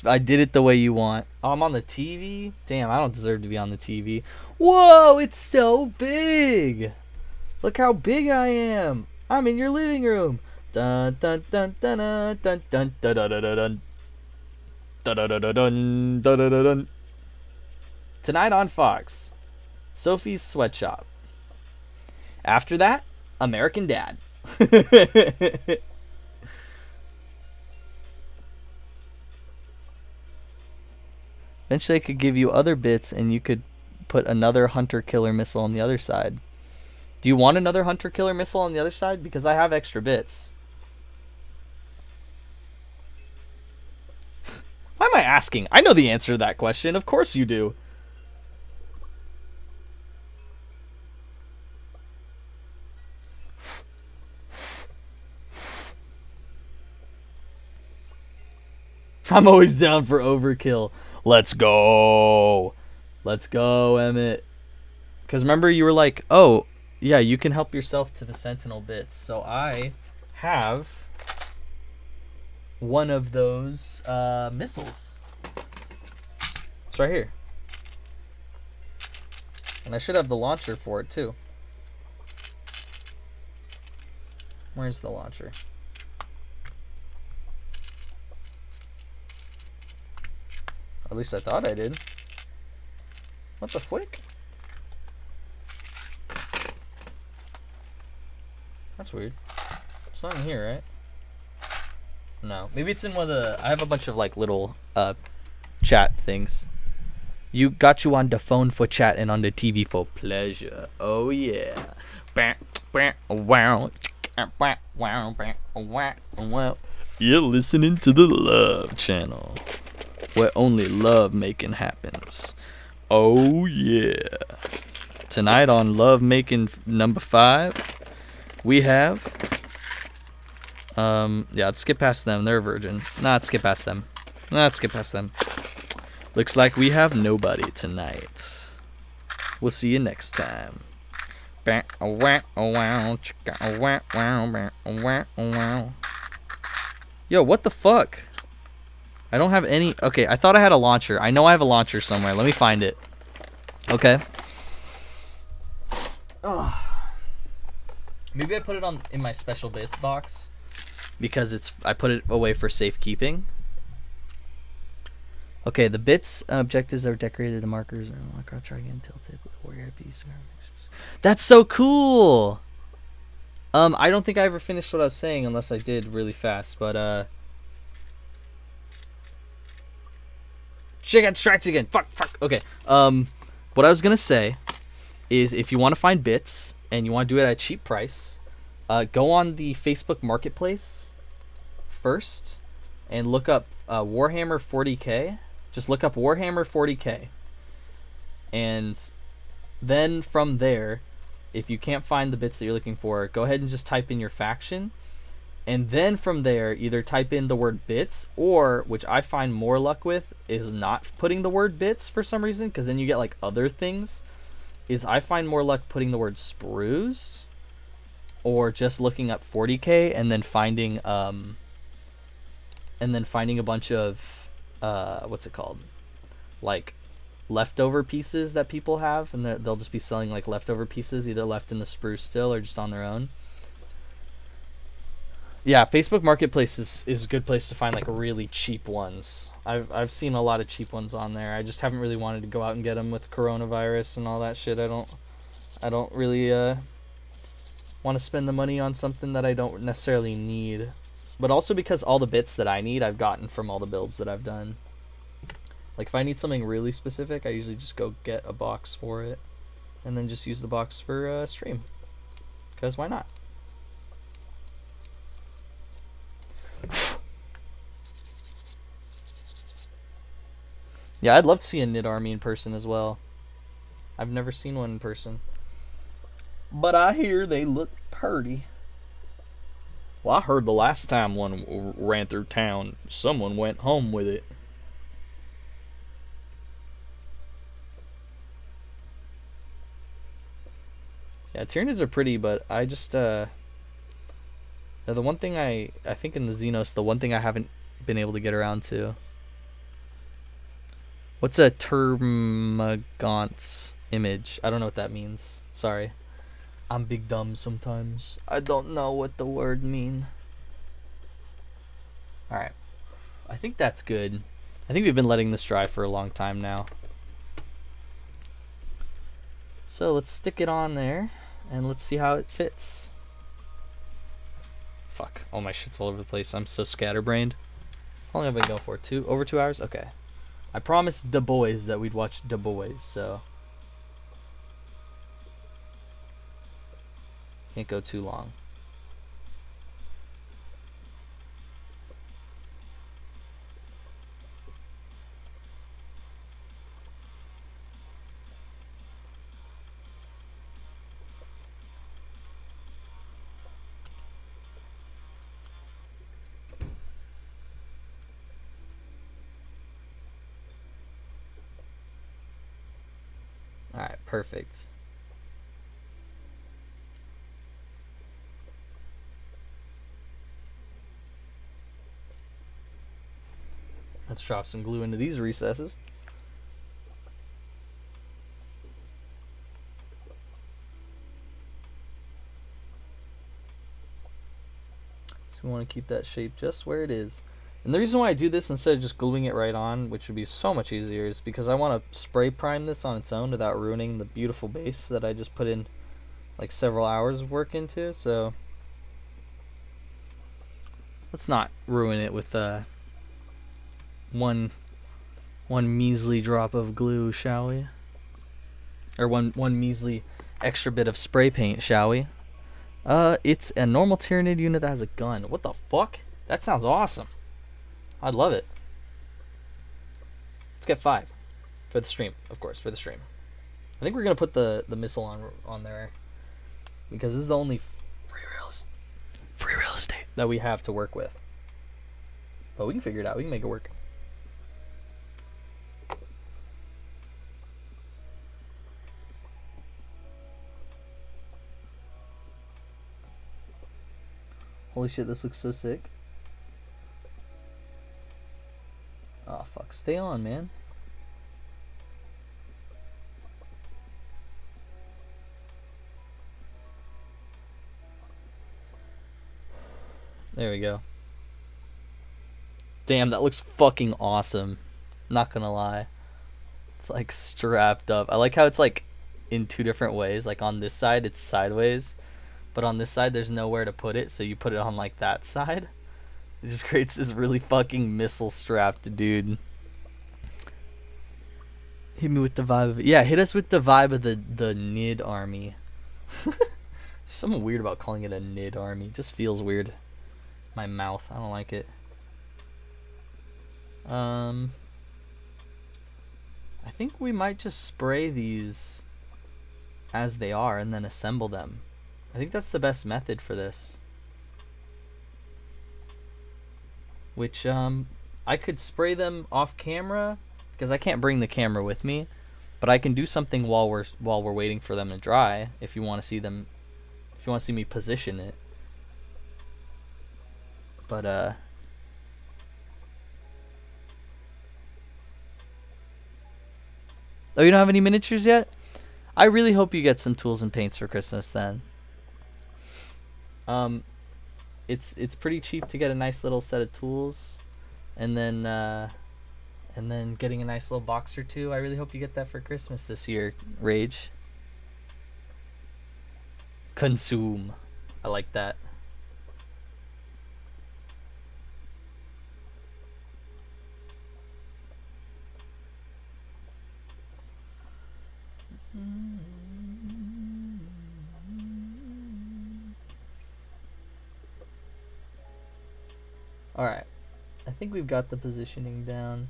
Speaker 1: I did it the way you want. Oh, I'm on the TV? Damn, I don't deserve to be on the TV. Whoa, it's so big! Look how big I am! I'm in your living room! Dun dun dun dun dun dun dun dun dun dun dun dun dun dun dun. Tonight on Fox, Sophie's Sweatshop. After that, American Dad. Eventually I could give you other bits and you could put another hunter-killer missile on the other side. Do you want another hunter-killer missile on the other side? Because I have extra bits. Why am I asking? I know the answer to that question. Of course you do. I'm always down for overkill. Let's go. Let's go, Emmett. Because remember you were like, oh, yeah, you can help yourself to the Sentinel bits. So I have one of those missiles. It's right here. And I should have the launcher for it, too. Where's the launcher? At least I thought I did. What the flick? That's weird. It's not in here, right? No. Maybe it's in one of the... I have a bunch of, like, little chat things. You got you on the phone for chat and on the TV for pleasure. Oh, yeah. You're listening to the Love Channel, where only love making happens. Oh yeah. Tonight on Love Making number 5, we have yeah, let's skip past them. They're a virgin. Nah, let's skip past them. Looks like we have nobody tonight. We'll see you next time. Yo, what the fuck? I don't have any... Okay, I thought I had a launcher. I know I have a launcher somewhere. Let me find it. Okay. Oh. Maybe I put it in my special bits box because I put it away for safekeeping. Okay, the bits objectives are decorated. The markers are like try again, tilted, warrior piece. That's so cool. I don't think I ever finished what I was saying unless I did really fast, but shit, got distracted again. Fuck. Okay. What I was gonna say is if you want to find bits and you want to do it at a cheap price, go on the Facebook Marketplace first and look up Warhammer 40K. Just look up Warhammer 40K. And then from there, if you can't find the bits that you're looking for, go ahead and just type in your faction. And then from there, either type in the word bits, or, which I find more luck with, is not putting the word bits for some reason, because then you get like other things, is I find more luck putting the word sprues, or just looking up 40K and then finding a bunch of what's it called, like leftover pieces that people have, and they'll just be selling like leftover pieces, either left in the spruce still or just on their own. Yeah, Facebook Marketplace is a good place to find like really cheap ones. I've seen a lot of cheap ones on there. I just haven't really wanted to go out and get them with coronavirus and all that shit. I don't really want to spend the money on something that I don't necessarily need. But also because all the bits that I need, I've gotten from all the builds that I've done. Like if I need something really specific, I usually just go get a box for it, and then just use the box for stream. Because why not? Yeah, I'd love to see a Nid army in person as well. I've never seen one in person. But I hear they look purty. Well, I heard the last time one ran through town, someone went home with it. Yeah, Tyranids are pretty, but I just the one thing I think in the Xenos, the one thing I haven't been able to get around to. What's a Termagant's image? I don't know what that means. Sorry. I'm big dumb sometimes. I don't know what the word mean. Alright. I think that's good. I think we've been letting this dry for a long time now. So let's stick it on there and let's see how it fits. Fuck. All my shit's all over the place. I'm so scatterbrained. How long have I been going for? Over 2 hours? Okay. I promised the boys that we'd watch the boys, so can't go too long. Alright, perfect. Let's drop some glue into these recesses. So we want to keep that shape just where it is. And the reason why I do this instead of just gluing it right on, which would be so much easier, is because I want to spray prime this on its own without ruining the beautiful base that I just put in like several hours of work into. So let's not ruin it with one measly drop of glue, shall we? Or one measly extra bit of spray paint, shall we? It's a normal Tyranid unit that has a gun. What the fuck? That sounds awesome. I'd love it. Let's get 5 for the stream, of course, for the stream. I think we're gonna put the missile on there because this is the only free real estate that we have to work with. But we can figure it out. We can make it work. Holy shit, this looks so sick. Oh fuck, stay on, man. There we go. Damn, that looks fucking awesome. Not gonna lie. It's like strapped up. I like how it's like in 2 different ways. Like on this side, it's sideways. But on this side, there's nowhere to put it. So you put it on like that side. It just creates this really fucking missile strapped dude. Hit me with the vibe of it. Yeah, hit us with the vibe of the Nid army. Something weird about calling it a Nid army. It just feels weird. My mouth. I don't like it. I think we might just spray these as they are and then assemble them. I think that's the best method for this. Which I could spray them off camera because I can't bring the camera with me, but I can do something while we're waiting for them to dry. If you want to see them, if you want to see me position it. But oh, you don't have any miniatures yet? I really hope you get some tools and paints for Christmas then. It's pretty cheap to get a nice little set of tools, and then getting a nice little box or 2. I really hope you get that for Christmas this year, Rage. Consume. I like that. Alright. I think we've got the positioning down.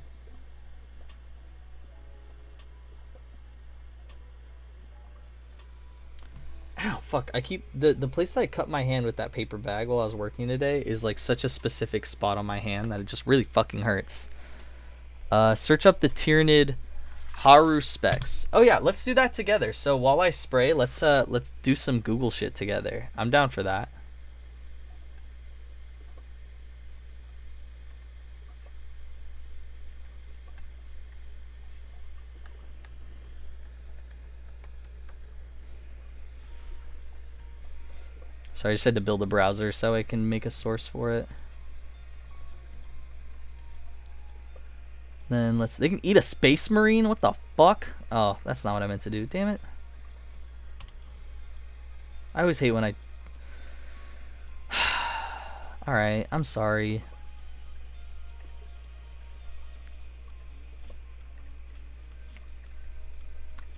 Speaker 1: fuck. I keep the place that I cut my hand with that paper bag while I was working today is like such a specific spot on my hand that it just really fucking hurts. Search up the Tyranid Haru specs. Oh yeah, let's do that together. So while I spray, let's do some Google shit together. I'm down for that. Sorry, I just had to build a browser so I can make a source for it. Then they can eat a space marine? What the fuck? Oh, that's not what I meant to do. Damn it. I always hate when I... Alright, I'm sorry.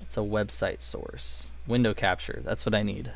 Speaker 1: It's a website source. Window capture. That's what I need.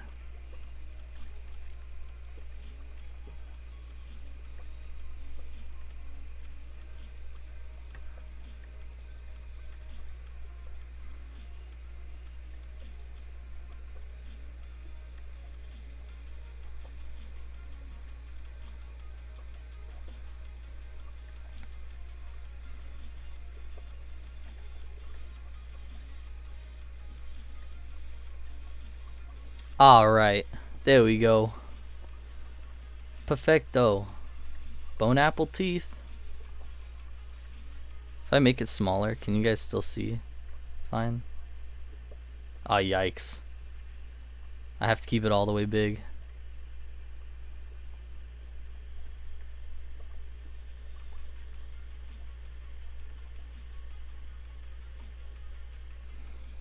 Speaker 1: Alright. There we go. Perfecto. Bone apple teeth. If I make it smaller, can you guys still see? Fine. Ah, yikes. I have to keep it all the way big.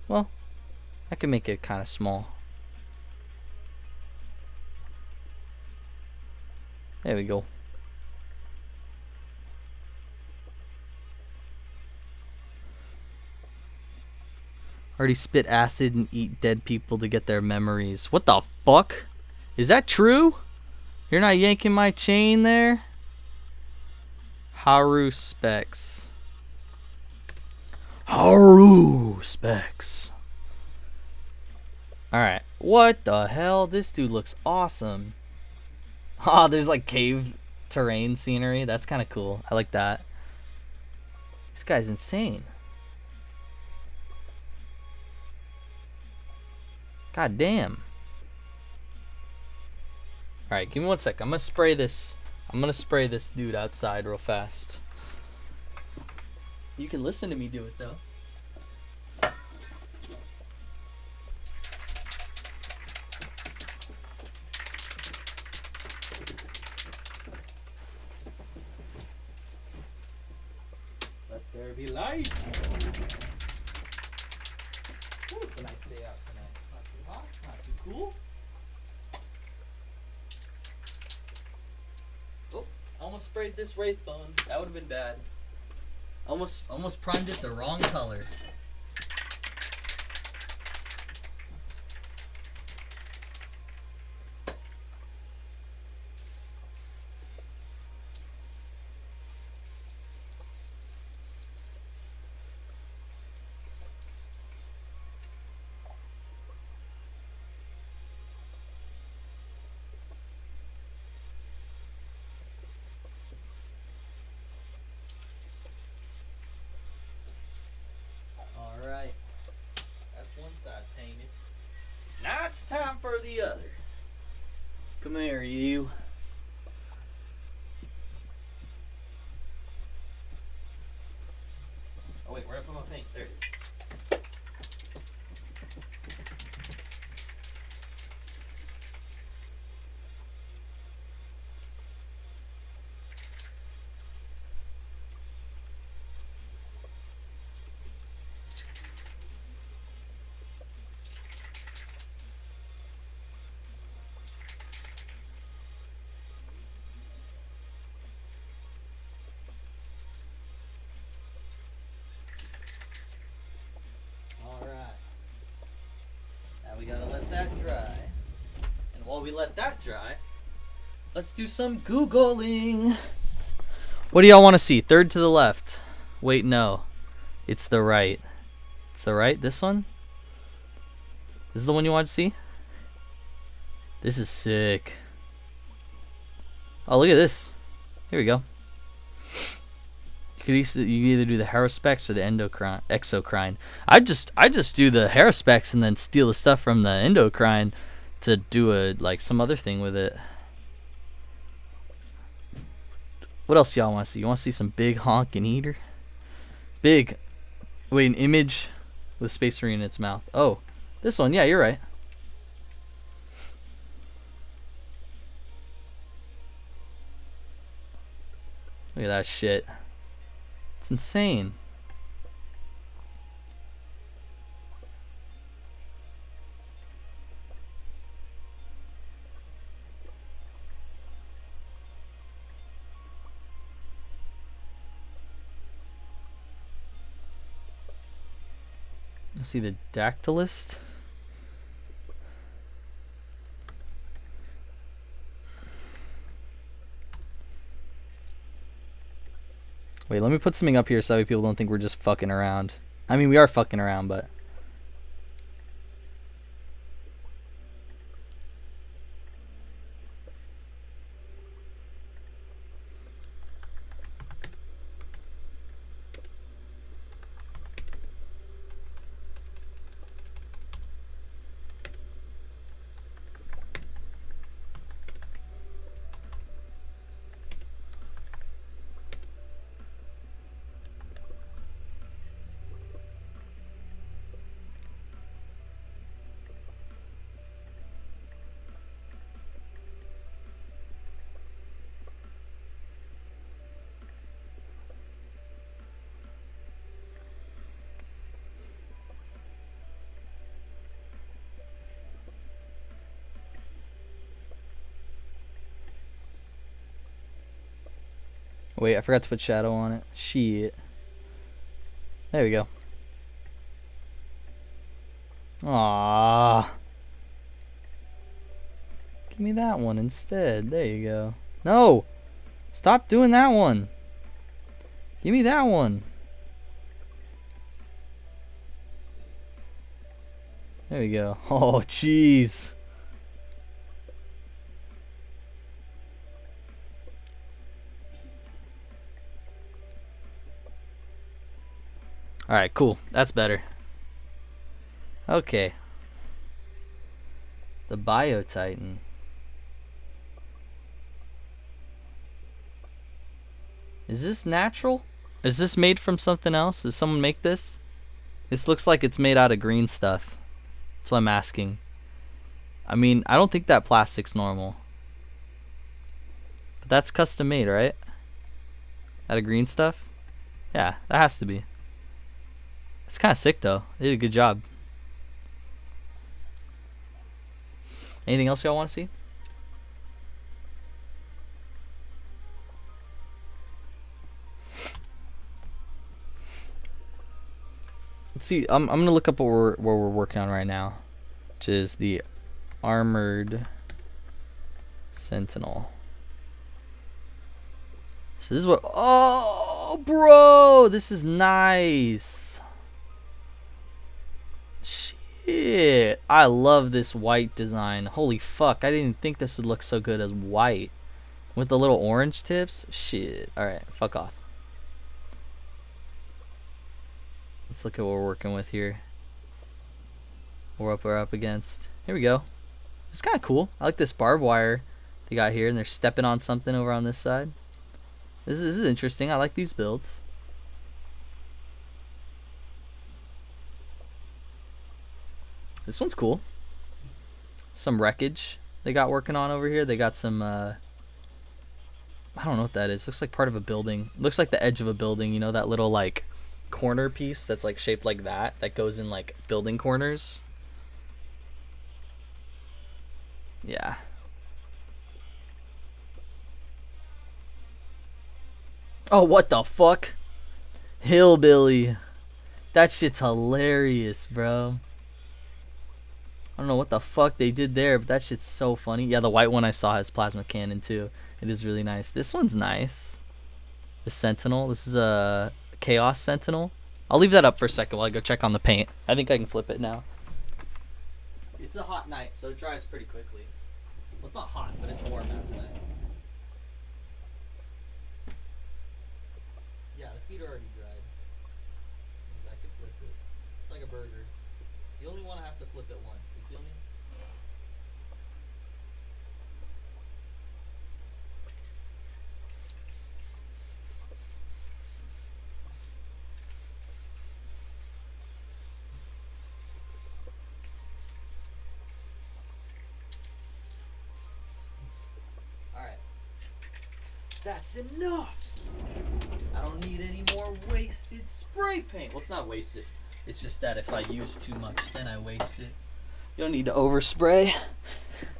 Speaker 1: Well, I can make it kind of small. There we go. Already spit acid and eat dead people to get their memories. What the fuck? Is that true? You're not yanking my chain there? Haru specs. Haru specs. Alright. What the hell? This dude looks awesome. Ah, there's like cave terrain scenery. That's kind of cool. I like that. This guy's insane. God damn. Alright, give me 1 sec. I'm gonna spray this dude outside real fast. You can listen to me do it though. Let there be light. Oh, it's a nice day out tonight. It's not too hot, it's not too cool. Oh, almost sprayed this wraith bone. That would have been bad. Almost primed it the wrong color. Now it's time for the other. Come here, you. Oh wait, where did I put my paint? There it is. We gotta let that dry. And while we let that dry, let's do some Googling. What do y'all want to see? Third to the left. Wait, no. It's the right. It's the right? This one? This is the one you want to see? This is sick. Oh, look at this. Here we go. You either do the Haruspecs or the Exocrine. I just do the Haruspecs and then steal the stuff from the Endocrine to do some other thing with it. What else y'all want to see? You want to see some big honkin' eater? Wait, an image with Space Marine in its mouth. Oh, this one. Yeah, you're right. Look at that shit. It's insane. You see the Dactylist? Wait, let me put something up here so that people don't think we're just fucking around. I mean, we are fucking around, but... Wait, I forgot to put shadow on it. Shit. There we go. Aww. Give me that one instead. There you go. No! Stop doing that one. Give me that one. There we go. Oh, jeez. Alright, cool. That's better. Okay. The Bio-Titan. Is this natural? Is this made from something else? Did someone make this? This looks like it's made out of green stuff. That's what I'm asking. I mean, I don't think that plastic's normal. But that's custom made, right? Out of green stuff? Yeah, that has to be. It's kind of sick, though. They did a good job. Anything else y'all want to see? Let's see. I'm gonna look up what we're working on right now, which is the armored Sentinel. So this is what. Oh, bro, this is nice. Shit, I love this white design. Holy fuck, I didn't even think this would look so good as white with the little orange tips. Shit. All right, fuck off. Let's look at what we're working with here. We're up against. Here we go. It's kind of cool. I like this barbed wire they got here, and they're stepping on something over on this side. This is interesting. I like these builds. This one's cool. Some wreckage they got working on over here. They got some, I don't know what that is. Looks like part of a building. Looks like the edge of a building. You know, that little, like, corner piece that's, like, shaped like that. That goes in, like, building corners. Yeah. Oh, what the fuck? Hillbilly. That shit's hilarious, bro. I don't know what the fuck they did there, but that shit's so funny. Yeah, the white one I saw has plasma cannon too. It is really nice. This one's nice. The Sentinel. This is a Chaos Sentinel. I'll leave that up for a second while I go check on the paint. I think I can flip it now. It's a hot night, so it dries pretty quickly. Well, it's not hot, but it's warm out tonight. Yeah, the feet are already dried. I could flip it. It's like a burger. You only want to have to flip it once. You feel me? Alright. That's enough! I don't need any more wasted spray paint. Well, it's not wasted. It's just that if I use too much, then I waste it. You don't need to overspray.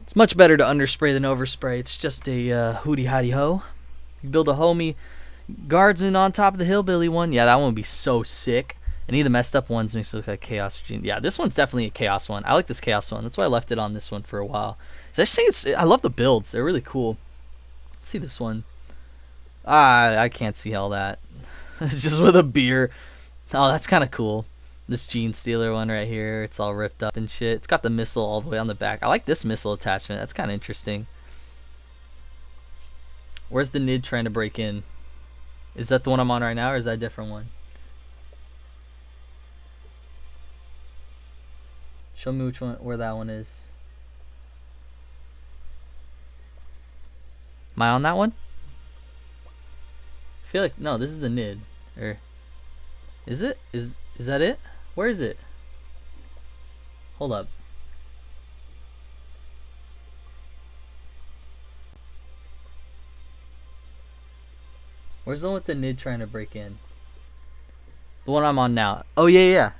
Speaker 1: It's much better to underspray than overspray. It's just a hootie hotty ho. You build a homie guardsman on top of the hillbilly one. Yeah, that one would be so sick. Any of the messed up ones makes it look like chaos. Yeah, this one's definitely a chaos one. I like this chaos one. That's why I left it on this one for a while. So I just think I love the builds. They're really cool. Let's see this one. I can't see all that. It's just with a beer. Oh, that's kind of cool. This Gene Stealer one right here. It's all ripped up and shit. It's got the missile all the way on the back. I like this missile attachment. That's kind of interesting. Where's the NID trying to break in? Is that the one I'm on right now, or is that a different one? Show me which one, where that one is. Am I on that one? I feel like, no, this is the NID. Or is it? Is that it? Where is it? Hold up. Where's the one with the NID trying to break in? The one I'm on now. Oh, yeah.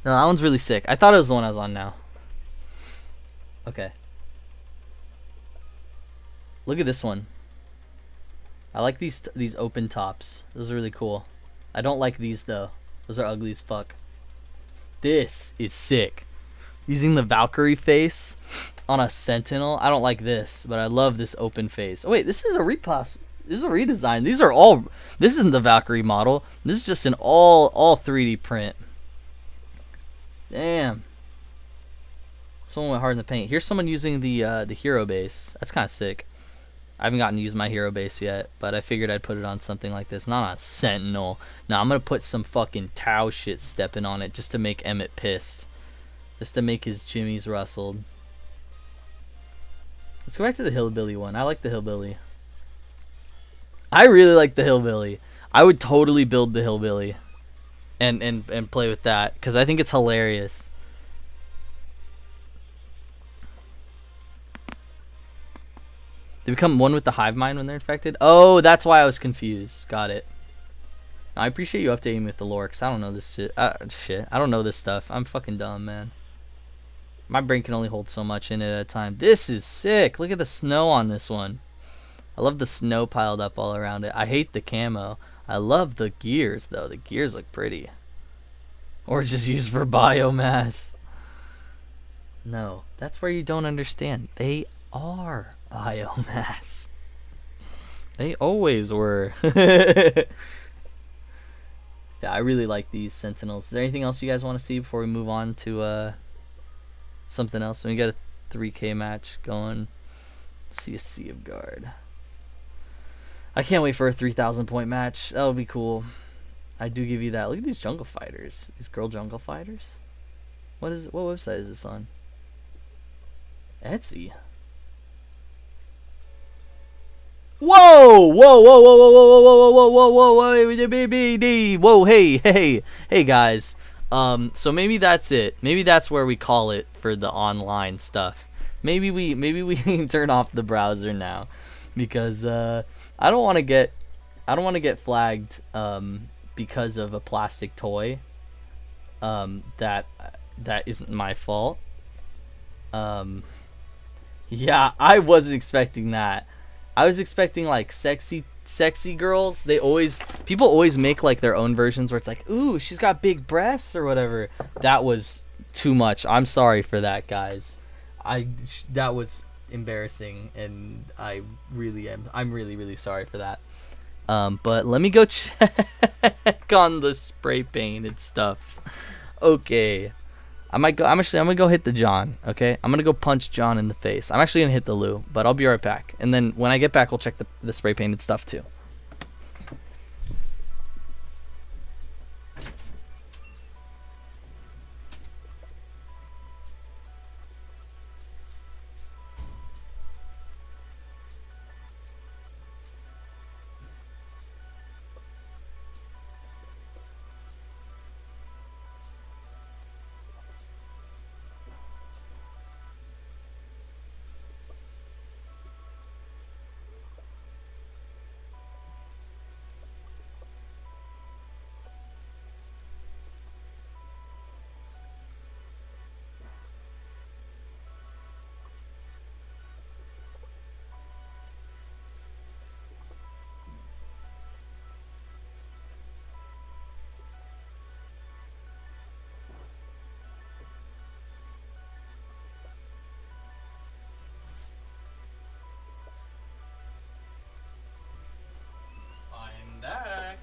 Speaker 1: No, that one's really sick. I thought it was the one I was on now. Okay. Look at this one. I like these open tops. Those are really cool. I don't like these, though. Those are ugly as fuck. This is sick. Using the Valkyrie face on a Sentinel. I don't like this, but I love this open face. Oh, wait, this is a repass. This is a redesign. These are all... This isn't the Valkyrie model. This is just an all 3D print. Damn. Someone went hard in the paint. Here's someone using the hero base. That's kind of sick. I haven't gotten to use my hero base yet, but I figured I'd put it on something like this. Not on Sentinel. No, I'm going to put some fucking Tau shit stepping on it just to make Emmett pissed. Just to make his jimmies rustled. Let's go back to the hillbilly one. I like the hillbilly. I really like the hillbilly. I would totally build the hillbilly and play with that because I think it's hilarious. They become one with the hive mind when they're infected? Oh, that's why I was confused. Got it. I appreciate you updating me with the lore because I don't know this shit. I don't know this stuff. I'm fucking dumb, man. My brain can only hold so much in it at a time. This is sick. Look at the snow on this one. I love the snow piled up all around it. I hate the camo. I love the gears, though. The gears look pretty. Or just used for biomass. No, that's where you don't understand. They are biomass. They always were. Yeah, I really like these Sentinels. Is there anything else you guys want to see before we move on to something else? We got a 3K match going. See a Sea of Guard. I can't wait for a 3,000 point match. That'll be cool. I do give you that. Look at these jungle fighters. These girl jungle fighters. What website is this on? Etsy. Whoa! Whoa! Whoa! Whoa! Whoa! Whoa! Whoa! Whoa! Whoa! Whoa! Whoa! Hey guys. So maybe that's it. Maybe that's where we call it for the online stuff. Maybe we can turn off the browser now, because I don't want to get flagged because of a plastic toy. That isn't my fault. Yeah, I wasn't expecting that. I was expecting like sexy girls. People always make like their own versions where it's like, ooh, she's got big breasts or whatever. That was too much. I'm sorry for that, guys. That was embarrassing, and I'm really sorry for that. But let me go check on the spray painted stuff. Okay. I might go. I'm gonna go hit the John. Okay, I'm gonna go punch John in the face. I'm actually gonna hit the Lou, but I'll be right back. And then when I get back, we'll check the spray painted stuff too. I'm back.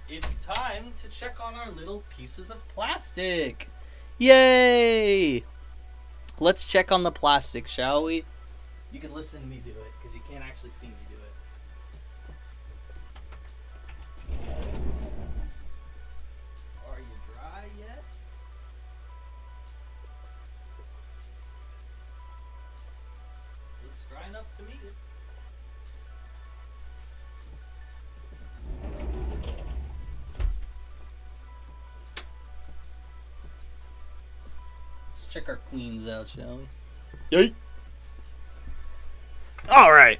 Speaker 1: It's time to check on our little pieces of plastic. Yay! Let's check on the plastic, shall we? You can listen to me do it, because you can't actually see me do it. Are you dry yet? Looks dry enough to me. Let's check our queens out, shall we? Yay! Alright.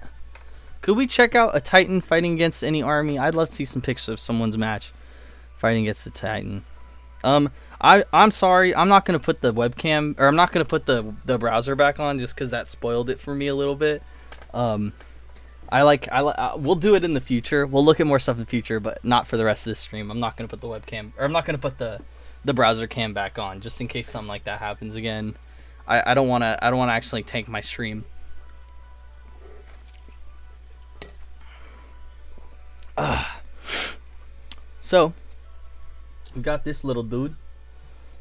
Speaker 1: Could we check out a Titan fighting against any army? I'd love to see some pictures of someone's match fighting against a Titan. I'm sorry, I'm not gonna put the webcam, or I'm not gonna put the browser back on just because that spoiled it for me a little bit. We'll do it in the future. We'll look at more stuff in the future, but not for the rest of this stream. I'm not gonna put the webcam, or I'm not gonna put the browser cam back on just in case something like that happens again. I don't wanna actually tank my stream. So we got this little dude.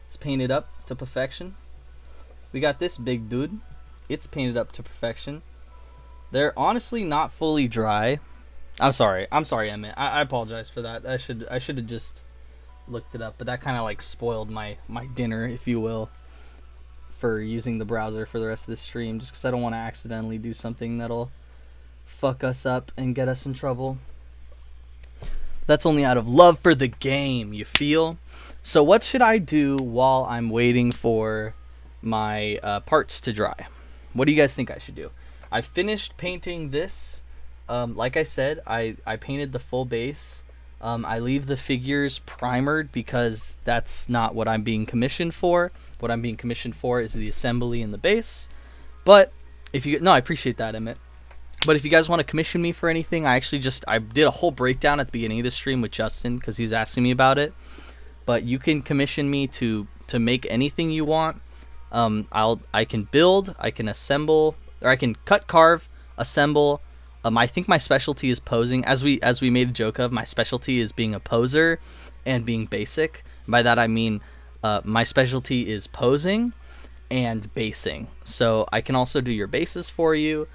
Speaker 1: It's painted up to perfection. We got this big dude. It's painted up to perfection. They're honestly not fully dry. I'm sorry, Emmett. I apologize for that. I should have just looked it up, but that kind of like spoiled my dinner, if you will, for using the browser for the rest of this stream, just because I don't want to accidentally do something that'll fuck us up and get us in trouble. That's only out of love for the game, you feel? So what should I do while I'm waiting for my parts to dry? What do you guys think I should do? I finished painting this. Like I said, I painted the full base. I leave the figures primered because that's not what I'm being commissioned for. What I'm being commissioned for is the assembly and the base. But if you... No, I appreciate that, Emmett. But if you guys want to commission me for anything, I did a whole breakdown at the beginning of the stream with Justin because he was asking me about it. But you can commission me to make anything you want. I can build, I can assemble, or I can cut, carve, assemble. I think my specialty is posing. As we made a joke of, my specialty is being a poser and being basic. By that I mean my specialty is posing and basing. So I can also do your bases for you.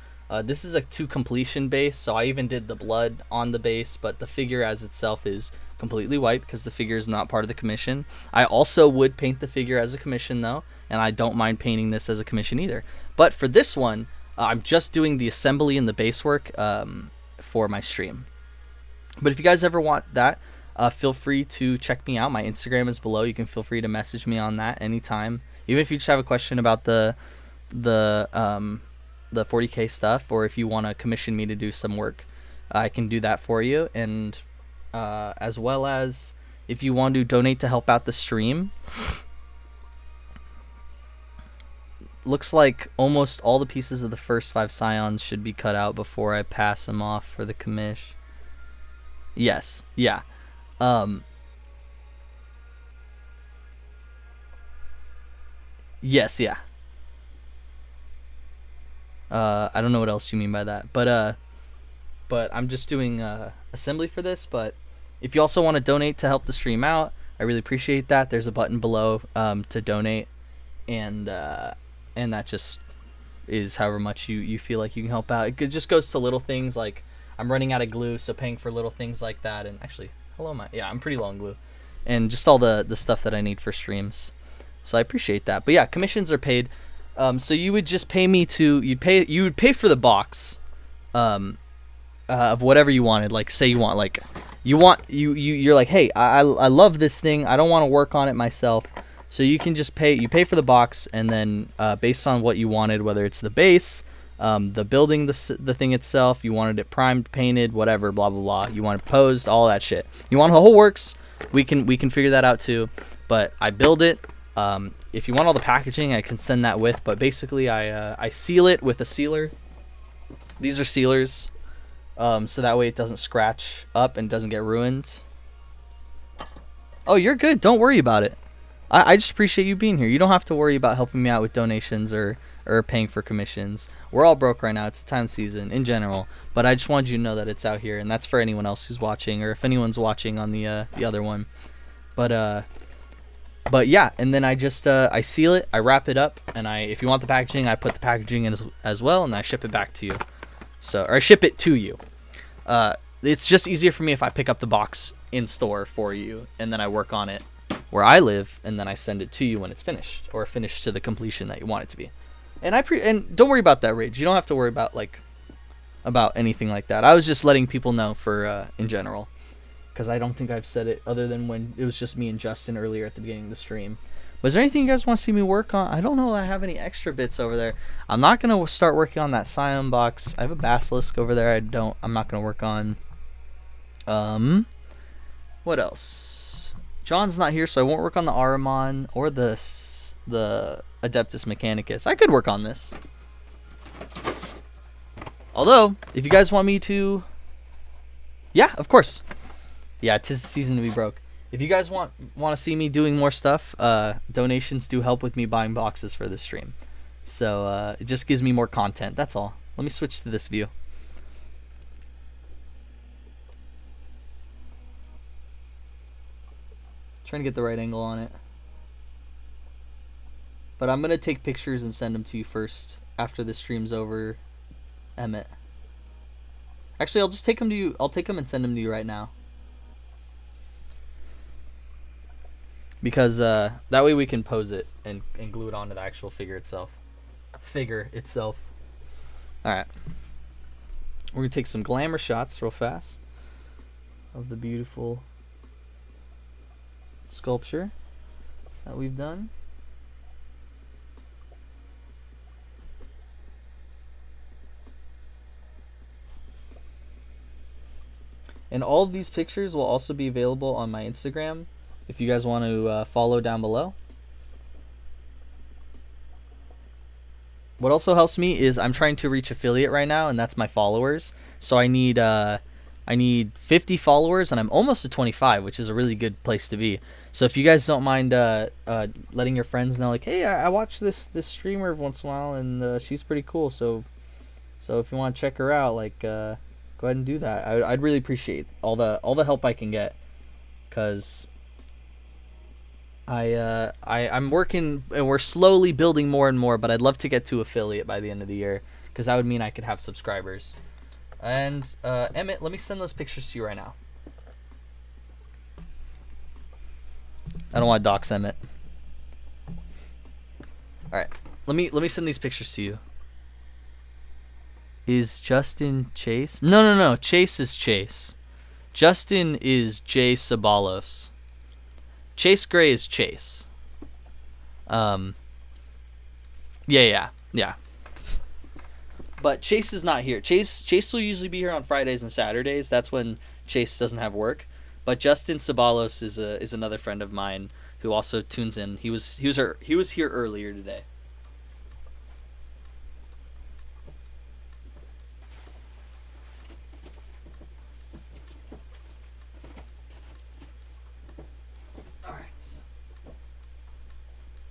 Speaker 1: This is a to completion base, so I even did the blood on the base, but the figure as itself is completely white because the figure is not part of the commission. I also would paint the figure as a commission though, and I don't mind painting this as a commission either. But for this one, I'm just doing the assembly and the base work for my stream. But if you guys ever want that, feel free to check me out. My Instagram is below. You can feel free to message me on that anytime. Even if you just have a question about the 40K stuff, or if you want to commission me to do some work, I can do that for you. And as well as if you want to donate to help out the stream, looks like almost all the pieces of the first 5 scions should be cut out before I pass them off for the commish. Yes, yeah. Yes, yeah. I don't know what else you mean by that, but I'm just doing assembly for this. But if you also want to donate to help the stream out, I really appreciate that. There's a button below to donate. and that just is however much you feel like you can help out. It just goes to little things like I'm running out of glue, so paying for little things like that. And actually, I'm pretty low on glue, and just all the stuff that I need for streams. So I appreciate that. But yeah, commissions are paid. So you would just pay me you would pay for the box, of whatever you wanted. Like say you want you're like, hey, I love this thing. I don't want to work on it myself. So you can just you pay for the box, and then based on what you wanted, whether it's the base, the building, the thing itself, you wanted it primed, painted, whatever, blah blah blah. You want it posed, all that shit. You want the whole works. We can figure that out too. But I build it. If you want all the packaging, I can send that with. But basically, I seal it with a sealer. These are sealers, so that way it doesn't scratch up and doesn't get ruined. Oh, you're good. Don't worry about it. I just appreciate you being here. You don't have to worry about helping me out with donations or paying for commissions. We're all broke right now. It's the time of season in general. But I just wanted you to know that it's out here, and that's for anyone else who's watching, or if anyone's watching on the other one. But yeah, and then I just I seal it, I wrap it up, and if you want the packaging, I put the packaging in as well, and I ship it back to you. Or I ship it to you. It's just easier for me if I pick up the box in store for you, and then I work on it where I live, and then I send it to you when it's finished, or finished to the completion that you want it to be. And and don't worry about that, Rage. You don't have to worry about anything like that. I was just letting people know for in general, because I don't think I've said it other than when it was just me and Justin earlier at the beginning of the stream. Was there anything you guys want to see me work on? I don't know if I have any extra bits over there. I'm not going to start working on that Scion box. I have a Basilisk over there I'm not going to work on. What else? John's not here, so I won't work on the Aramon or the Adeptus Mechanicus. I could work on this. Although, if you guys want me to... Yeah, of course. Yeah, 'tis the season to be broke. If you guys want to see me doing more stuff, donations do help with me buying boxes for this stream. So it just gives me more content. That's all. Let me switch to this view. Trying to get the right angle on it. But I'm going to take pictures and send them to you first after the stream's over, Emmett. Actually, I'll just take them to you. I'll take them and send them to you right now. Because that way we can pose it and glue it onto the actual figure itself. Alright. We're going to take some glamour shots real fast of the beautiful sculpture that we've done. And all of these pictures will also be available on my Instagram if you guys want to follow down below. What also helps me is I'm trying to reach affiliate right now, and that's my followers. So I need 50 followers, and I'm almost to 25, which is a really good place to be. So if you guys don't mind letting your friends know, like, hey, I watch this streamer once in a while, and she's pretty cool. So if you want to check her out, like, go ahead and do that. I'd really appreciate all the help I can get, because I'm working, and we're slowly building more and more, but I'd love to get to affiliate by the end of the year, because that would mean I could have subscribers. And Emmett, let me send those pictures to you right now. I don't want to dox Emmett. All right, let me send these pictures to you. Is Justin Chase? No. Chase is Chase. Justin is Jay Sabalos. Chase Gray is Chase. Yeah. But Chase is not here. Chase will usually be here on Fridays and Saturdays. That's when Chase doesn't have work. But Justin Sabalos is another friend of mine who also tunes in. He was here earlier today.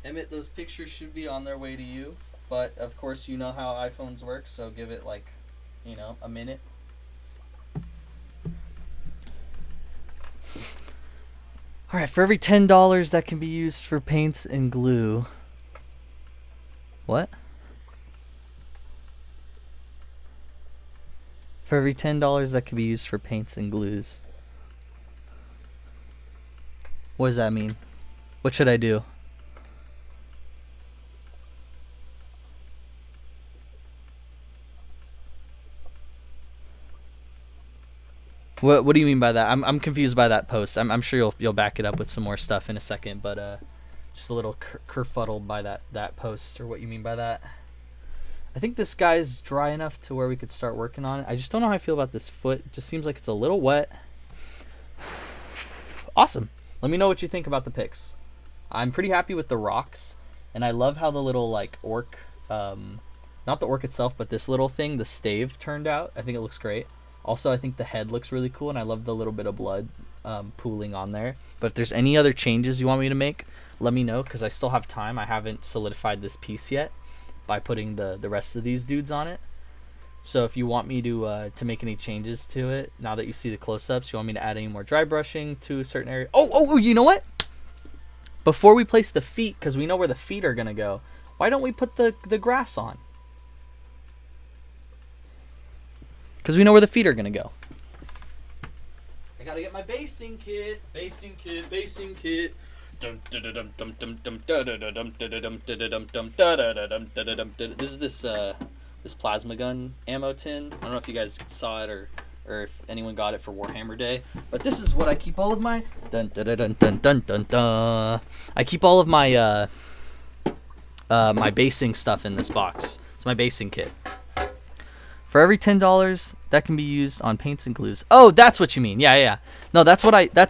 Speaker 1: Emmett, those pictures should be on their way to you, but of course you know how iPhones work, so give it like, a minute. Alright, for every $10 that can be used for paints and glue, What? For every $10 that could be used for paints and glues. What does that mean? What should I do? What do you mean by that? I'm confused by that post. I'm sure you'll back it up with some more stuff in a second, but just a little kerfuddled by that post, or what you mean by that. I think this guy's dry enough to where we could start working on it. I just don't know how I feel about this foot. It just seems like it's a little wet. Awesome. Let me know what you think about the picks. I'm pretty happy with the rocks, and I love how the little like orc, not the orc itself, but this little thing, the stave, turned out. I think it looks great. Also, I think the head looks really cool, and I love the little bit of blood pooling on there. But if there's any other changes you want me to make, let me know, because I still have time. I haven't solidified this piece yet by putting the rest of these dudes on it. So if you want me to make any changes to it, now that you see the close-ups, you want me to add any more dry brushing to a certain area. Oh, you know what? Before we place the feet, because we know where the feet are going to go, why don't we put the grass on? Because we know where the feet are going to go. I got to get my basing kit. Basing kit. This is this plasma gun ammo tin. I don't know if you guys saw it or if anyone got it for Warhammer Day, but this is what I keep all of my I keep all of my my basing stuff in this box. It's my basing kit. For every $10 that can be used on paints and glues. Oh, that's what you mean. Yeah. No, that's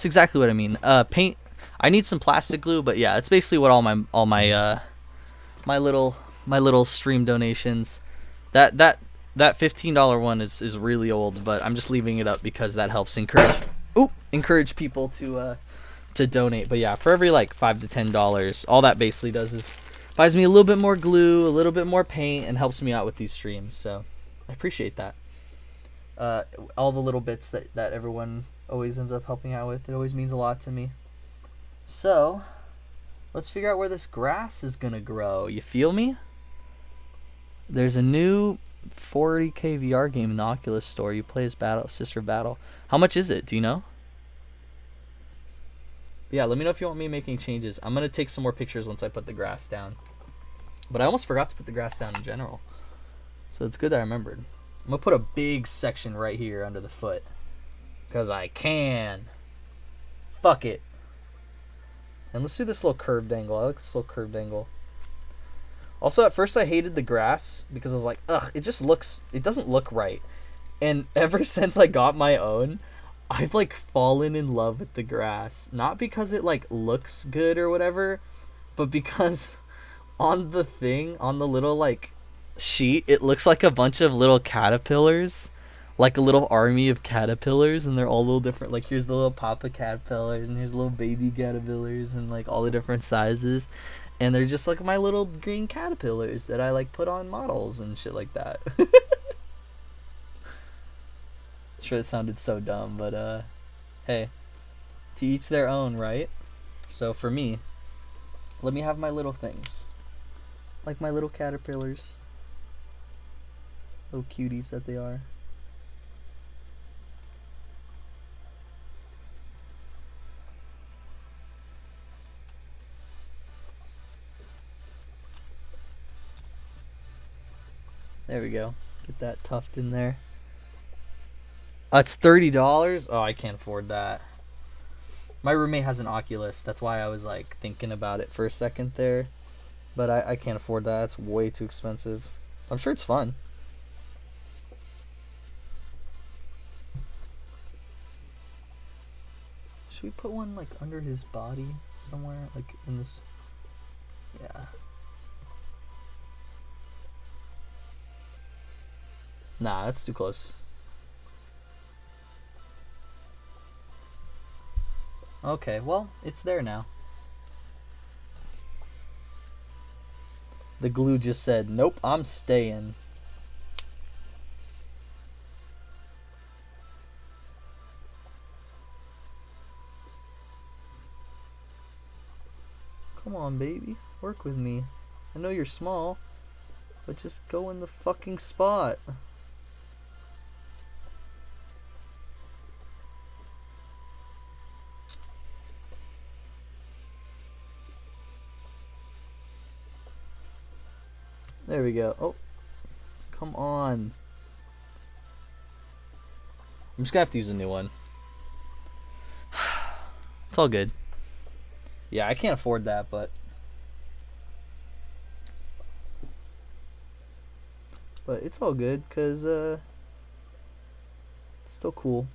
Speaker 1: exactly what I mean. Paint. I need some plastic glue, but yeah, it's basically what all my little stream donations. That $15 one is really old, but I'm just leaving it up because that helps encourage people to donate. But yeah, for every like $5 to $10, all that basically does is buys me a little bit more glue, a little bit more paint, and helps me out with these streams. So I appreciate that. All the little bits that everyone always ends up helping out with. It always means a lot to me. So let's figure out where this grass is gonna grow. You feel me? There's a new 40K VR game in the Oculus store. You play as Sister Battle. How much is it? Do you know? But yeah, let me know if you want me making changes. I'm gonna take some more pictures once I put the grass down. But I almost forgot to put the grass down in general. So it's good that I remembered. I'm going to put a big section right here under the foot. Because I can. Fuck it. And let's do this little curved angle. I like this little curved angle. Also, at first I hated the grass because I was like, ugh, it doesn't look right. And ever since I got my own, I've like fallen in love with the grass. Not because it like looks good or whatever, but because on the little like sheet, it looks like a bunch of little caterpillars, like a little army of caterpillars, and they're all little different. Like here's the little papa caterpillars, and here's little baby caterpillars, and like all the different sizes, and they're just like my little green caterpillars that I like put on models and shit like that. Sure, that sounded so dumb, but hey, to each their own, right? So for me, let me have my little things, like my little caterpillars. Little cuties that they are. There we go. Get that tuft in there. It's $30? Oh, I can't afford that. My roommate has an Oculus. That's why I was like thinking about it for a second there. But I can't afford that. It's way too expensive. I'm sure it's fun. Should we put one like under his body somewhere, like in this? Yeah. Nah, that's too close. Okay, well, it's there now. The glue just said, nope, I'm staying. Come on, baby. Work with me. I know you're small, But just go in the fucking spot. There we go. Oh, come on. I'm just gonna have to use a new one. It's all good. Yeah, I can't afford that, but it's all good because it's still cool.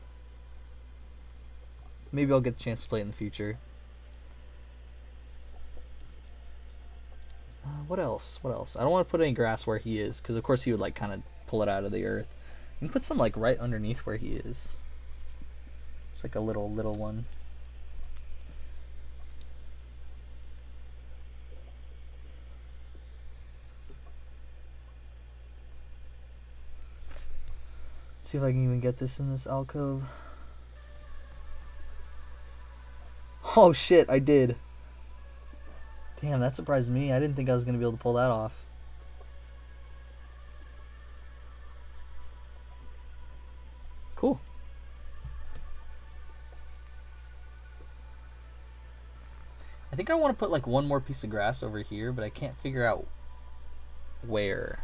Speaker 1: Maybe I'll get the chance to play it in the future. What else? What else? I don't want to put any grass where he is because of course he would like kind of pull it out of the earth. You can put some like right underneath where he is. It's like a little one. See if I can even get this in this alcove. Oh shit, I did. Damn, that surprised me. I didn't think I was going to be able to pull that off. Cool. I think I want to put like one more piece of grass over here, but I can't figure out where.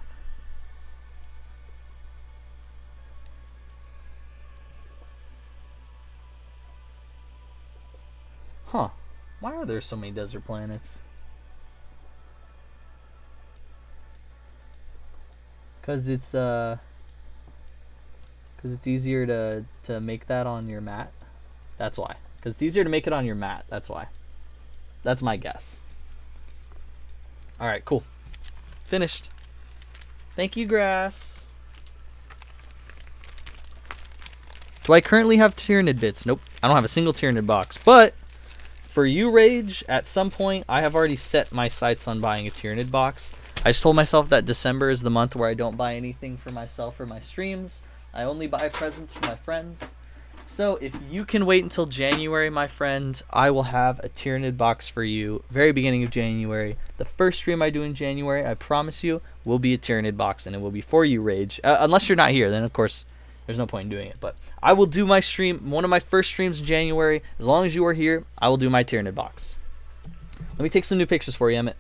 Speaker 1: Huh. Why are there so many desert planets? Cause it's easier to make that on your mat. That's why. Cause it's easier to make it on your mat. That's why. That's my guess. All right, cool. Finished. Thank you, grass. Do I currently have Tyranid bits? Nope. I don't have a single Tyranid box. But for you, Rage, at some point, I have already set my sights on buying a Tyranid box. I just told myself that December is the month where I don't buy anything for myself or my streams. I only buy presents for my friends. So if you can wait until January, my friend, I will have a Tyranid box for you. Very beginning of January. The first stream I do in January, I promise you, will be a Tyranid box, and it will be for you, Rage. Unless you're not here, then of course there's no point in doing it. But I will do my stream, one of my first streams in January. As long as you are here, I will do my Tyranid box. Let me take some new pictures for you, Emmett.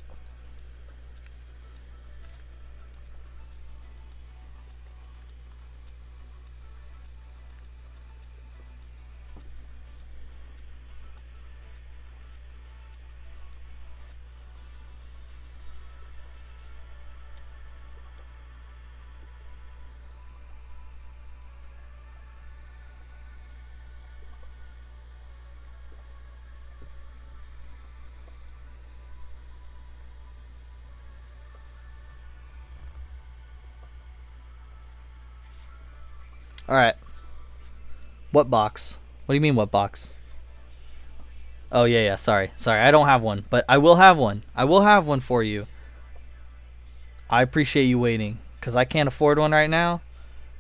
Speaker 1: Alright. What box? What do you mean, what box? Oh, yeah, sorry. Sorry, I don't have one. But I will have one. I will have one for you. I appreciate you waiting. Because I can't afford one right now.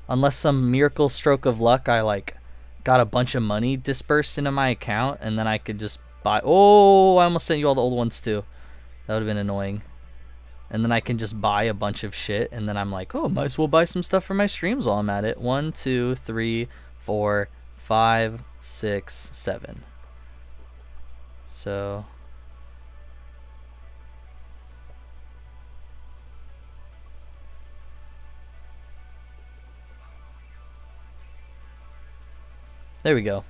Speaker 1: Unless some miracle stroke of luck, I, like, got a bunch of money dispersed into my account. And then I could just buy... Oh, I almost sent you all the old ones, too. That would have been annoying. And then I can just buy a bunch of shit, and then I'm like, oh, might as well buy some stuff for my streams while I'm at it. 1, 2, 3, 4, 5, 6, 7. So there we go.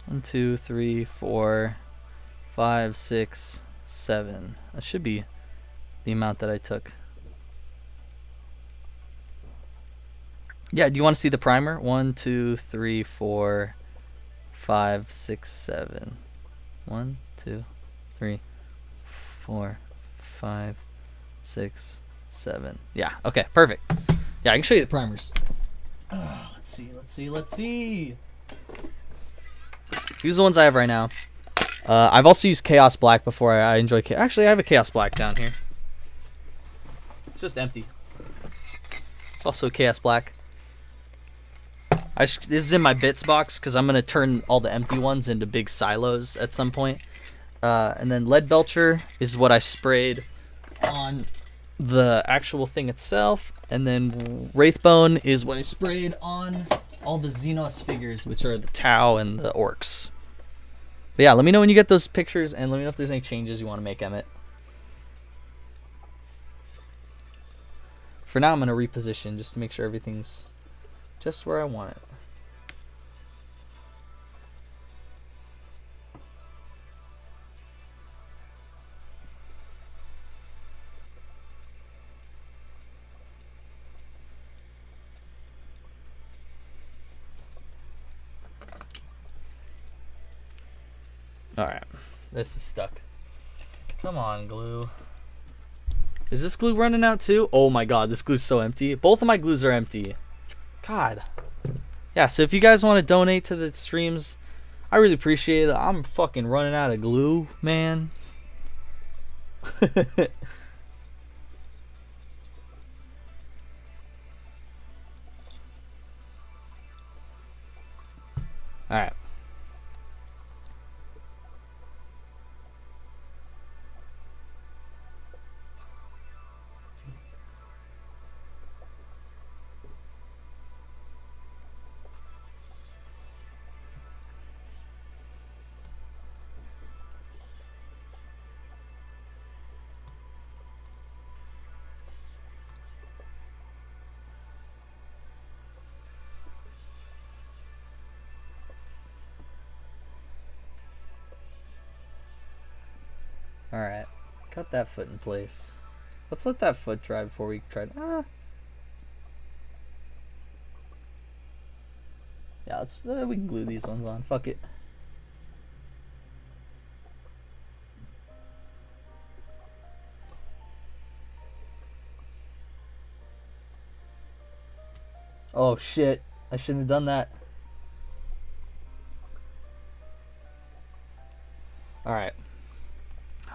Speaker 1: 1, 2, 3, 4, 5, 6, 7. That should be the amount that I took. Yeah, do you want to see the primer? 1, 2, 3, 4, 5, 6, 7. 1, 2, 3, 4, 5, 6, 7. Yeah, okay, perfect. Yeah, I can show you the primers. Let's see. These are the ones I have right now. I've also used Chaos Black before. I enjoy Actually, I have a Chaos Black down here. It's just empty. It's also Chaos Black. This is in my bits box because I'm going to turn all the empty ones into big silos at some point. And then lead belcher is what I sprayed on the actual thing itself. And then wraithbone is what I sprayed on all the Xenos figures, which are the Tau and the orcs. But yeah, let me know when you get those pictures, and let me know if there's any changes you want to make, Emmett. For now, I'm going to reposition just to make sure everything's just where I want it. Alright, this is stuck. Come on, glue. Is this glue running out too? Oh my god, this glue's so empty. Both of my glues are empty. God. Yeah, so if you guys want to donate to the streams, I really appreciate it. I'm fucking running out of glue, man. Alright. Alright. Cut that foot in place. Let's let that foot dry before we try to... Yeah, let's, we can glue these ones on. Fuck it. Oh shit. I shouldn't have done that. Alright.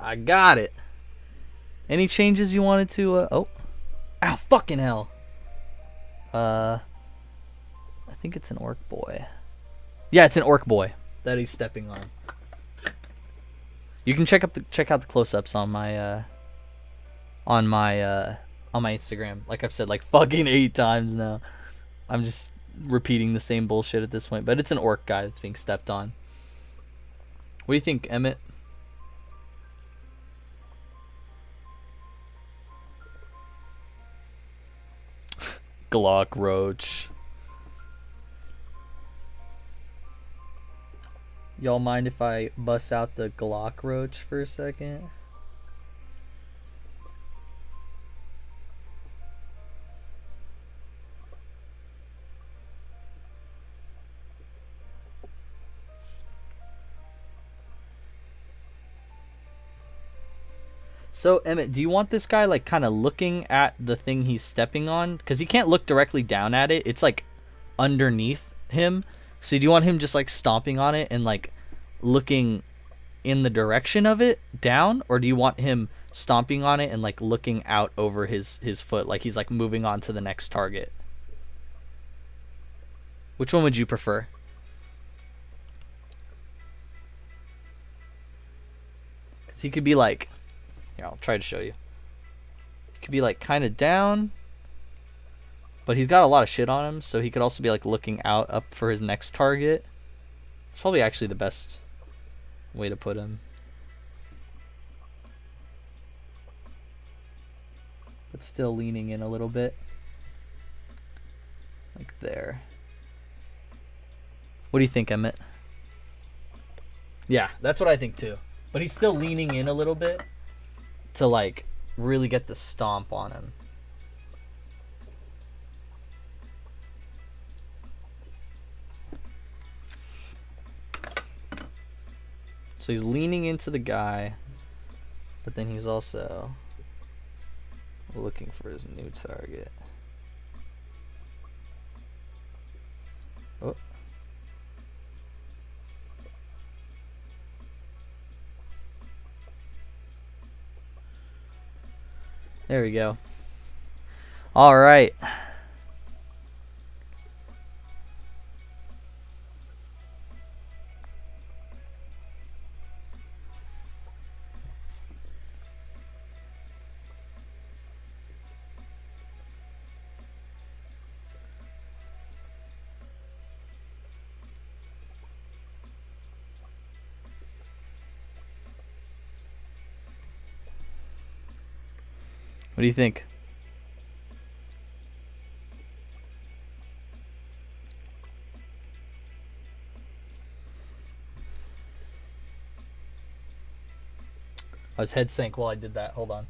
Speaker 1: I got it. Any changes you wanted to, oh. Ow, fucking hell. I think it's an orc boy. Yeah, it's an orc boy that he's stepping on. You can check out the close-ups on my Instagram. Like I've said like fucking 8 times now. I'm just repeating the same bullshit at this point, but it's an orc guy that's being stepped on. What do you think, Emmett? Glock roach. Y'all mind if I bust out the Glock roach for a second? So, Emmett, do you want this guy, like, kind of looking at the thing he's stepping on? Because he can't look directly down at it. It's, like, underneath him. So do you want him just, like, stomping on it and, like, looking in the direction of it, down? Or do you want him stomping on it and, like, looking out over his foot, like he's, like, moving on to the next target? Which one would you prefer? Because he could be, like... Here, I'll try to show you. He could be, like, kind of down. But he's got a lot of shit on him, so he could also be, like, looking out up for his next target. It's probably actually the best way to put him. But still leaning in a little bit. Like there. What do you think, Emmett? Yeah, that's what I think, too. But he's still leaning in a little bit to, like, really get the stomp on him. So he's leaning into the guy, but then he's also looking for his new target. Oh. There we go. All right. What do you think? His head sank while I did that. Hold on.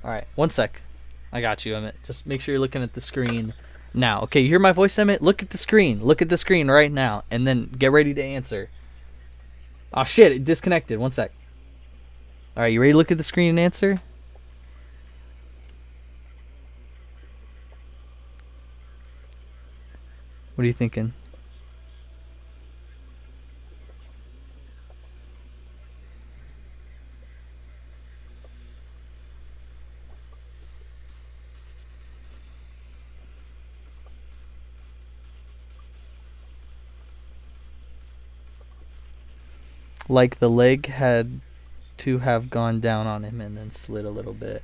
Speaker 1: Alright, 1 sec. I got you, Emmett. Just make sure you're looking at the screen now. Okay, you hear my voice, Emmett? Look at the screen. Look at the screen right now. And then get ready to answer. Oh, shit. It disconnected. 1 sec. Alright, you ready to look at the screen and answer? What are you thinking? Like the leg had to have gone down on him and then slid a little bit.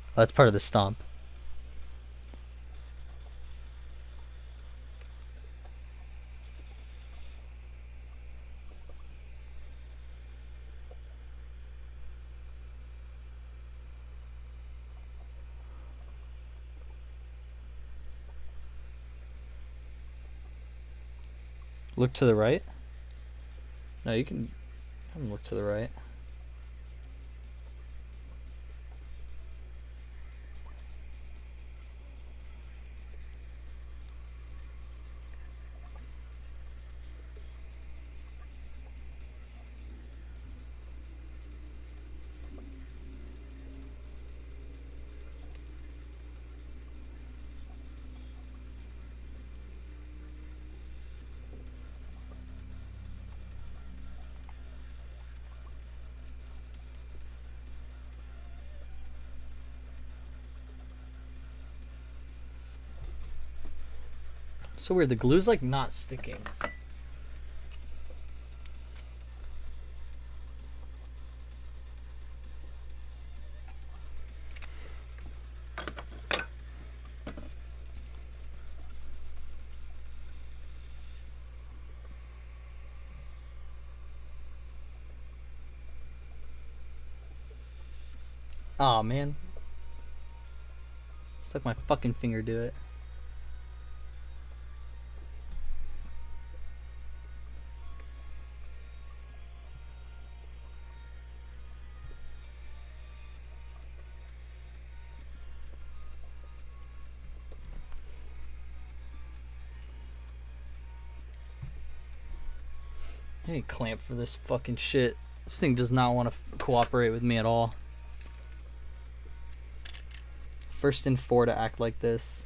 Speaker 1: Oh, that's part of the stomp. Look to the right? No, you can look to the right. So weird, the glue's like not sticking. Aw, man. Stuck my fucking finger to it. I need a clamp for this fucking shit. This thing does not want to cooperate with me at all. First in 4 to act like this.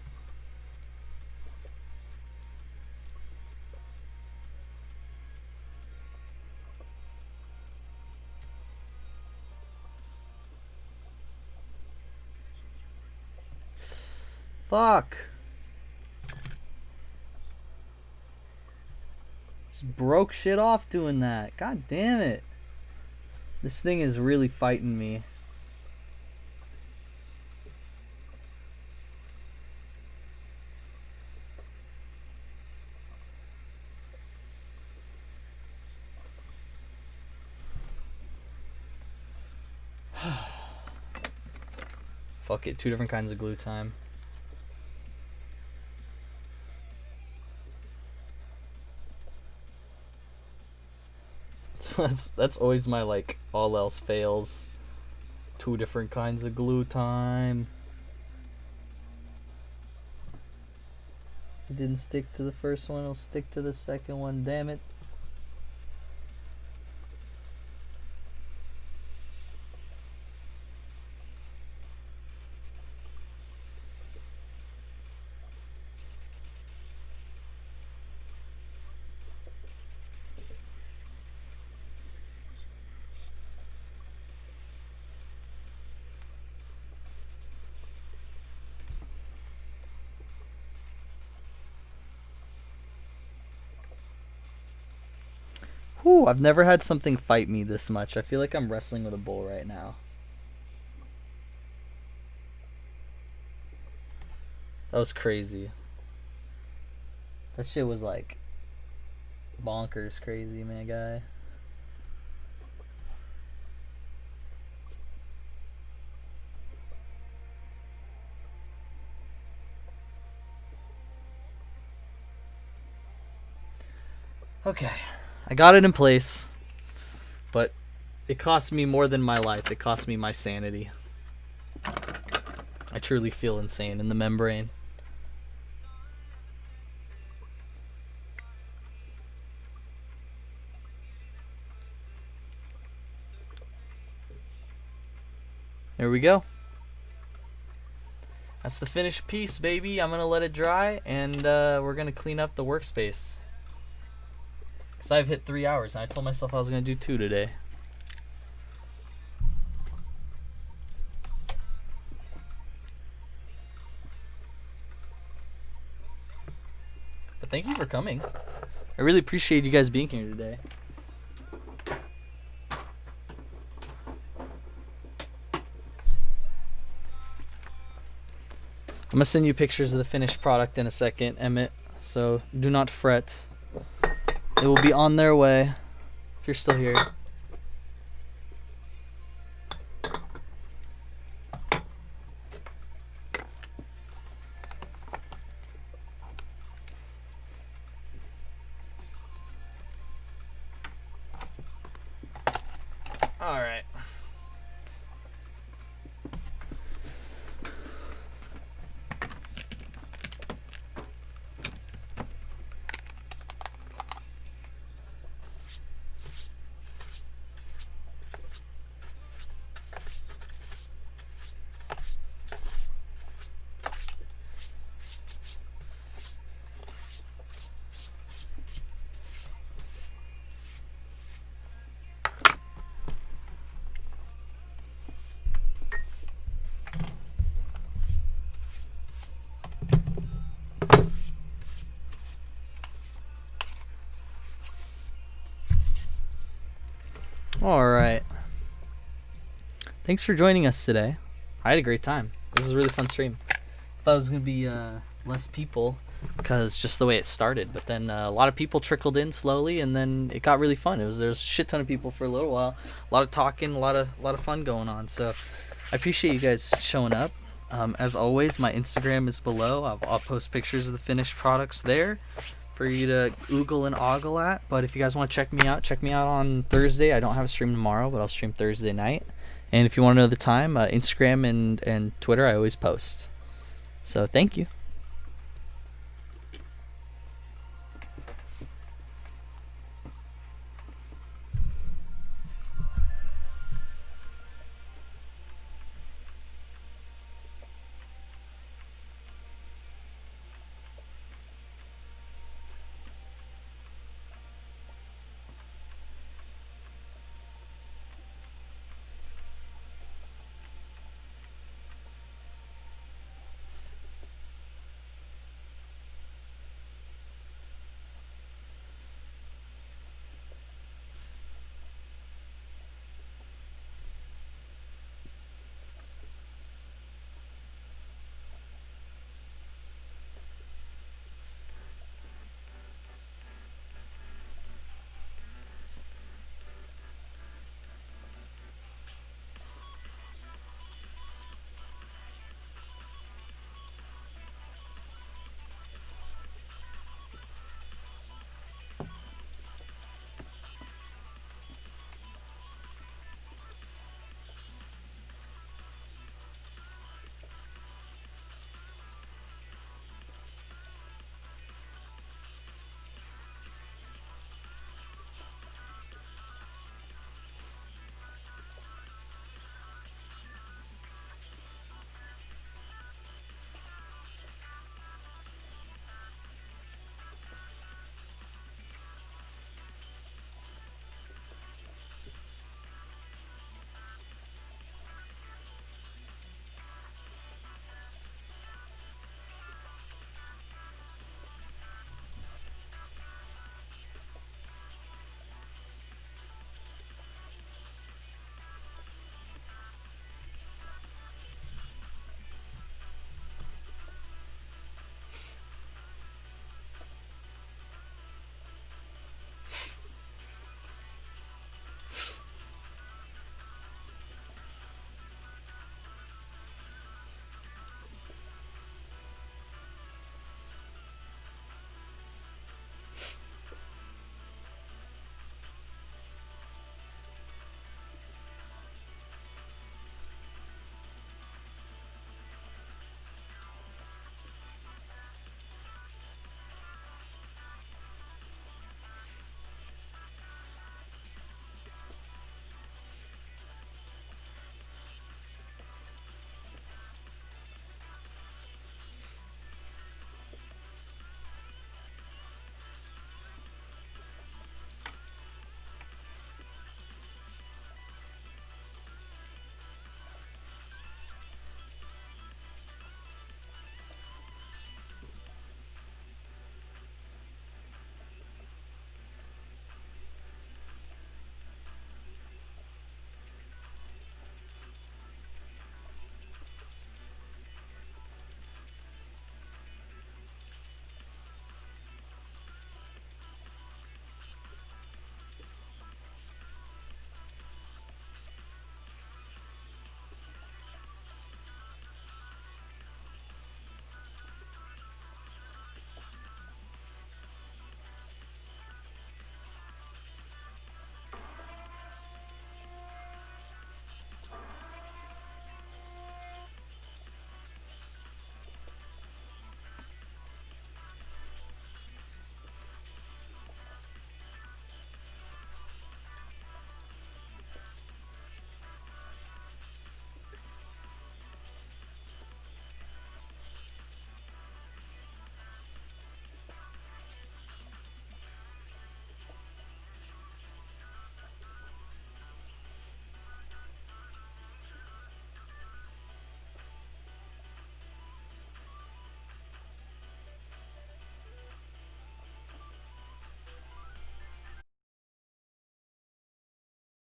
Speaker 1: Fuck. Just broke shit off doing that. God damn it. This thing is really fighting me. Fuck it, 2 different kinds of glue time. That's always my like all else fails. 2 different kinds of glue time. It didn't stick to the first one, it'll stick to the second one, damn it. Whew, I've never had something fight me this much. I feel like I'm wrestling with a bull right now. That was crazy. That shit was like bonkers crazy, man, guy. Okay, I got it in place, but it cost me more than my life. It cost me my sanity. I truly feel insane in the membrane. There we go. That's the finished piece, baby. I'm gonna let it dry, and we're gonna clean up the workspace. Because I've hit 3 hours, and I told myself I was gonna do 2 today. But thank you for coming. I really appreciate you guys being here today. I'm gonna send you pictures of the finished product in a second, Emmett. So do not fret. It will be on their way if you're still here. All right. All right. Thanks for joining us today. I had a great time. This was a really fun stream. I thought it was going to be less people because just the way it started. But then a lot of people trickled in slowly, and then it got really fun. There's a shit ton of people for a little while. A lot of talking, a lot of fun going on. So I appreciate you guys showing up. As always, my Instagram is below. I'll post pictures of the finished products there for you to oogle and ogle at. But if you guys want to check me out on Thursday. I don't have a stream tomorrow, but I'll stream Thursday night. And if you want to know the time, Instagram and Twitter, I always post. So thank you.